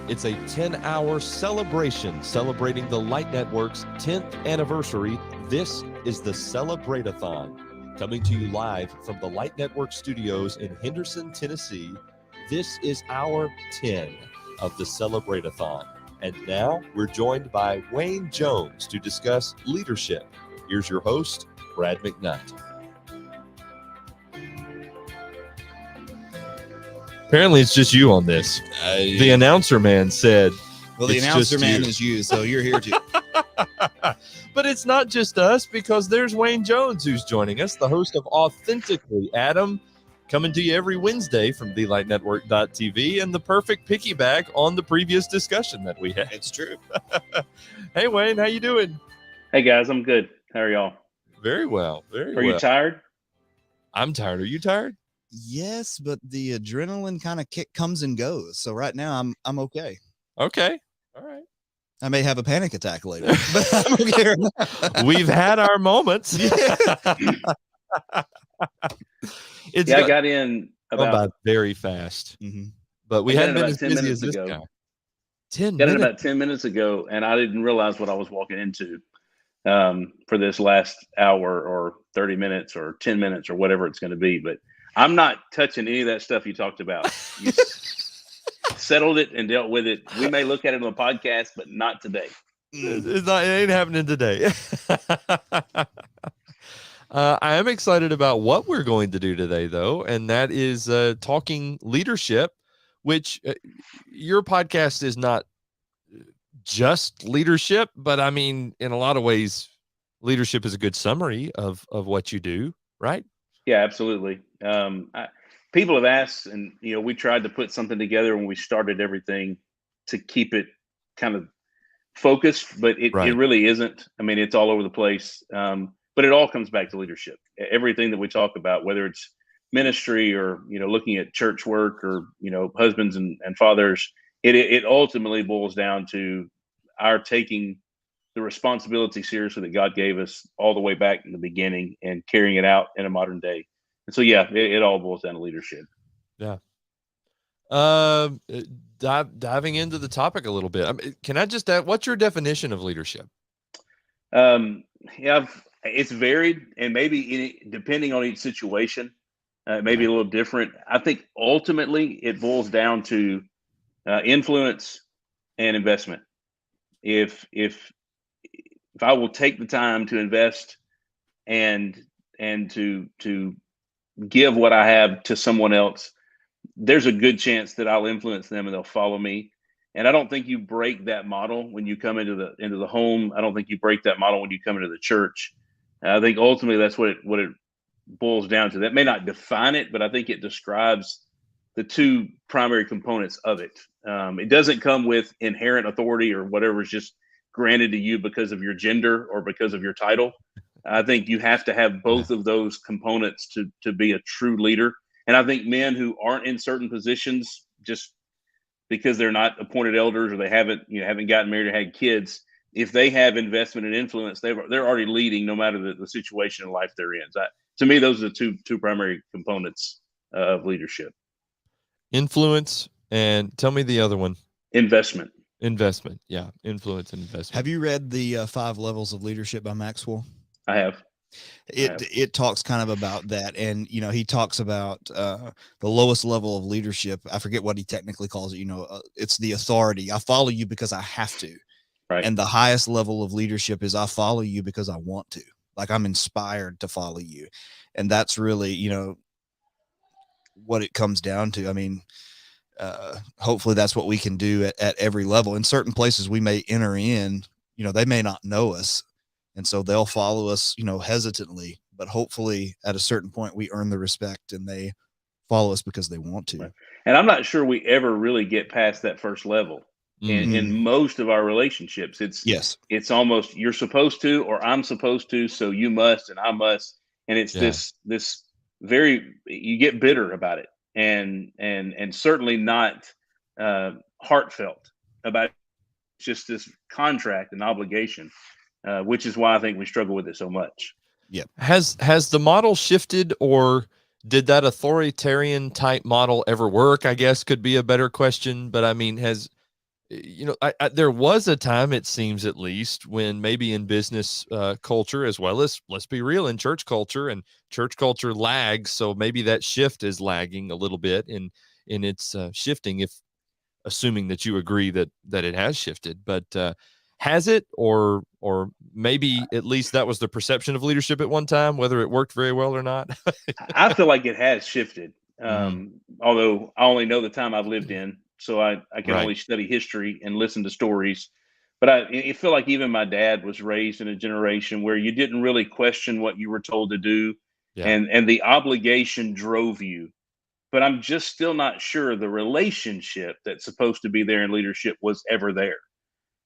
It's a 10-hour celebration celebrating the Light Network's 10th anniversary. This is the Celebrate-a-thon, coming to you live from the Light Network studios in Henderson, Tennessee. This is our 10 of the Celebrate-a-thon. And now we're joined by Wayne Jones to discuss leadership. Here's your host, Brad McNutt. Apparently, it's just you on this. The announcer man said, well, the it's announcer just man you. is you, so you're here too. But it's not just us, because there's Wayne Jones who's joining us, the host of Authentically Adam, coming to you every Wednesday from TheLightNetwork.tv, and the perfect piggyback on the previous discussion that we had. It's true. Hey, Wayne, how you doing? Hey, guys, I'm good. How are y'all? Very well. Very Are well. you tired? I'm tired. Are you tired? Yes, but the adrenaline kind of kick comes and goes. So right now I'm okay. Okay. All right. I may have a panic attack later, but I'm okay right now. We've had our moments. It's I got in about about very fast, Mhm. but we I got hadn't in been about as 10 busy minutes as this ago. guy. 10 got in minutes. about 10 minutes ago, and I didn't realize what I was walking into for this last hour or 30 minutes or 10 minutes or whatever it's going to be. But I'm not touching any of that stuff you talked about. settled it and dealt with it. We may look at it on the podcast, but not today. It ain't happening today. I am excited about what we're going to do today, though, and that is talking leadership, which your podcast is not just leadership, but I mean, in a lot of ways, leadership is a good summary of what you do, right? Yeah, absolutely. People have asked, and we tried to put something together when we started everything to keep it kind of focused, but it really isn't. I mean, it's all over the place. But it all comes back to leadership. Everything that we talk about, whether it's ministry or looking at church work or husbands and fathers, it ultimately boils down to our taking the responsibility seriously that God gave us all the way back in the beginning and carrying it out in a modern day. And so, yeah, it all boils down to leadership. Yeah. Diving into the topic a little bit. Can I just add, what's your definition of leadership? Yeah, it's varied, and maybe depending on each situation, maybe a little different. I think ultimately it boils down to influence and investment. If I will take the time to invest and to give what I have to someone else, there's a good chance that I'll influence them and they'll follow me. And I don't think you break that model when you come into the home. I don't think you break that model when you come into the church. I think ultimately that's what it boils down to. That may not define it, but I think it describes the two primary components of it. It doesn't come with inherent authority or whatever is just granted to you because of your gender or because of your title. I think you have to have both of those components to be a true leader. And I think men who aren't in certain positions just because they're not appointed elders or they haven't gotten married or had kids, if they have investment and influence, they're already leading no matter the situation in life they're in. To me, those are the two primary components of leadership. Influence, and tell me the other one. Investment. Yeah, influence and investment. Have you read the 5 Levels of Leadership by Maxwell? I have. It talks kind of about that, and he talks about the lowest level of leadership. I forget what he technically calls it. It's the authority. I follow you because I have to. Right. And the highest level of leadership is I follow you because I want to. Like I'm inspired to follow you, and that's really what it comes down to. I mean, hopefully that's what we can do at every level. In certain places we may enter in, they may not know us. And so they'll follow us, hesitantly, but hopefully at a certain point we earn the respect and they follow us because they want to. Right. And I'm not sure we ever really get past that first level in most of our relationships. It's almost you're supposed to, or I'm supposed to, so you must, and I must. And it's this very, you get bitter about it and certainly not heartfelt about it. It's just this contract and obligation. Which is why I think we struggle with it so much. Yeah. Has the model shifted, or did that authoritarian type model ever work? I guess could be a better question. But I mean, there was a time, it seems at least, when maybe in business culture, as well as, let's be real, in church culture, and church culture lags. So maybe that shift is lagging a little bit in its shifting, if assuming that you agree that it has shifted. But has it, or maybe at least that was the perception of leadership at one time, whether it worked very well or not? I feel like it has shifted. Although I only know the time I've lived in, so I can only study history and listen to stories. But I feel like even my dad was raised in a generation where you didn't really question what you were told to do, and the obligation drove you. But I'm just still not sure the relationship that's supposed to be there in leadership was ever there.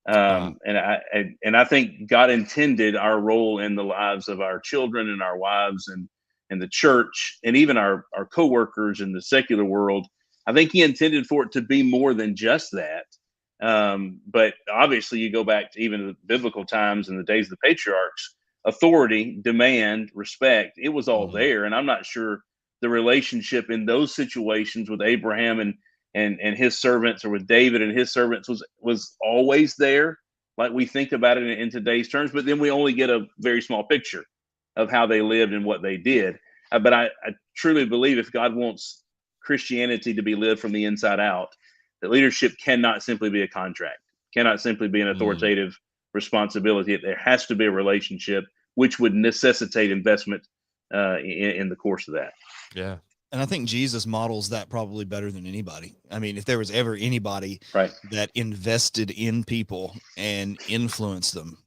And I think God intended our role in the lives of our children and our wives and the church and even our coworkers in the secular world. I think he intended for it to be more than just that. But obviously you go back to even the biblical times and the days of the patriarchs, authority, demand, respect, it was all there. And I'm not sure the relationship in those situations with Abraham and his servants, or with David and his servants, was always there, like we think about it in today's terms. But then we only get a very small picture of how they lived and what they did. But I truly believe if God wants Christianity to be lived from the inside out, that leadership cannot simply be a contract, cannot simply be an authoritative responsibility. There has to be a relationship, which would necessitate investment in the course of that. Yeah. And I think Jesus models that probably better than anybody. I mean, if there was ever anybody Right. that invested in people and influenced them,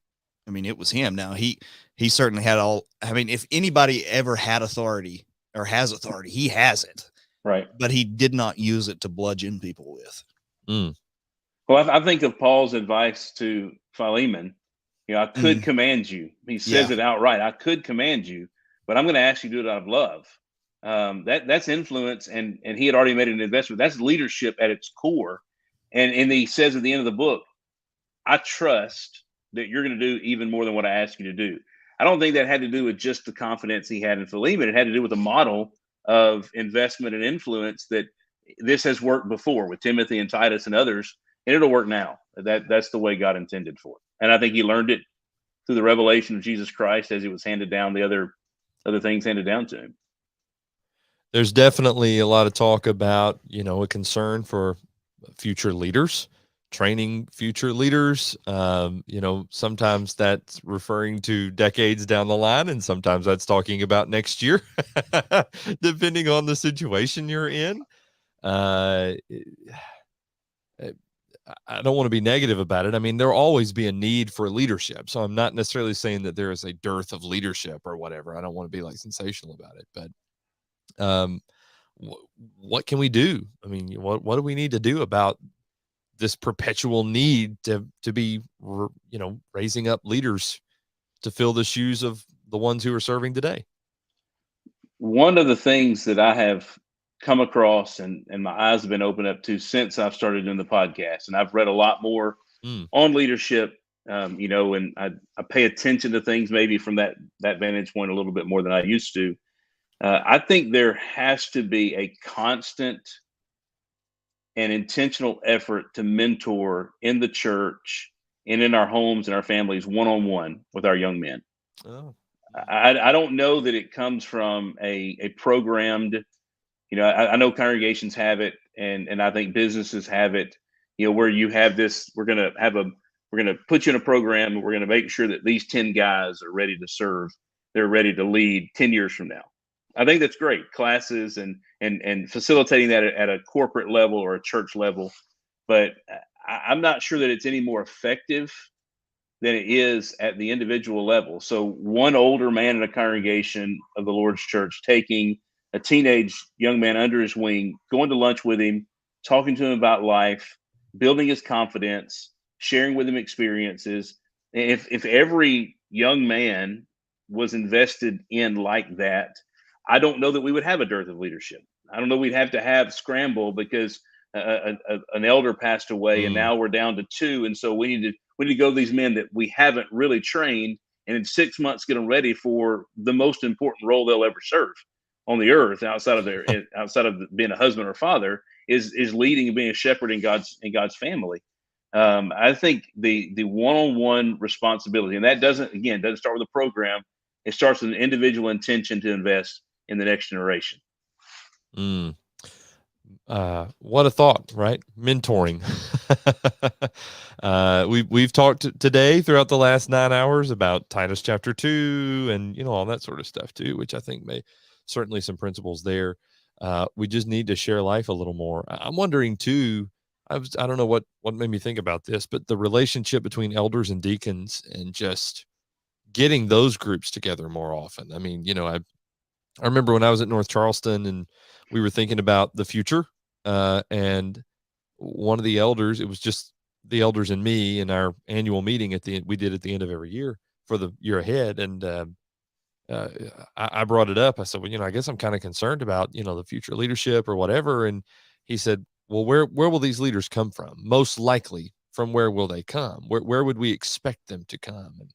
I mean, it was him. Now he certainly had all, I mean, if anybody ever had authority or has authority, he has it. Right. But he did not use it to bludgeon people with. Well, I think of Paul's advice to Philemon. I could command you. He says it outright. I could command you, but I'm going to ask you to do it out of love. That's influence, and he had already made an investment. That's leadership at its core. And he says at the end of the book, I trust that you're going to do even more than what I ask you to do. I don't think that had to do with just the confidence he had in Philemon. It had to do with a model of investment and influence that this has worked before with Timothy and Titus and others, and it'll work now. That's the way God intended for it. And I think he learned it through the revelation of Jesus Christ as it was handed down, the other things handed down to him. There's definitely a lot of talk about, a concern for future leaders, training future leaders. Sometimes that's referring to decades down the line, and sometimes that's talking about next year, depending on the situation you're in. I don't want to be negative about it. I mean, there'll always be a need for leadership. So I'm not necessarily saying that there is a dearth of leadership or whatever. I don't want to be like sensational about it, but what can we do? I mean, what do we need to do about this perpetual need to be, raising up leaders to fill the shoes of the ones who are serving today? One of the things that I have come across and my eyes have been opened up to since I've started doing the podcast, and I've read a lot more on leadership, and I pay attention to things maybe from that vantage point a little bit more than I used to. I think there has to be a constant and intentional effort to mentor in the church and in our homes and our families one-on-one with our young men. Oh. I don't know that it comes from a programmed, I know congregations have it, and I think businesses have it, where you have this, we're going to put you in a program, and we're going to make sure that these 10 guys are ready to serve. They're ready to lead 10 years from now. I think that's great, classes and facilitating that at a corporate level or a church level. But I'm not sure that it's any more effective than it is at the individual level. So one older man in a congregation of the Lord's church taking a teenage young man under his wing, going to lunch with him, talking to him about life, building his confidence, sharing with him experiences. If every young man was invested in like that, I don't know that we would have a dearth of leadership. I don't know we'd have to have scramble because an elder passed away and now we're down to 2. And so we need to go to these men that we haven't really trained, and in 6 months get them ready for the most important role they'll ever serve on the earth outside of being a husband or father is leading and being a shepherd in God's family. I think the one-on-one responsibility, and that doesn't start with a program. It starts with an individual intention to invest in the next generation. What a thought, right? Mentoring. We've talked today throughout the last 9 hours about Titus chapter 2 and, all that sort of stuff too, which I think certainly some principles there. We just need to share life a little more. I'm wondering too, I don't know what made me think about this, but the relationship between elders and deacons and just getting those groups together more often. I mean, I remember when I was at North Charleston and we were thinking about the future, and one of the elders, it was just the elders and me in our annual meeting we did at the end of every year for the year ahead. And I brought it up. I said, well, I guess I'm kind of concerned about, the future leadership or whatever. And he said, well, where will these leaders come from? Most likely, from where will they come? Where would we expect them to come? And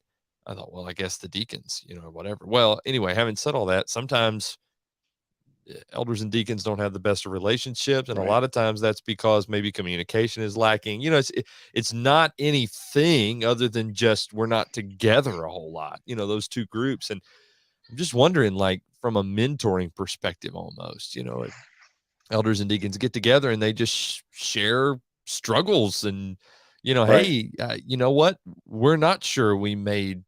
I thought, well, I guess the deacons, or whatever. Well, anyway, having said all that, sometimes elders and deacons don't have the best of relationships. And a lot of times that's because maybe communication is lacking. It's not anything other than just we're not together a whole lot, those two groups. And I'm just wondering, like, from a mentoring perspective almost, elders and deacons get together and they just share struggles and, Right. hey, you know what? We're not sure we made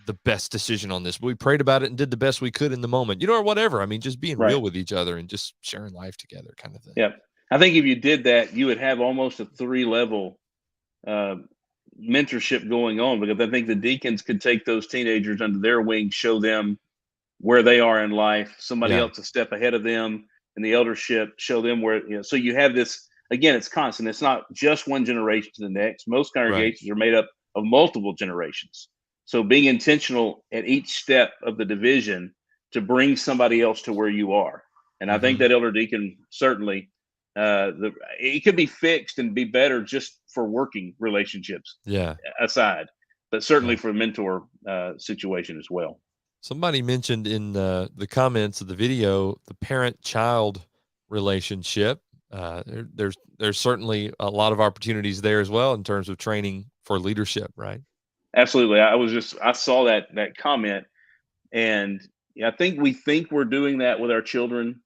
the best decision on this, but we prayed about it and did the best we could in the moment, or whatever. I mean, just being Right. real with each other and just sharing life together kind of thing. Yeah. I think if you did that, you would have almost a 3-level mentorship going on, because I think the deacons could take those teenagers under their wing, show them where they are in life, somebody else a step ahead of them, and the eldership show them where, so you have this, again, it's constant. It's not just one generation to the next. Most congregations are made up of multiple generations. So being intentional at each step of the division to bring somebody else to where you are. And I think that elder deacon certainly, it could be fixed and be better just for working relationships aside, but certainly for a mentor situation as well. Somebody mentioned in the comments of the video the parent-child relationship. There's certainly a lot of opportunities there as well in terms of training for leadership, right? Absolutely. I saw that comment, and I think we think we're doing that with our children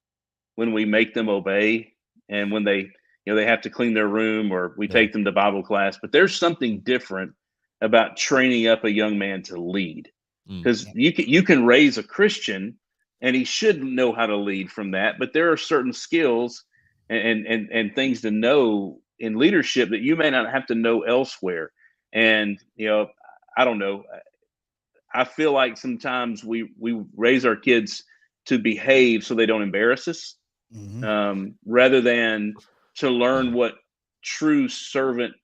when we make them obey, and when they they have to clean their room, or we take them to Bible class. But there's something different about training up a young man to lead, because you can raise a Christian and he should know how to lead from that, but there are certain skills and things to know in leadership that you may not have to know elsewhere. And I don't know, I feel like sometimes we raise our kids to behave so they don't embarrass us, rather than to learn what true servant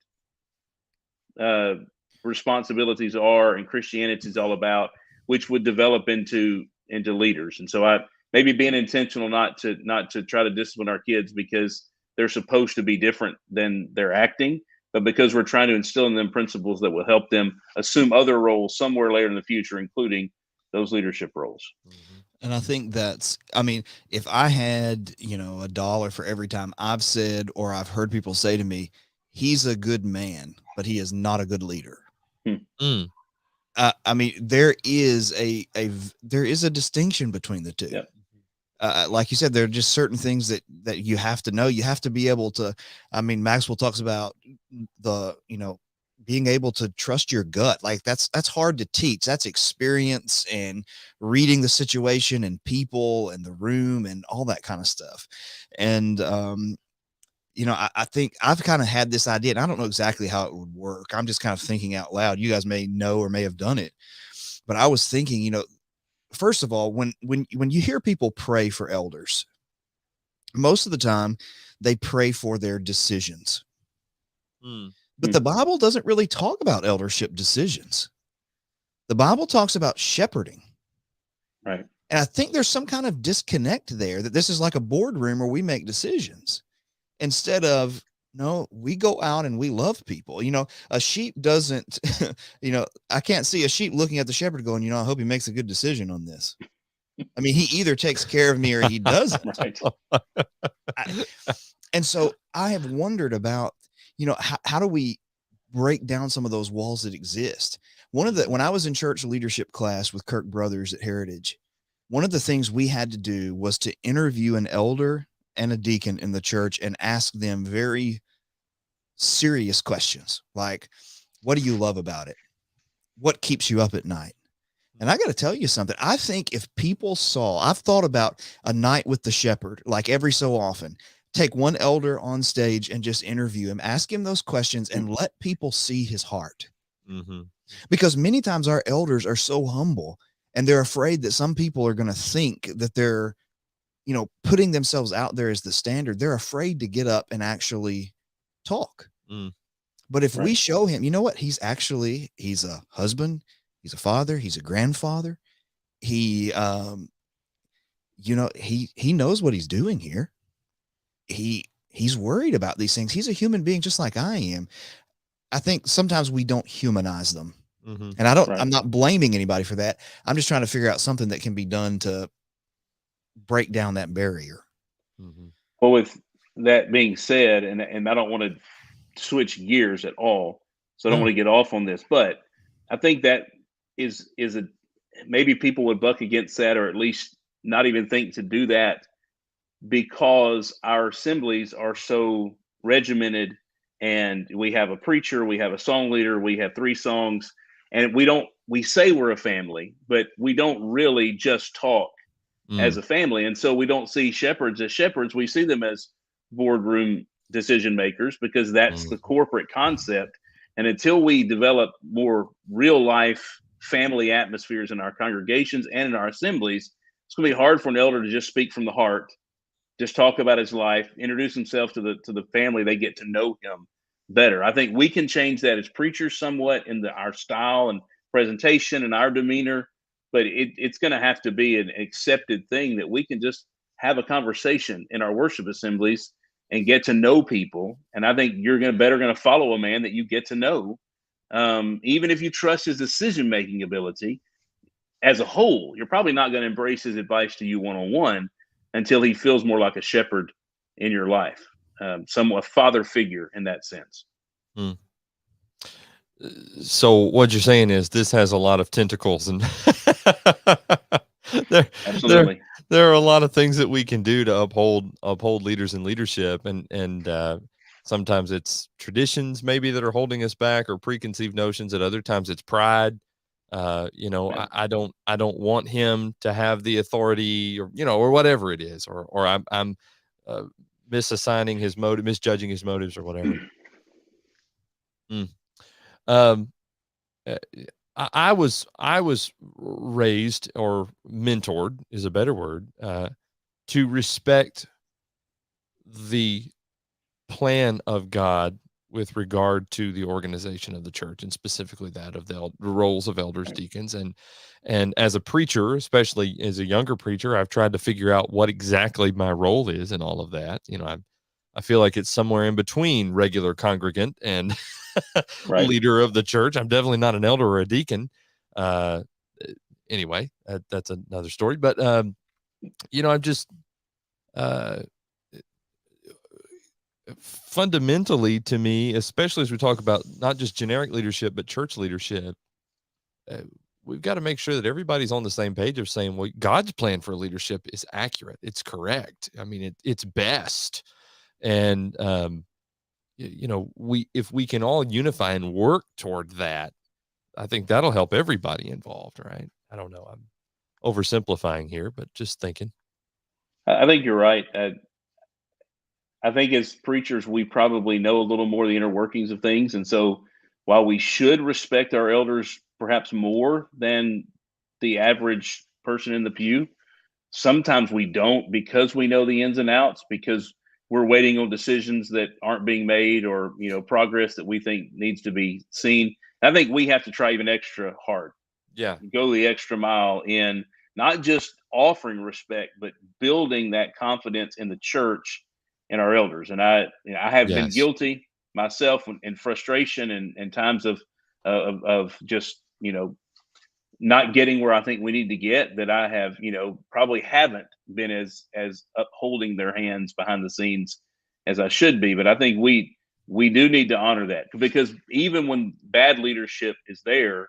responsibilities are and Christianity is all about, which would develop into leaders. And so maybe being intentional not to try to discipline our kids because they're supposed to be different than they're acting, but because we're trying to instill in them principles that will help them assume other roles somewhere later in the future, including those leadership roles. And I think if I had, $1 for every time I've said, or I've heard people say to me, he's a good man, but he is not a good leader. There is a distinction between the two. Like you said, there are just certain things that you have to know. You have to be able to, Maxwell talks about being able to trust your gut. Like that's hard to teach. That's experience and reading the situation and people and the room and all that kind of stuff. And, I think I've kind of had this idea, and I don't know exactly how it would work. I'm just kind of thinking out loud. You guys may know or may have done it, but I was thinking, first of all, when you hear people pray for elders, most of the time they pray for their decisions. But the Bible doesn't really talk about eldership decisions. The Bible talks about shepherding. Right. And I think there's some kind of disconnect there, that this is like a boardroom where we make decisions instead of, no, we go out and we love people. A sheep doesn't, I can't see a sheep looking at the shepherd going, I hope he makes a good decision on this. He either takes care of me or he doesn't. Right. And so I have wondered about, how do we break down some of those walls that exist? When I was in church leadership class with Kirk Brothers at Heritage, one of the things we had to do was to interview an elder and a deacon in the church and ask them very serious questions. Like, what do you love about it? What keeps you up at night? And I got to tell you something. I think if people I've thought about a night with the shepherd, like every so often, take one elder on stage and just interview him, ask him those questions, and let people see his heart. Because many times our elders are so humble and they're afraid that some people are going to think that they're, putting themselves out there as the standard. They're afraid to get up and actually talk. But if we show him, what, he's a husband, he's a father, he's a grandfather. He, he knows what he's doing here. He's worried about these things. He's a human being just like I am. I think sometimes we don't humanize them. And I'm not blaming anybody for that. I'm just trying to figure out something that can be done to break down that barrier. Well, with that being said, and I don't want to switch gears at all, so I don't want to get off on this, but I think that is maybe people would buck against that, or at least not even think to do that, because our assemblies are so regimented and we have a preacher, we have a song leader, we have 3 songs, and we say we're a family, but we don't really just talk as Mm, a family. And so we don't see shepherds as shepherds. We see them as boardroom decision makers because that's the mm, corporate concept. And until we develop more real life family atmospheres in our congregations and in our assemblies, it's going to be hard for an elder to just speak from the heart, just talk about his life, introduce himself to the family. They get to know him better. I think we can change that as preachers somewhat in our style and presentation and our demeanor, but it's going to have to be an accepted thing that we can just have a conversation in our worship assemblies and get to know people. And I think you're going to follow a man that you get to know, even if you trust his decision making ability as a whole. You're probably not going to embrace his advice to you one on one until he feels more like a shepherd in your life, somewhat father figure in that sense. mm. So what you're saying is this has a lot of tentacles, and there, there, Absolutely. there are a lot of things that we can do to uphold leaders and leadership, and sometimes it's traditions maybe that are holding us back, or preconceived notions. At other times it's pride. Right. I don't want him to have the authority, or or whatever it is, or I'm uh, misassigning his motive, misjudging his motives, or whatever. Mm. Um, uh, I was raised, or mentored is a better word, to respect the plan of God with regard to the organization of the church, and specifically that of the roles of elders, deacons, and as a preacher, especially as a younger preacher, I've tried to figure out what exactly my role is in all of that. I feel like it's somewhere in between regular congregant and Right. leader of the church. I'm definitely not an elder or a deacon. Uh, anyway, that's another story. But I'm just uh, fundamentally, to me, especially as we talk about not just generic leadership but church leadership, uh, we've got to make sure that everybody's on the same page of saying, well, God's plan for leadership is accurate, it's correct. I mean, it's best. And we if we can all unify and work toward that, I think that'll help everybody involved, right? I don't know, I'm oversimplifying here, but just thinking. I think you're right. I think as preachers, we probably know a little more of the inner workings of things. And so while we should respect our elders perhaps more than the average person in the pew, sometimes we don't because we know the ins and outs, because we're waiting on decisions that aren't being made, or progress that we think needs to be seen. I think we have to try even extra hard, Yeah. go the extra mile in not just offering respect, but building that confidence in the church and our elders. And I have been Yes. guilty myself in frustration and times of just not getting where I think we need to get, that I have probably haven't been as upholding their hands behind the scenes as I should be. But I think we do need to honor that, because even when bad leadership is there,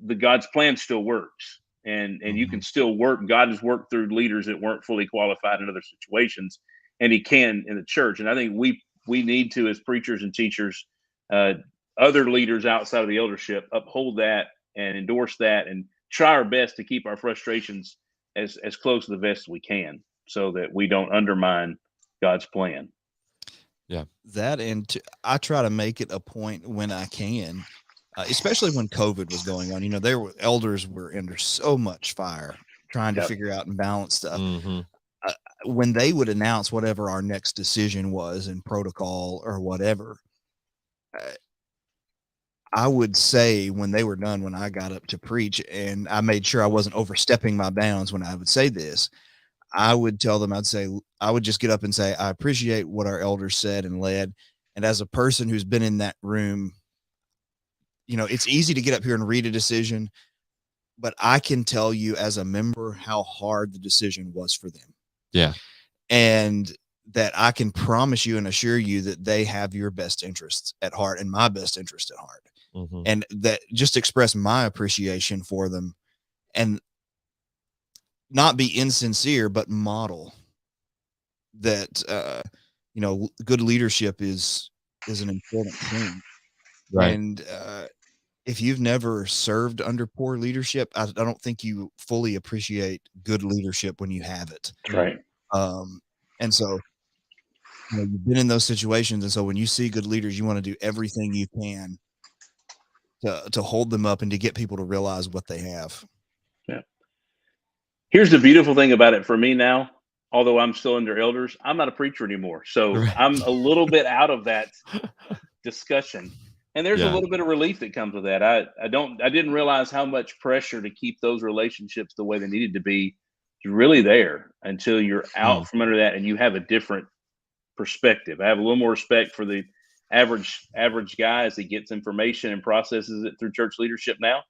the God's plan still works. And you can Mhm. still work. God has worked through leaders that weren't fully qualified in other situations, and he can in the church. And I think we need to, as preachers and teachers, uh, other leaders outside of the eldership, uphold that and endorse that, and try our best to keep our frustrations as close to the vest as we can, so that we don't undermine God's plan. Yeah. That, and I try to make it a point when I can, especially when COVID was going on. Elders were under so much fire trying to Yep. figure out and balance stuff. Hmm. When they would announce whatever our next decision was in protocol or whatever, I would say when they were done, when I got up to preach, and I made sure I wasn't overstepping my bounds when I would say this, I would tell them, I would just get up and say, I appreciate what our elders said and led. And as a person who's been in that room, it's easy to get up here and read a decision, but I can tell you as a member how hard the decision was for them. Yeah. And that I can promise you and assure you that they have your best interests at heart and my best interest at heart. Hmm. And that just express my appreciation for them, and not be insincere, but model that, good leadership is is an important thing. Right. And if you've never served under poor leadership, I don't think you fully appreciate good leadership when you have it. That's right. And so, you know, you've been in those situations, and so when you see good leaders, you want to do everything you can to hold them up and to get people to realize what they have. Yeah. Here's the beautiful thing about it for me now. Although I'm still under elders, I'm not a preacher anymore, so Right. I'm a little bit out of that discussion. And there's a little bit of relief that comes with that. I didn't realize how much pressure to keep those relationships the way they needed to be is really there until you're out from under that and you have a different perspective. I have a little more respect for the average guy as he gets information and processes it through church leadership now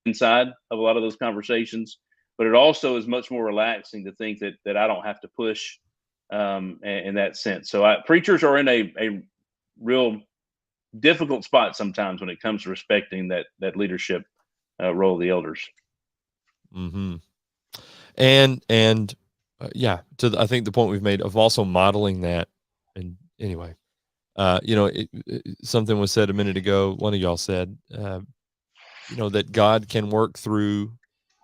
inside of a lot of those conversations. But it also is much more relaxing to think that I don't have to push in that sense. So preachers are in a real difficult spot sometimes when it comes to respecting that leadership role of the elders. Mm-hmm. And yeah, I think the point we've made of also modeling that. And anyway, you know, something was said a minute ago. One of y'all said, you know, that God can work through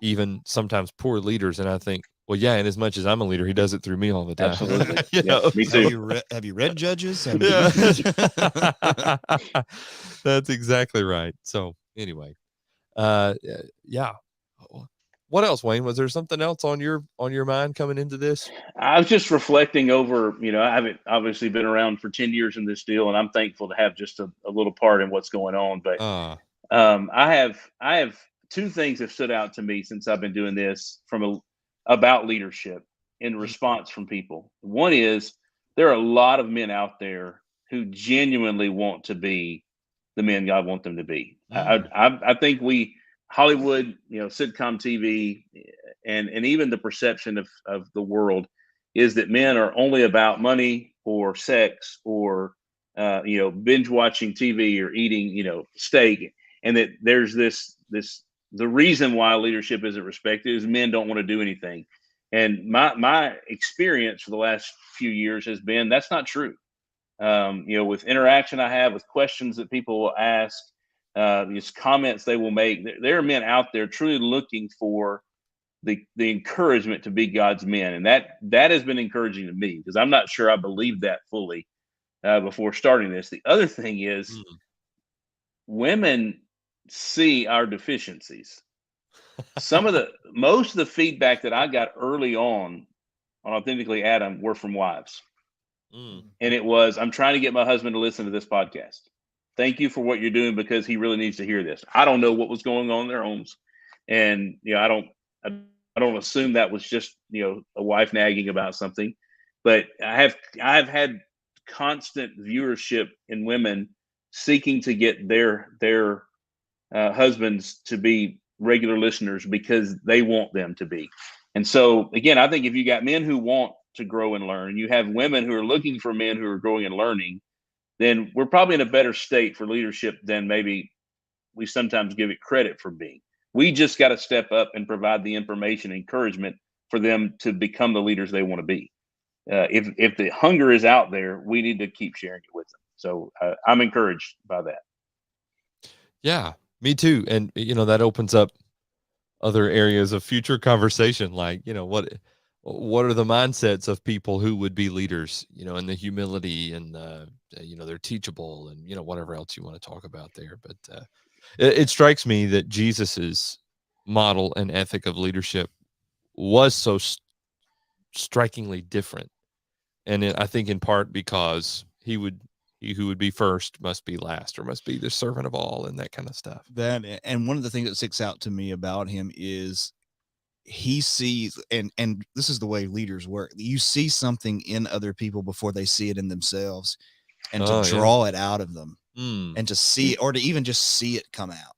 even sometimes poor leaders. And I think, well, yeah, and as much as I'm a leader, he does it through me all the time. Absolutely. You know? Me too. Have you read Judges? Yeah. That's exactly right. So anyway, yeah. What else, Wayne? Was there something else on your mind coming into this? I was just reflecting over, you know, I haven't obviously been around for 10 years in this deal, and I'm thankful to have just a little part in what's going on. But I have two things that stood out to me since I've been doing this about leadership in response from people. One is there are a lot of men out there who genuinely want to be the men God wants them to be. I think Hollywood, you know, sitcom TV, and even the perception of the world is that men are only about money or sex or you know, binge watching TV or eating, you know, steak, and that there's the reason why leadership isn't respected is men don't want to do anything. And my experience for the last few years has been that's not true. You know, with interaction I have, with questions that people will ask, these comments they will make, there are men out there truly looking for the encouragement to be God's men, and that has been encouraging to me because I'm not sure I believed that fully before starting this. The other thing is women see our deficiencies. Most of the feedback that I got early on Authentically Adam were from wives. And it was, I'm trying to get my husband to listen to this podcast. Thank you for what you're doing because he really needs to hear this. I don't know what was going on in their homes. And, you know, I don't assume that was just, you know, a wife nagging about something, but I've had constant viewership in women seeking to get their husbands to be regular listeners because they want them to be. And so again, I think if you got men who want to grow and learn, you have women who are looking for men who are growing and learning, then we're probably in a better state for leadership than maybe we sometimes give it credit for being. We just got to step up and provide the information, encouragement for them to become the leaders they want to be. If the hunger is out there, we need to keep sharing it with them. So I'm encouraged by that. Yeah, me too. And, you know, that opens up other areas of future conversation. Like, you know, what are the mindsets of people who would be leaders, you know, and the humility and, you know, they're teachable and, you know, whatever else you want to talk about there. But it strikes me that Jesus's model and ethic of leadership was so strikingly different. And I think in part because he who would be first must be last, or must be the servant of all, and that kind of stuff. That, and one of the things that sticks out to me about him is he sees, and this is the way leaders work. You see something in other people before they see it in themselves, and to draw it out of them, and to see it, or to even just see it come out.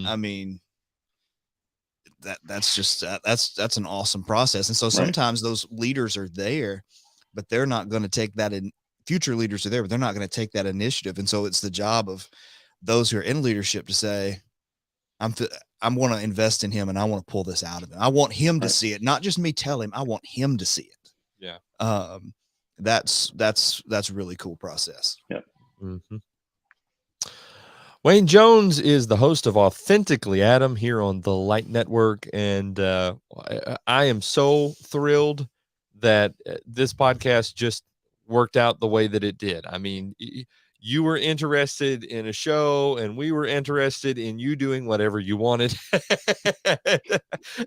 I mean, that's just that's an awesome process. And so sometimes those leaders are there, but they're not going to take that in. Future leaders are there, but they're not going to take that initiative. And so it's the job of those who are in leadership to say, I'm going to invest in him, and I want to pull this out of him. I want him to see it, not just me tell him. I want him to see it. Yeah. That's a really cool process. Yeah. Mm-hmm. Wayne Jones is the host of Authentically Adam here on the Light Network, and I am so thrilled that this podcast just worked out the way that it did. I mean, you were interested in a show, and we were interested in you doing whatever you wanted.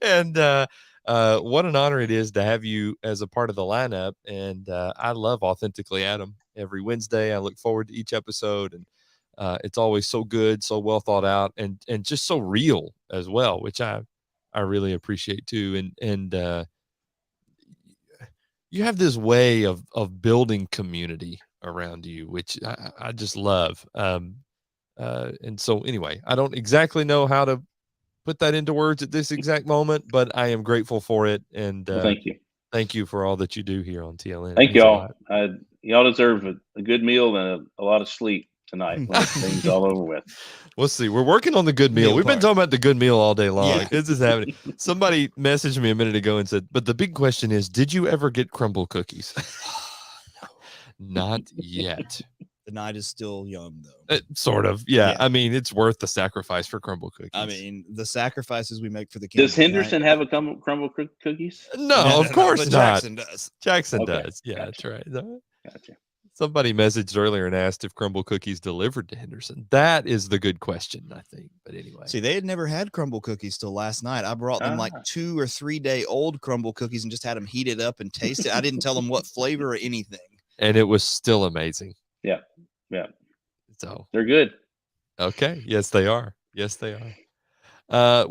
And what an honor it is to have you as a part of the lineup. And I love Authentically Adam every Wednesday. I look forward to each episode, and it's always so good, so well thought out, and just so real as well, which I really appreciate too. And you have this way of building community around you, which I just love. And so anyway, I don't exactly know how to put that into words at this exact moment, but I am grateful for it. And Well, thank you. Thank you for all that you do here on TLN. Thank y'all. Y'all deserve a good meal and a lot of sleep tonight when things all over with. We'll see. We're working on the good meal. We've been talking about the good meal all day long. Yeah. This is happening. Somebody messaged me a minute ago and said, but the big question is, did you ever get crumble cookies? No, not yet. The night is still young, though. Sort of. Yeah. I mean, it's worth the sacrifice for crumble cookies. I mean, the sacrifices we make for the Does Henderson have a crumble cookies? No, of course but not. Jackson does. Jackson Okay, does. Yeah, gotcha. that's right. Gotcha. Somebody messaged earlier and asked if crumble cookies delivered to Henderson. That is the good question, I think. But anyway. See, they had never had crumble cookies till last night. I brought them like 2 or 3 day old crumble cookies and just had them heated up and taste it. I didn't tell them what flavor or anything. And it was still amazing. Yeah. Yeah. So they're good. Okay. Yes, they are. Yes, they are.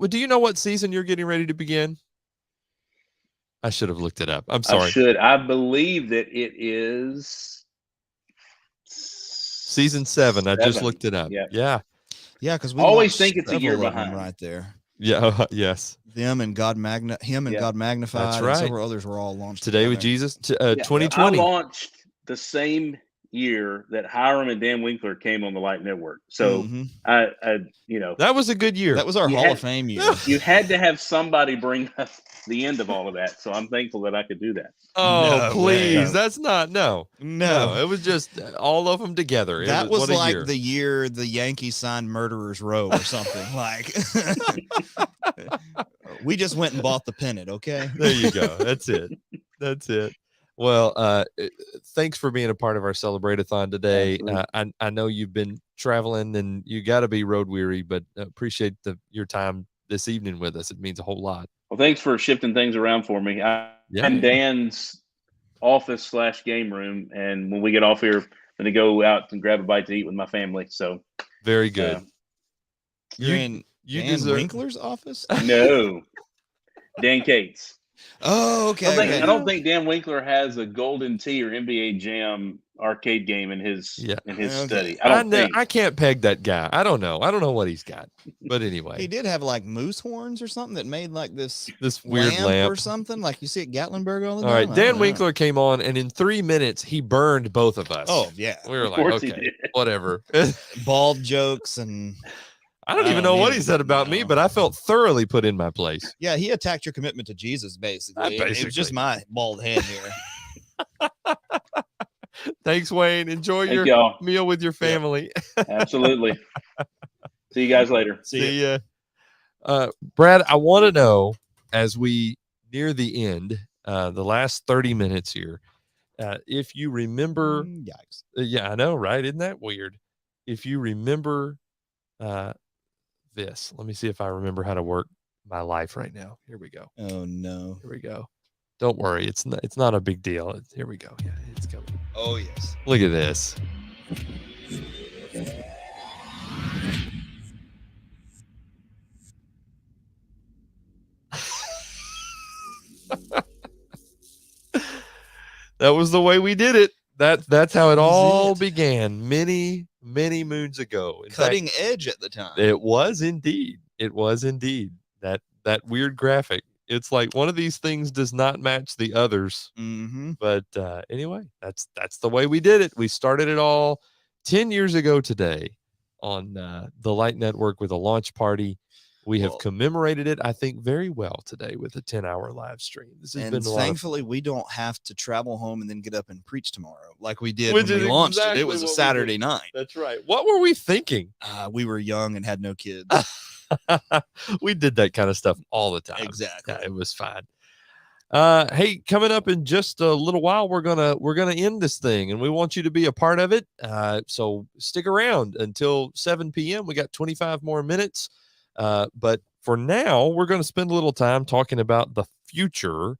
Do you know what season you're getting ready to begin? I should have looked it up. I'm sorry. I believe that it is season 7. I just looked it up. Yeah. Yeah. Yeah, because we always think it's a year behind right there. Yeah. Yes. Them and God God Magnified. That's right. And several others were all launched today together. with Jesus. 2020. I launched the same year that Hiram and Dan Winkler came on the Light Network. So I that was a good year. That was our Hall of Fame year. You had to have somebody bring up the end of all of that. So I'm thankful that I could do that. Oh, No please. way. That's not no. It was just all of them together. That was like year. the year the Yankees signed Murderers Row or something. Like we just went and bought the pennant, okay? There you go. That's it. That's it. Well, thanks for being a part of our Celebrate-a-thon today. I know you've been traveling and you got to be road weary, but appreciate your time this evening with us. It means a whole lot. Well, thanks for shifting things around for me. I'm in Dan's office / game room, and when we get off here, I'm going to go out and grab a bite to eat with my family. So very good. You're in Dan Winkler's office? No, Dan Cates. Oh, okay. I don't think Dan Winkler has a Golden Tee or NBA Jam arcade game in his study. I can't peg that guy. I don't know what he's got. But anyway, he did have like moose horns or something that made like this weird lamp or something like you see at Gatlinburg all the time. All right, Dan Winkler came on, and in 3 minutes he burned both of us. Oh yeah, we were like, okay, whatever. Bald jokes and. I don't even know what he said about me, but I felt thoroughly put in my place. Yeah, he attacked your commitment to Jesus, basically. It was just my bald head here. Thanks, Wayne. Enjoy your meal with your family. Yep. Absolutely. See you guys later. See ya. Brad, I want to know, as we near the end, the last 30 minutes here, if you remember. Yikes. Yeah, I know, right? Isn't that weird? If you remember this, let me see if I remember how to work my life right now. Here we go. Oh no. Here we go. Don't worry, it's not a big deal. Here we go. Yeah, it's coming. Oh yes. Look at this. That was the way we did it. That's how it all began many moons ago. In Cutting fact, edge at the time. It was indeed. That weird graphic. It's like one of these things does not match the others. Mm-hmm. But anyway, that's the way we did it. We started it all 10 years ago today on the Light Network with a launch party. We have Well- commemorated it, I think, very well today with a 10-hour live stream. This has been And a lot of thankfully, we don't have to travel home and then get up and preach tomorrow like we did Which when we is launched exactly it. It was a what we Saturday night. That's right. What were we thinking? We were young and had no kids. We did that kind of stuff all the time. Exactly. Yeah, it was fine. Hey, coming up in just a little while, we're gonna end this thing, and we want you to be a part of it. So stick around until 7 p.m. We got 25 more minutes. But for now, we're going to spend a little time talking about the future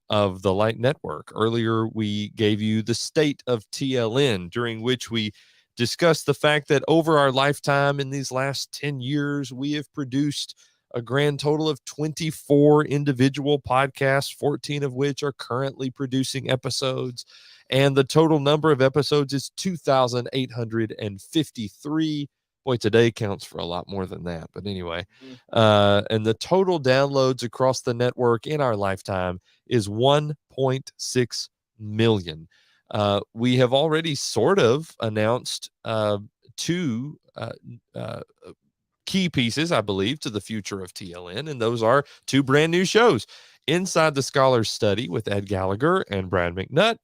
of the Light Network. Earlier, we gave you the state of TLN, during which we discussed the fact that over our lifetime in these last 10 years, we have produced a grand total of 24 individual podcasts, 14 of which are currently producing episodes. And the total number of episodes is 2,853. Boy, today counts for a lot more than that. But anyway, and the total downloads across the network in our lifetime is 1.6 million. We have already sort of announced two key pieces, I believe, to the future of TLN, and those are two brand new shows. Inside the Scholars Study with Ed Gallagher and Brad McNutt,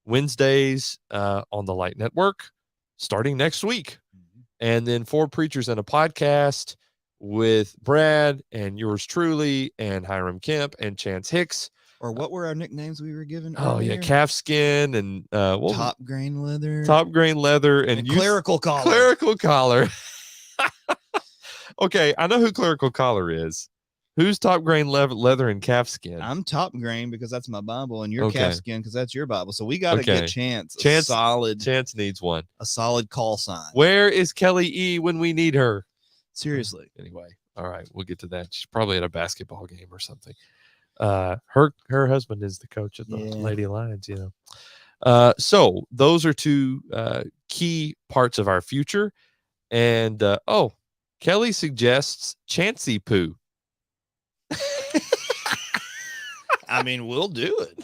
Wednesdays on the Light Network, starting next week. And then Four Preachers and a Podcast with Brad and yours truly and Hiram Kemp and Chance Hicks. Or what were our nicknames we were given? Oh, yeah, earlier? calfskin and Top grain leather. Top grain leather and clerical collar. Clerical collar. Okay, I know who Clerical Collar is. Who's Top Grain leather and calfskin? I'm Top Grain because that's my Bible, and you're Okay. Calfskin because that's your Bible. So we got to Okay. get Chance Chance needs one. a solid call sign. Where is Kelly E when we need her? Seriously. Anyway, all right, we'll get to that. She's probably at a basketball game or something. Her husband is the coach of the Lady Lions, you know. So those are two key parts of our future. And Kelly suggests Chancey Poo. I mean, we'll do it.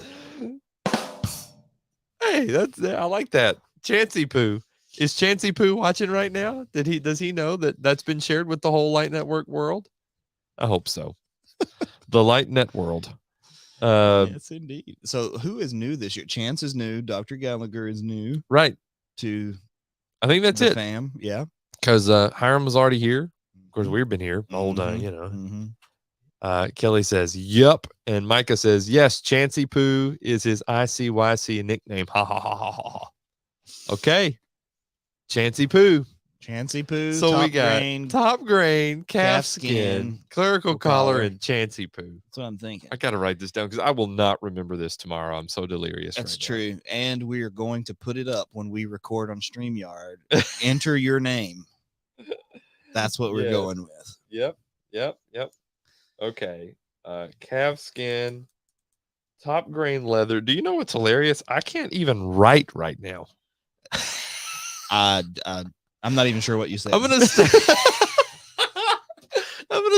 Hey, I like that. Chancey Poo. Is Chancey Poo watching right now? Does he know that that's been shared with the whole Light Network world? I hope so. The Light Net world. Yes, indeed. So who is new this year? Chance is new. Dr. Gallagher is new. Right. To I think that's the it. fam. Yeah. Because Hiram was already here. Of course, we've been here. Old, you know. Kelly says, yup. And Micah says, yes, Chancey Poo is his ICYC nickname. Ha ha ha ha ha. Okay. Chancey Poo. Chancey Poo. So top we got grain, Top Grain, Calfskin, Calfskin, Clerical Collar, and Chancey Poo. That's what I'm thinking. I got to write this down because I will not remember this tomorrow. I'm so delirious. That's right true. And we are going to put it up when we record on StreamYard. Enter your name. That's what we're Yes. going with. Yep. Okay. Calfskin, Top Grain leather. Do you know what's hilarious? I can't even write right now. I'm not even sure what you said. I'm gonna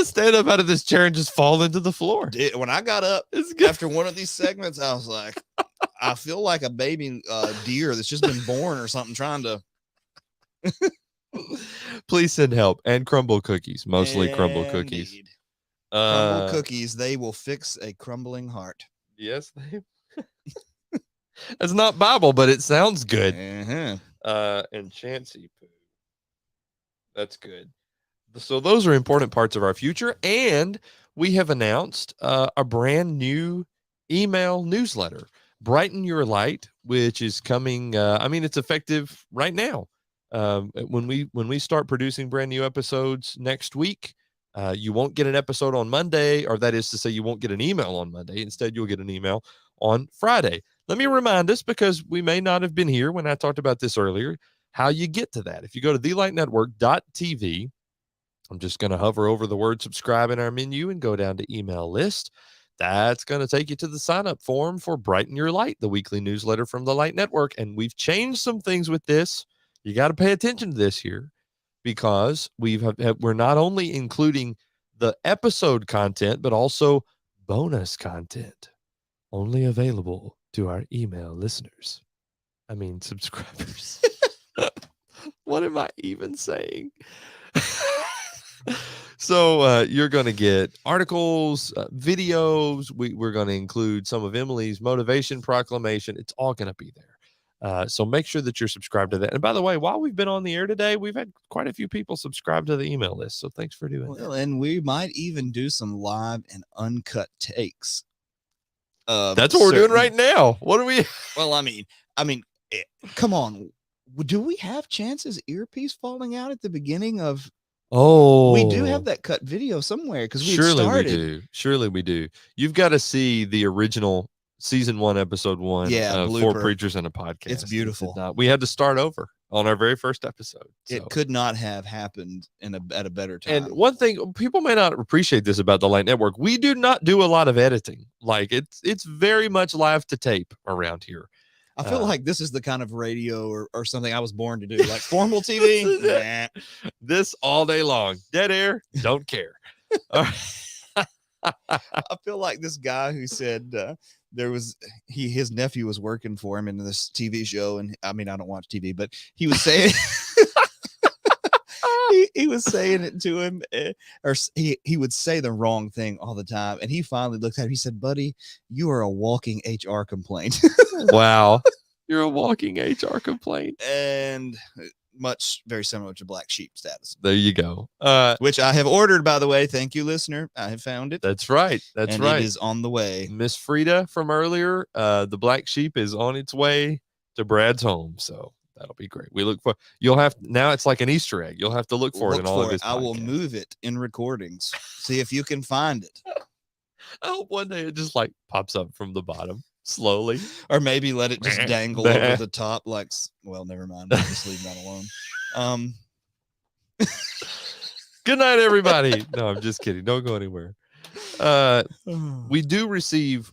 stand up out of this chair and just fall into the floor. Dude, when I got up after one of these segments, I was like, I feel like a baby deer that's just been born or something trying to. Please send help and crumble cookies, mostly crumble cookies. Indeed. Crumble cookies, they will fix a crumbling heart. Yes, it's not Bible, but it sounds good. And Chancey Poo. That's good. So those are important parts of our future, and we have announced a brand new email newsletter, Brighten Your Light, which is coming. It's effective right now. When we start producing brand new episodes next week, you won't get an episode on Monday, or that is to say, you won't get an email on Monday. Instead, you'll get an email on Friday. Let me remind us, because we may not have been here when I talked about this earlier, how you get to that. If you go to thelightnetwork.tv, I'm just going to hover over the word subscribe in our menu and go down to email list. That's going to take you to the sign up form for Brighten Your Light, the weekly newsletter from the Light Network. And we've changed some things with this. You got to pay attention to this here, because we're not only including the episode content, but also bonus content only available to our email listeners. Subscribers. What am I even saying? So you're going to get articles, videos. We're going to include some of Emily's motivation proclamation. It's all going to be there. So make sure that you're subscribed to that. And by the way, while we've been on the air today, we've had quite a few people subscribe to the email list. So thanks for doing that. And we might even do some live and uncut takes. That's what we're doing right now. What are we? Well, I mean, come on. Do we have chances earpiece falling out at the beginning of? Oh, we do have that cut video somewhere because we surely started. we do. Surely we do. You've got to see the original season 1, episode 1. Yeah, Four Preachers and a Podcast. It's beautiful. We had to start over on our very first episode. So. It could not have happened at a better time. And one thing, people may not appreciate this about the Light Network. We do not do a lot of editing. Like it's very much live to tape around here. I feel like this is the kind of radio or something I was born to do, like formal TV. Nah. This all day long. Dead air, don't care. All right. I feel like this guy who said his nephew was working for him in this TV show, and I mean I don't watch TV, but he was saying he was saying it to him, or he would say the wrong thing all the time, and he finally looked at him. He said, "Buddy, you are a walking HR complaint." Wow, you're a walking HR complaint, and very similar to Black Sheep status. There you go. Which I have ordered, by the way. Thank you, listener. I have found it. That's right. That's and right. It is on the way. Miss Frida from earlier, the Black Sheep is on its way to Brad's home. So that'll be great. We look for now it's like an Easter egg. You'll have to look for it in all of his podcasts. I will move it in recordings. See if you can find it. I hope one day it just like pops up from the bottom slowly. Or maybe let it just dangle over the top like, well, never mind. I'll just leave that alone. Good night, everybody. No, I'm just kidding. Don't go anywhere. We do receive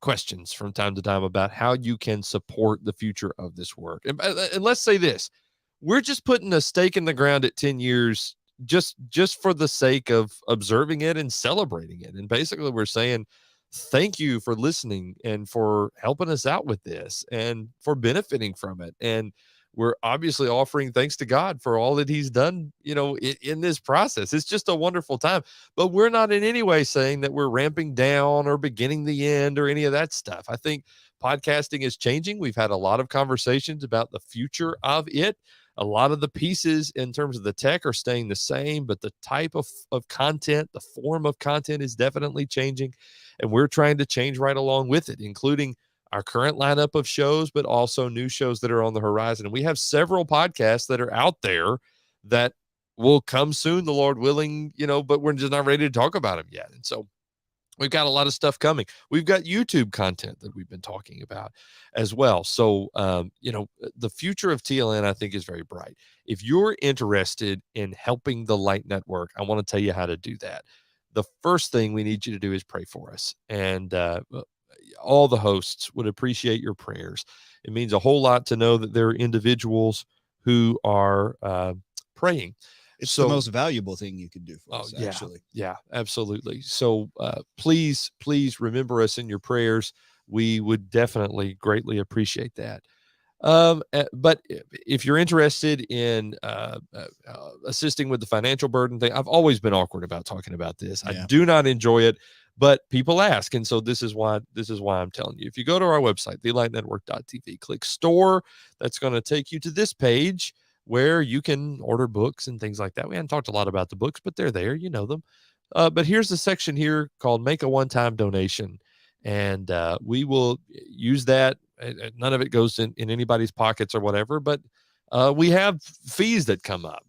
questions from time to time about how you can support the future of this work. And let's say this, we're just putting a stake in the ground at 10 years just for the sake of observing it and celebrating it. And basically we're saying, thank you for listening and for helping us out with this and for benefiting from it. And we're obviously offering thanks to God for all that he's done, in this process. It's just a wonderful time, but we're not in any way saying that we're ramping down or beginning the end or any of that stuff. I think podcasting is changing. We've had a lot of conversations about the future of it. A lot of the pieces in terms of the tech are staying the same, but the type of content, the form of content is definitely changing. And we're trying to change right along with it, including our current lineup of shows, but also new shows that are on the horizon. And we have several podcasts that are out there that will come soon, the Lord willing, but we're just not ready to talk about them yet. And so we've got a lot of stuff coming. We've got YouTube content that we've been talking about as well. So, the future of TLN, I think, is very bright. If you're interested in helping the Light Network, I want to tell you how to do that. The first thing we need you to do is pray for us. And all the hosts would appreciate your prayers. It means a whole lot to know that there are individuals who are praying. It's the most valuable thing you can do for us, actually. Yeah, absolutely. So please remember us in your prayers. We would definitely greatly appreciate that. But if you're interested in assisting with the financial burden thing, I've always been awkward about talking about this. Yeah. I do not enjoy it, but people ask. And so this is why I'm telling you. If you go to our website, thelightnetwork.tv, click store, that's going to take you to this page where you can order books and things like that. We haven't talked a lot about the books, but they're there. You know them. But here's the section here called Make a One-Time Donation. And we will use that. None of it goes in anybody's pockets or whatever, but we have fees that come up.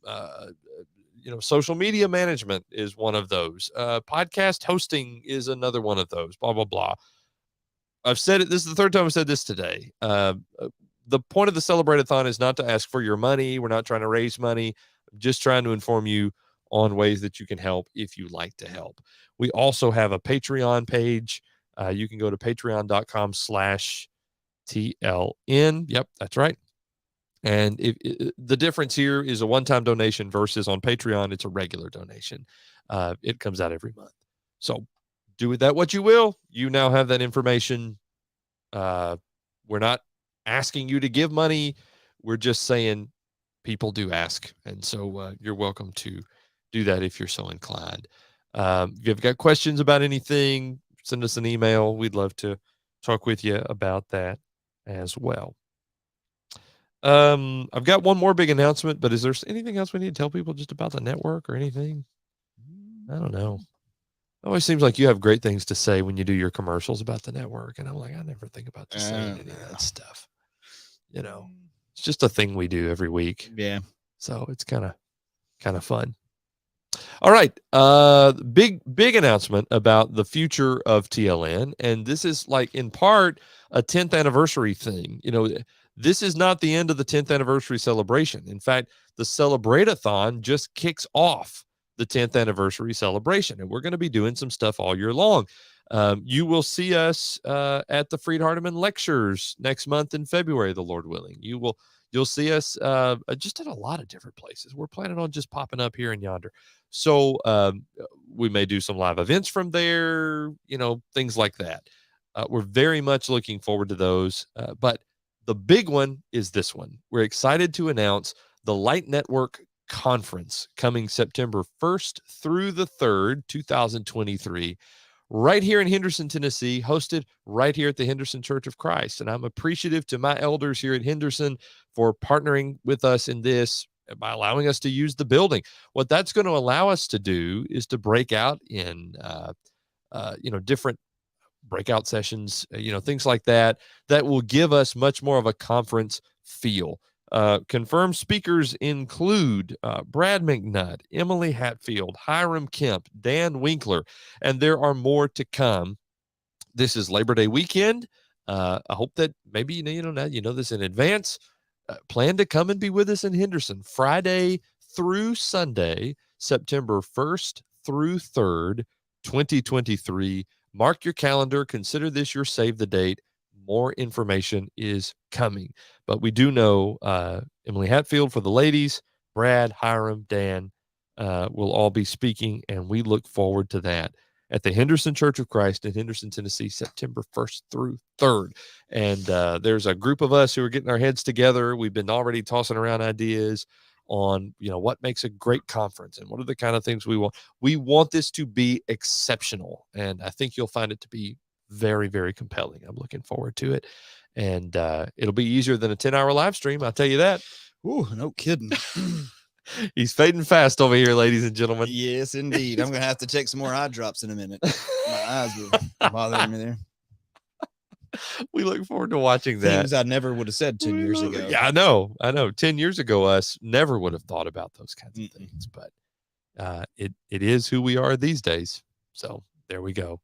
Social media management is one of those. Podcast hosting is another one of those, blah, blah, blah. I've said it. This is the third time I've said this today. The point of the Celebrate-a-thon is not to ask for your money. We're not trying to raise money. I'm just trying to inform you on ways that you can help if you like to help. We also have a Patreon page. You can go to patreon.com/TLN. Yep, that's right. And the difference here is a one-time donation versus on Patreon, it's a regular donation. It comes out every month. So do with that what you will. You now have that information. We're not asking you to give money. We're just saying people do ask. And so you're welcome to do that if you're so inclined. If you've got questions about anything, send us an email. We'd love to talk with you about that as well. I've got one more big announcement, but is there anything else we need to tell people just about the network or anything? I don't know. It always seems like you have great things to say when you do your commercials about the network. And I'm like, I never think about just saying any of that stuff. You know, it's just a thing we do every week. Yeah. So it's kind of fun. All right. Big announcement about the future of TLN. And this is like in part a 10th anniversary thing. You know, this is not the end of the 10th anniversary celebration. In fact, the Celebrate-a-thon just kicks off the 10th anniversary celebration, and we're going to be doing some stuff all year long. You will see us at the Freed Hardeman lectures next month in February, the Lord willing. You'll see us just at a lot of different places. We're planning on just popping up here and yonder. So we may do some live events from there, you know, things like that. We're very much looking forward to those. But the big one is this one. We're excited to announce the Light Network Conference coming September 1st through the 3rd, 2023, right here in Henderson, Tennessee, hosted right here at the Henderson Church of Christ. And I'm appreciative to my elders here at Henderson for partnering with us in this by allowing us to use the building. What that's going to allow us to do is to break out in, different breakout sessions, things like that will give us much more of a conference feel. Confirmed speakers include Brad McNutt, Emily Hatfield, Hiram Kemp, Dan Winkler, and there are more to come. This is Labor Day weekend. I hope that maybe you know this in advance. Plan to come and be with us in Henderson Friday through Sunday, September 1st through 3rd, 2023. Mark your calendar. Consider this your save the date. More information is coming. But we do know Emily Hatfield for the ladies, Brad, Hiram, Dan will all be speaking, and we look forward to that at the Henderson Church of Christ in Henderson, Tennessee, September 1st through 3rd. And there's a group of us who are getting our heads together. We've been already tossing around ideas on, what makes a great conference and what are the kind of things we want. We want this to be exceptional, and I think you'll find it to be very, very compelling. I'm looking forward to it. And it'll be easier than a 10-hour live stream. I'll tell you that. Ooh, no kidding. He's fading fast over here, ladies and gentlemen. Yes, indeed. I'm going to have to take some more eye drops in a minute. My eyes were bothering me there. We look forward to watching that. Things I never would have said 10 years ago. Yeah, I know. 10 years ago, us never would have thought about those kinds of things. But it is who we are these days. So there we go.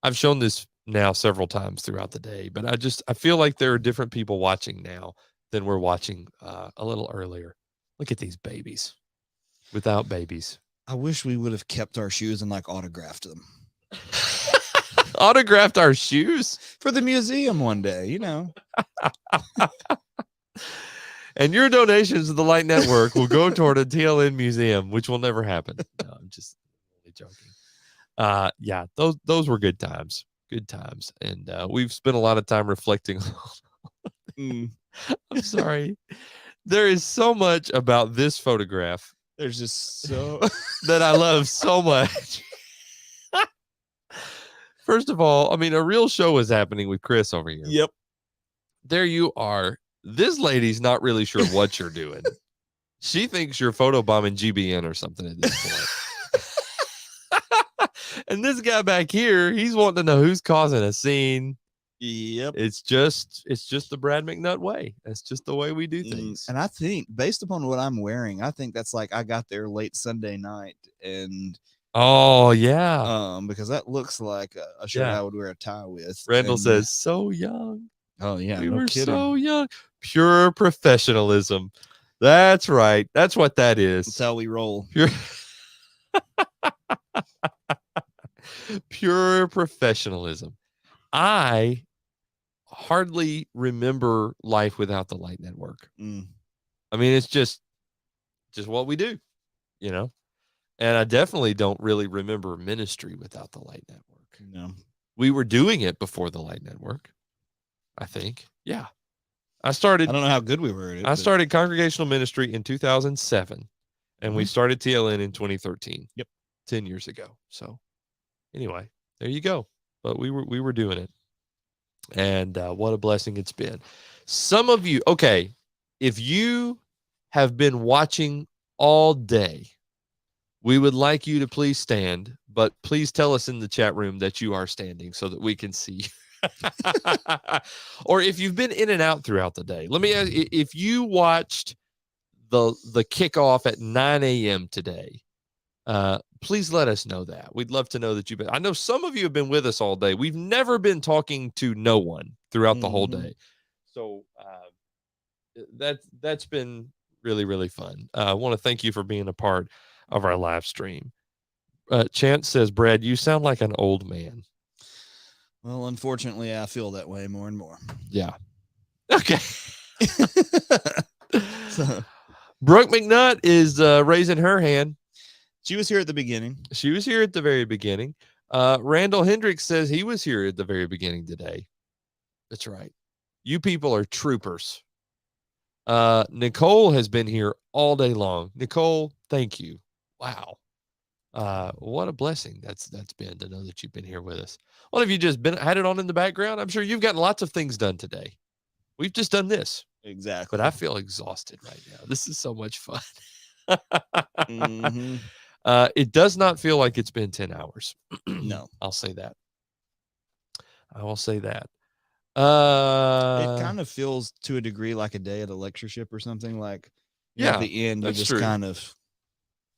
I've shown this now several times throughout the day, but I feel like there are different people watching now than we're watching a little earlier. Look at these babies without babies. I wish we would have kept our shoes and autographed them. Autographed our shoes for the museum one day, And your donations to the Light Network will go toward a TLN museum, which will never happen. No, I'm just really joking. Yeah, those were good times. Good times. And we've spent a lot of time reflecting. I'm sorry. There is so much about this photograph. There's just so that I love so much. First of all, a real show is happening with Chris over here. Yep. There you are. This lady's not really sure what you're doing. She thinks you're photobombing GBN or something at this point. And this guy back here, he's wanting to know who's causing a scene. Yep. It's just the Brad McNutt way. That's just the way we do things. And I think based upon what I'm wearing, I think that's I got there late Sunday night and oh yeah. Because that looks like a shirt I would wear a tie with. Randall says so young. Oh yeah. We no were kidding. so young. Pure professionalism. That's right. That's what that is. That's how we roll. Pure professionalism. I hardly remember life without the Light Network. It's just what we do, And I definitely don't really remember ministry without the Light Network. No. We were doing it before the Light Network, I think. Yeah. I don't know how good we were at it. I started congregational ministry in 2007. And we started TLN in 2013. Yep. 10 years ago. So anyway, there you go. But we were doing it. And what a blessing it's been. Some of you, okay, if you have been watching all day, we would like you to please stand, but please tell us in the chat room that you are standing so that we can see. Or if you've been in and out throughout the day, let me ask, if you watched the kickoff at 9 a.m. today, please let us know that. We'd love to know that you've been. I know some of you have been with us all day. We've never been talking to no one throughout the whole day. So that's been really, really fun. I want to thank you for being a part of our live stream. Chance says, Brad, you sound like an old man. Well, unfortunately, I feel that way more and more. Yeah. Okay. So, Brooke McNutt is raising her hand. she was here at the beginning. She was here at the very beginning. Randall Hendricks says he was here at the very beginning today. That's right. You people are troopers. Nicole has been here all day long. Nicole, thank you. Wow. What a blessing that's been to know that you've been here with us. What have you just had it on in the background? I'm sure you've gotten lots of things done today. We've just done this. Exactly. But I feel exhausted right now. This is so much fun. It does not feel like it's been 10 hours. No. I'll say that. I will say that. It kind of feels to a degree like a day at a lectureship or something. Like, at the end, you just true. kind of.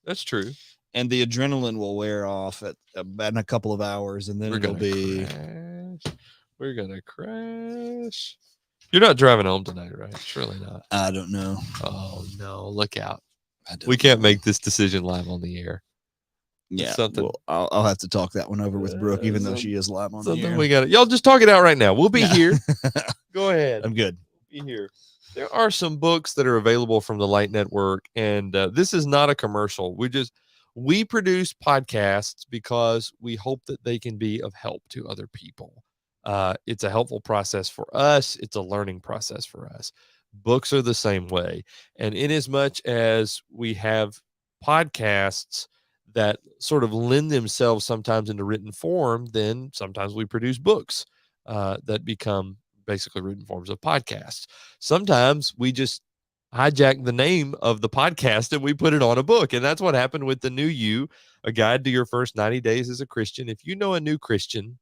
That's true. And the adrenaline will wear off in a couple of hours, and then it'll be. Crash. We're gonna crash. You're not driving home tonight, right? Surely not. I don't know. Oh no! Look out. We can't make this decision live on the air. Yeah, something. Well, I'll have to talk that one over with Brooke, even though she is live on the air. We got it. Y'all just talk it out right now. We'll be here. Go ahead. I'm good. We'll be here. There are some books that are available from the Light Network, and this is not a commercial. We produce podcasts because we hope that they can be of help to other people. It's a helpful process for us. It's a learning process for us. Books are the same way. And in as much as we have podcasts that sort of lend themselves sometimes into written form, then sometimes we produce books that become basically written forms of podcasts. Sometimes we just hijack the name of the podcast and we put it on a book. And that's what happened with The New You, A Guide to Your First 90 Days as a Christian. If you know a new Christian,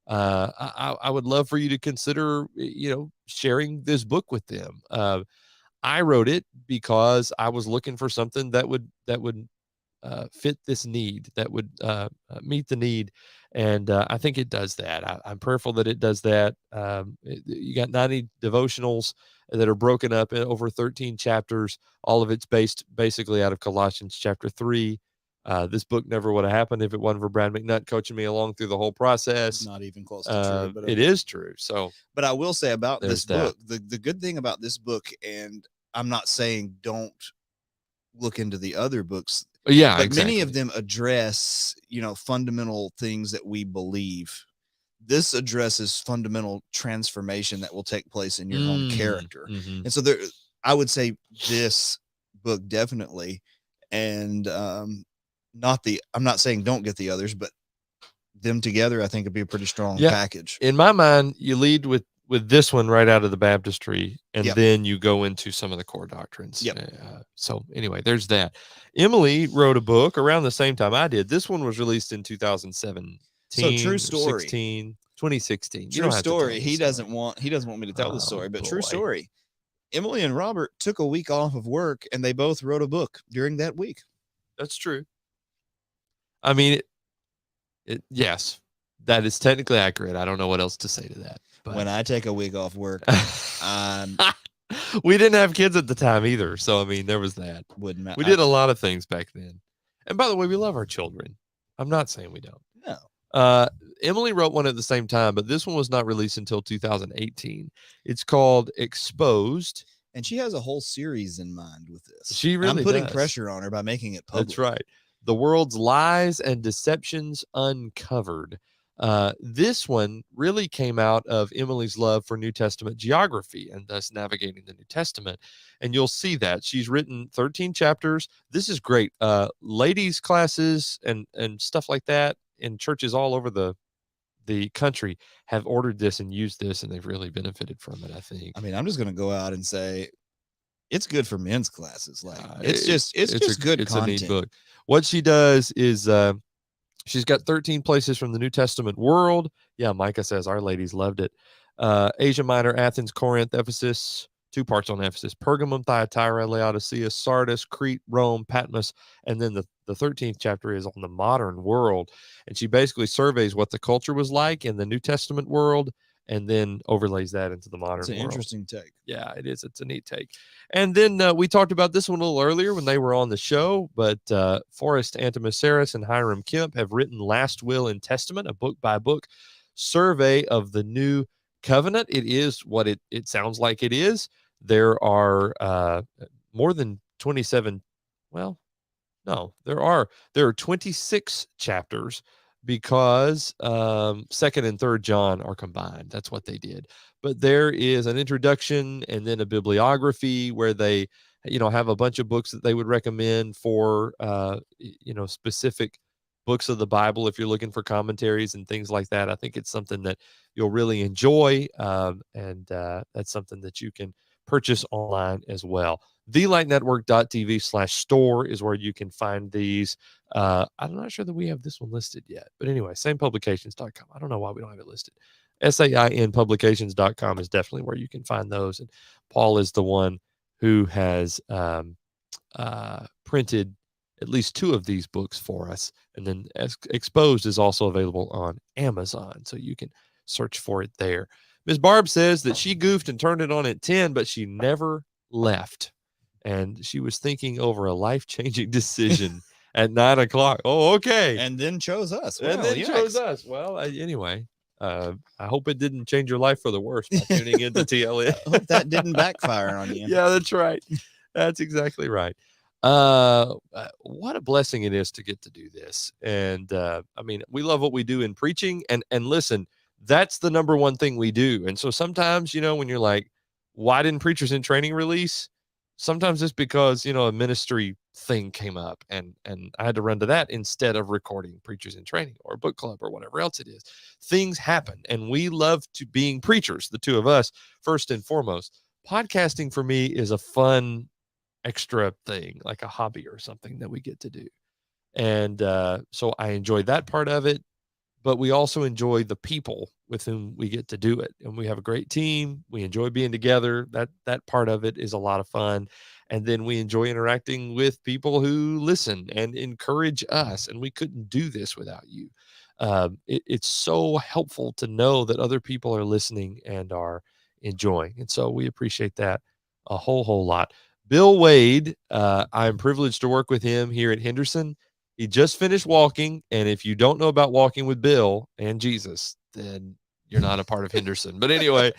I would love for you to consider, sharing this book with them. I wrote it because I was looking for something that would fit this need, that would meet the need. And I think it does that. I'm prayerful that it does that. You got 90 devotionals that are broken up in over 13 chapters. All of it's based basically out of Colossians chapter 3. This book never would have happened if it wasn't for Brad McNutt coaching me along through the whole process. Not even close to true. But it is true. So, but I will say about this book, that. the good thing about this book, and I'm not saying don't look into the other books. Yeah, but exactly. Many of them address, fundamental things that we believe. This addresses fundamental transformation that will take place in your own character. Mm-hmm. And so I would say this book definitely, and I'm not saying don't get the others, but them together, I think would be a pretty strong package. In my mind, you lead with this one right out of the baptistry, and then you go into some of the core doctrines. So anyway, there's that. Emily wrote a book around the same time I did. This one was released in 2017. So true story. 2016. True story. He doesn't want me to tell the story, but true story. Emily and Robert took a week off of work, and they both wrote a book during that week. That's true. I mean, yes, that is technically accurate. I don't know what else to say to that. But when I take a week off work, we didn't have kids at the time either. So, I mean, there was that. Wouldn't matter. We did a lot of things back then. And by the way, we love our children. I'm not saying we don't. No. Emily wrote one at the same time, but this one was not released until 2018. It's called Exposed. And she has a whole series in mind with this. She really I'm putting does. pressure on her by making it public. That's right. The World's Lies and Deceptions Uncovered. This one really came out of Emily's love for New Testament geography and thus navigating the New Testament. And you'll see that she's written 13 chapters. This is great. Ladies classes and stuff like that in churches all over the country have ordered this and used this, and they've really benefited from it, I think. I mean, I'm just going to go out and say it's good for men's classes. Like it's just good it's content. a neat book. What she does is she's got 13 places from the New Testament world. Yeah, Micah says our ladies loved it. Asia Minor, Athens, Corinth, Ephesus, 2 parts on Ephesus, Pergamum, Thyatira, Laodicea, Sardis, Crete, Rome, Patmos, and then the 13th chapter is on the modern world. And she basically surveys what the culture was like in the New Testament world and then overlays that into the modern world. It's an interesting take. Yeah, it is. It's a neat take. And then we talked about this one a little earlier when they were on the show, but Forrest Antimaceris and Hiram Kemp have written Last Will and Testament, a book-by-book survey of the New Covenant. It is what it sounds like it is. There are more than 27. Well, no, there are 26 chapters because 2nd and 3rd John are combined. That's what they did. But there is an introduction and then a bibliography where they, have a bunch of books that they would recommend for, specific books of the Bible if you're looking for commentaries and things like that. I think it's something that you'll really enjoy, and that's something that you can purchase online as well. thelightnetwork.tv/store is where you can find these. I'm not sure that we have this one listed yet, but anyway, samepublications.com. I don't know why we don't have it listed. SAINpublications.com is definitely where you can find those. And Paul is the one who has printed at least 2 of these books for us. And then Exposed is also available on Amazon, so you can search for it there. Ms. Barb says that she goofed and turned it on at 10, but she never left. And she was thinking over a life-changing decision at 9 o'clock. Oh, okay. And then chose us. Well, chose us. Well, anyway, I hope it didn't change your life for the worse by tuning into TLN. I hope that didn't backfire on you. Yeah, that's right. That's exactly right. What a blessing it is to get to do this. And we love what we do in preaching. And listen, that's the number one thing we do. And so sometimes, when you're like, why didn't Preachers in Training release? Sometimes it's because, a ministry thing came up and I had to run to that instead of recording Preachers in Training or book club or whatever else it is. Things happen and we love to being preachers, the 2 of us, first and foremost. Podcasting for me is a fun extra thing, like a hobby or something that we get to do. And so I enjoy that part of it, but we also enjoy the people with whom we get to do it. And we have a great team. We enjoy being together. That part of it is a lot of fun. And then we enjoy interacting with people who listen and encourage us. And we couldn't do this without you. It's so helpful to know that other people are listening and are enjoying. And so we appreciate that a whole lot. Bill Wade, I'm privileged to work with him here at Henderson. He just finished walking, and if you don't know about walking with Bill and Jesus, then you're not a part of Henderson. But anyway,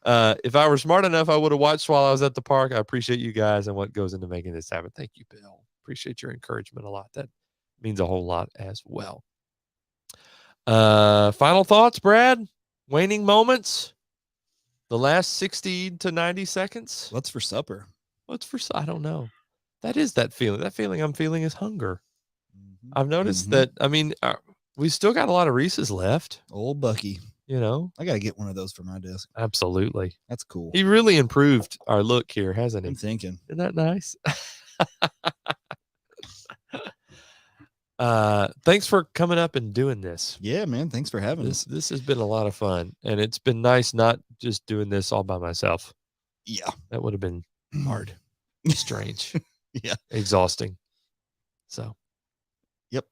if I were smart enough, I would have watched while I was at the park. I appreciate you guys and what goes into making this happen. Thank you, Bill. Appreciate your encouragement a lot. That means a whole lot as well. Final thoughts, Brad? Waning moments? The last 60 to 90 seconds? What's for supper? I don't know. That is that feeling. That feeling I'm feeling is hunger. I've noticed that. We still got a lot of Reese's left. Old Bucky. I got to get one of those for my desk. Absolutely. That's cool. He really improved our look here, hasn't he? I'm thinking. Isn't that nice? Thanks for coming up and doing this. Yeah, man. Thanks for having us. This has been a lot of fun. And it's been nice not just doing this all by myself. Yeah. That would have been hard. Strange. Yeah. Exhausting. So. Yep.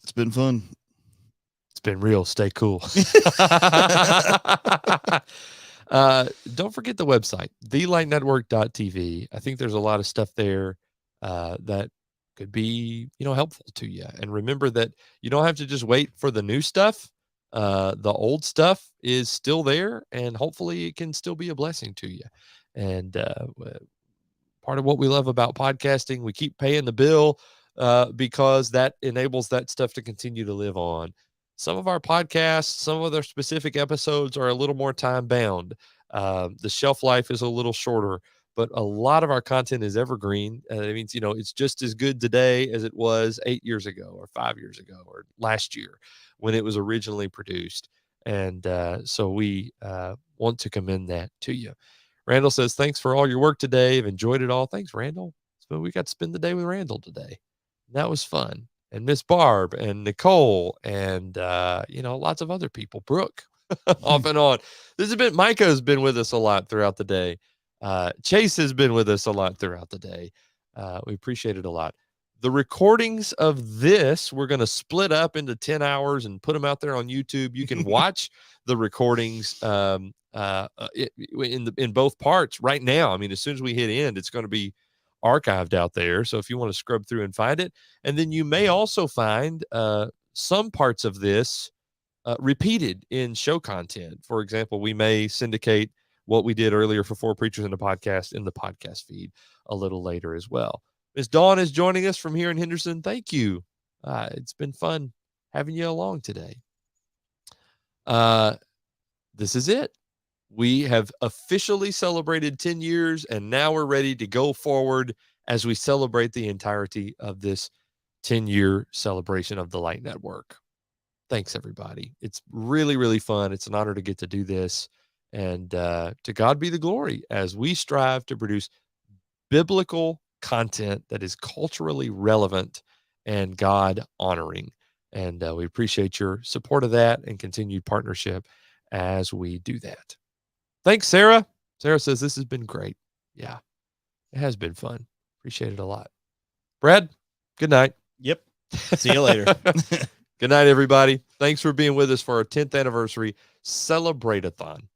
It's been fun. It's been real. Stay cool. Don't forget the website, thelightnetwork.tv. I think there's a lot of stuff there that could be, helpful to you. And remember that you don't have to just wait for the new stuff. The old stuff is still there, and hopefully it can still be a blessing to you. And part of what we love about podcasting, we keep paying the bill because that enables that stuff to continue to live on. some of our podcasts, some of their specific episodes are a little more time bound. The shelf life is a little shorter, but a lot of our content is evergreen. It means, it's just as good today as it was 8 years ago or 5 years ago or last year when it was originally produced. And so we want to commend that to you. Randall says, thanks for all your work today. I've enjoyed it all. Thanks, Randall. So we got to spend the day with Randall today. That was fun. And Miss Barb and Nicole and, lots of other people. Brooke, off and on. Micah has been with us a lot throughout the day. Chase has been with us a lot throughout the day. We appreciate it a lot. The recordings of this, we're going to split up into 10 hours and put them out there on YouTube. You can watch the recordings in both parts right now. I mean, as soon as we hit end, it's going to be archived out there. So if you want to scrub through and find it, and then you may also find some parts of this repeated in show content. For example, we may syndicate what we did earlier for 4 Preachers in a Podcast in the podcast feed a little later as well. Miss Dawn is joining us from here in Henderson. Thank you. It's been fun having you along today. This is it. We have officially celebrated 10 years, and now we're ready to go forward as we celebrate the entirety of this 10-year celebration of the Light Network. Thanks, everybody. It's really, really fun. It's an honor to get to do this. And to God be the glory as we strive to produce biblical content that is culturally relevant and God honoring. And we appreciate your support of that and continued partnership as we do that. Thanks, Sarah. Sarah says this has been great. Yeah, it has been fun. Appreciate it a lot. Brad, good night. Yep. See you later. Good night, everybody. Thanks for being with us for our 10th anniversary Celebrate-a-thon.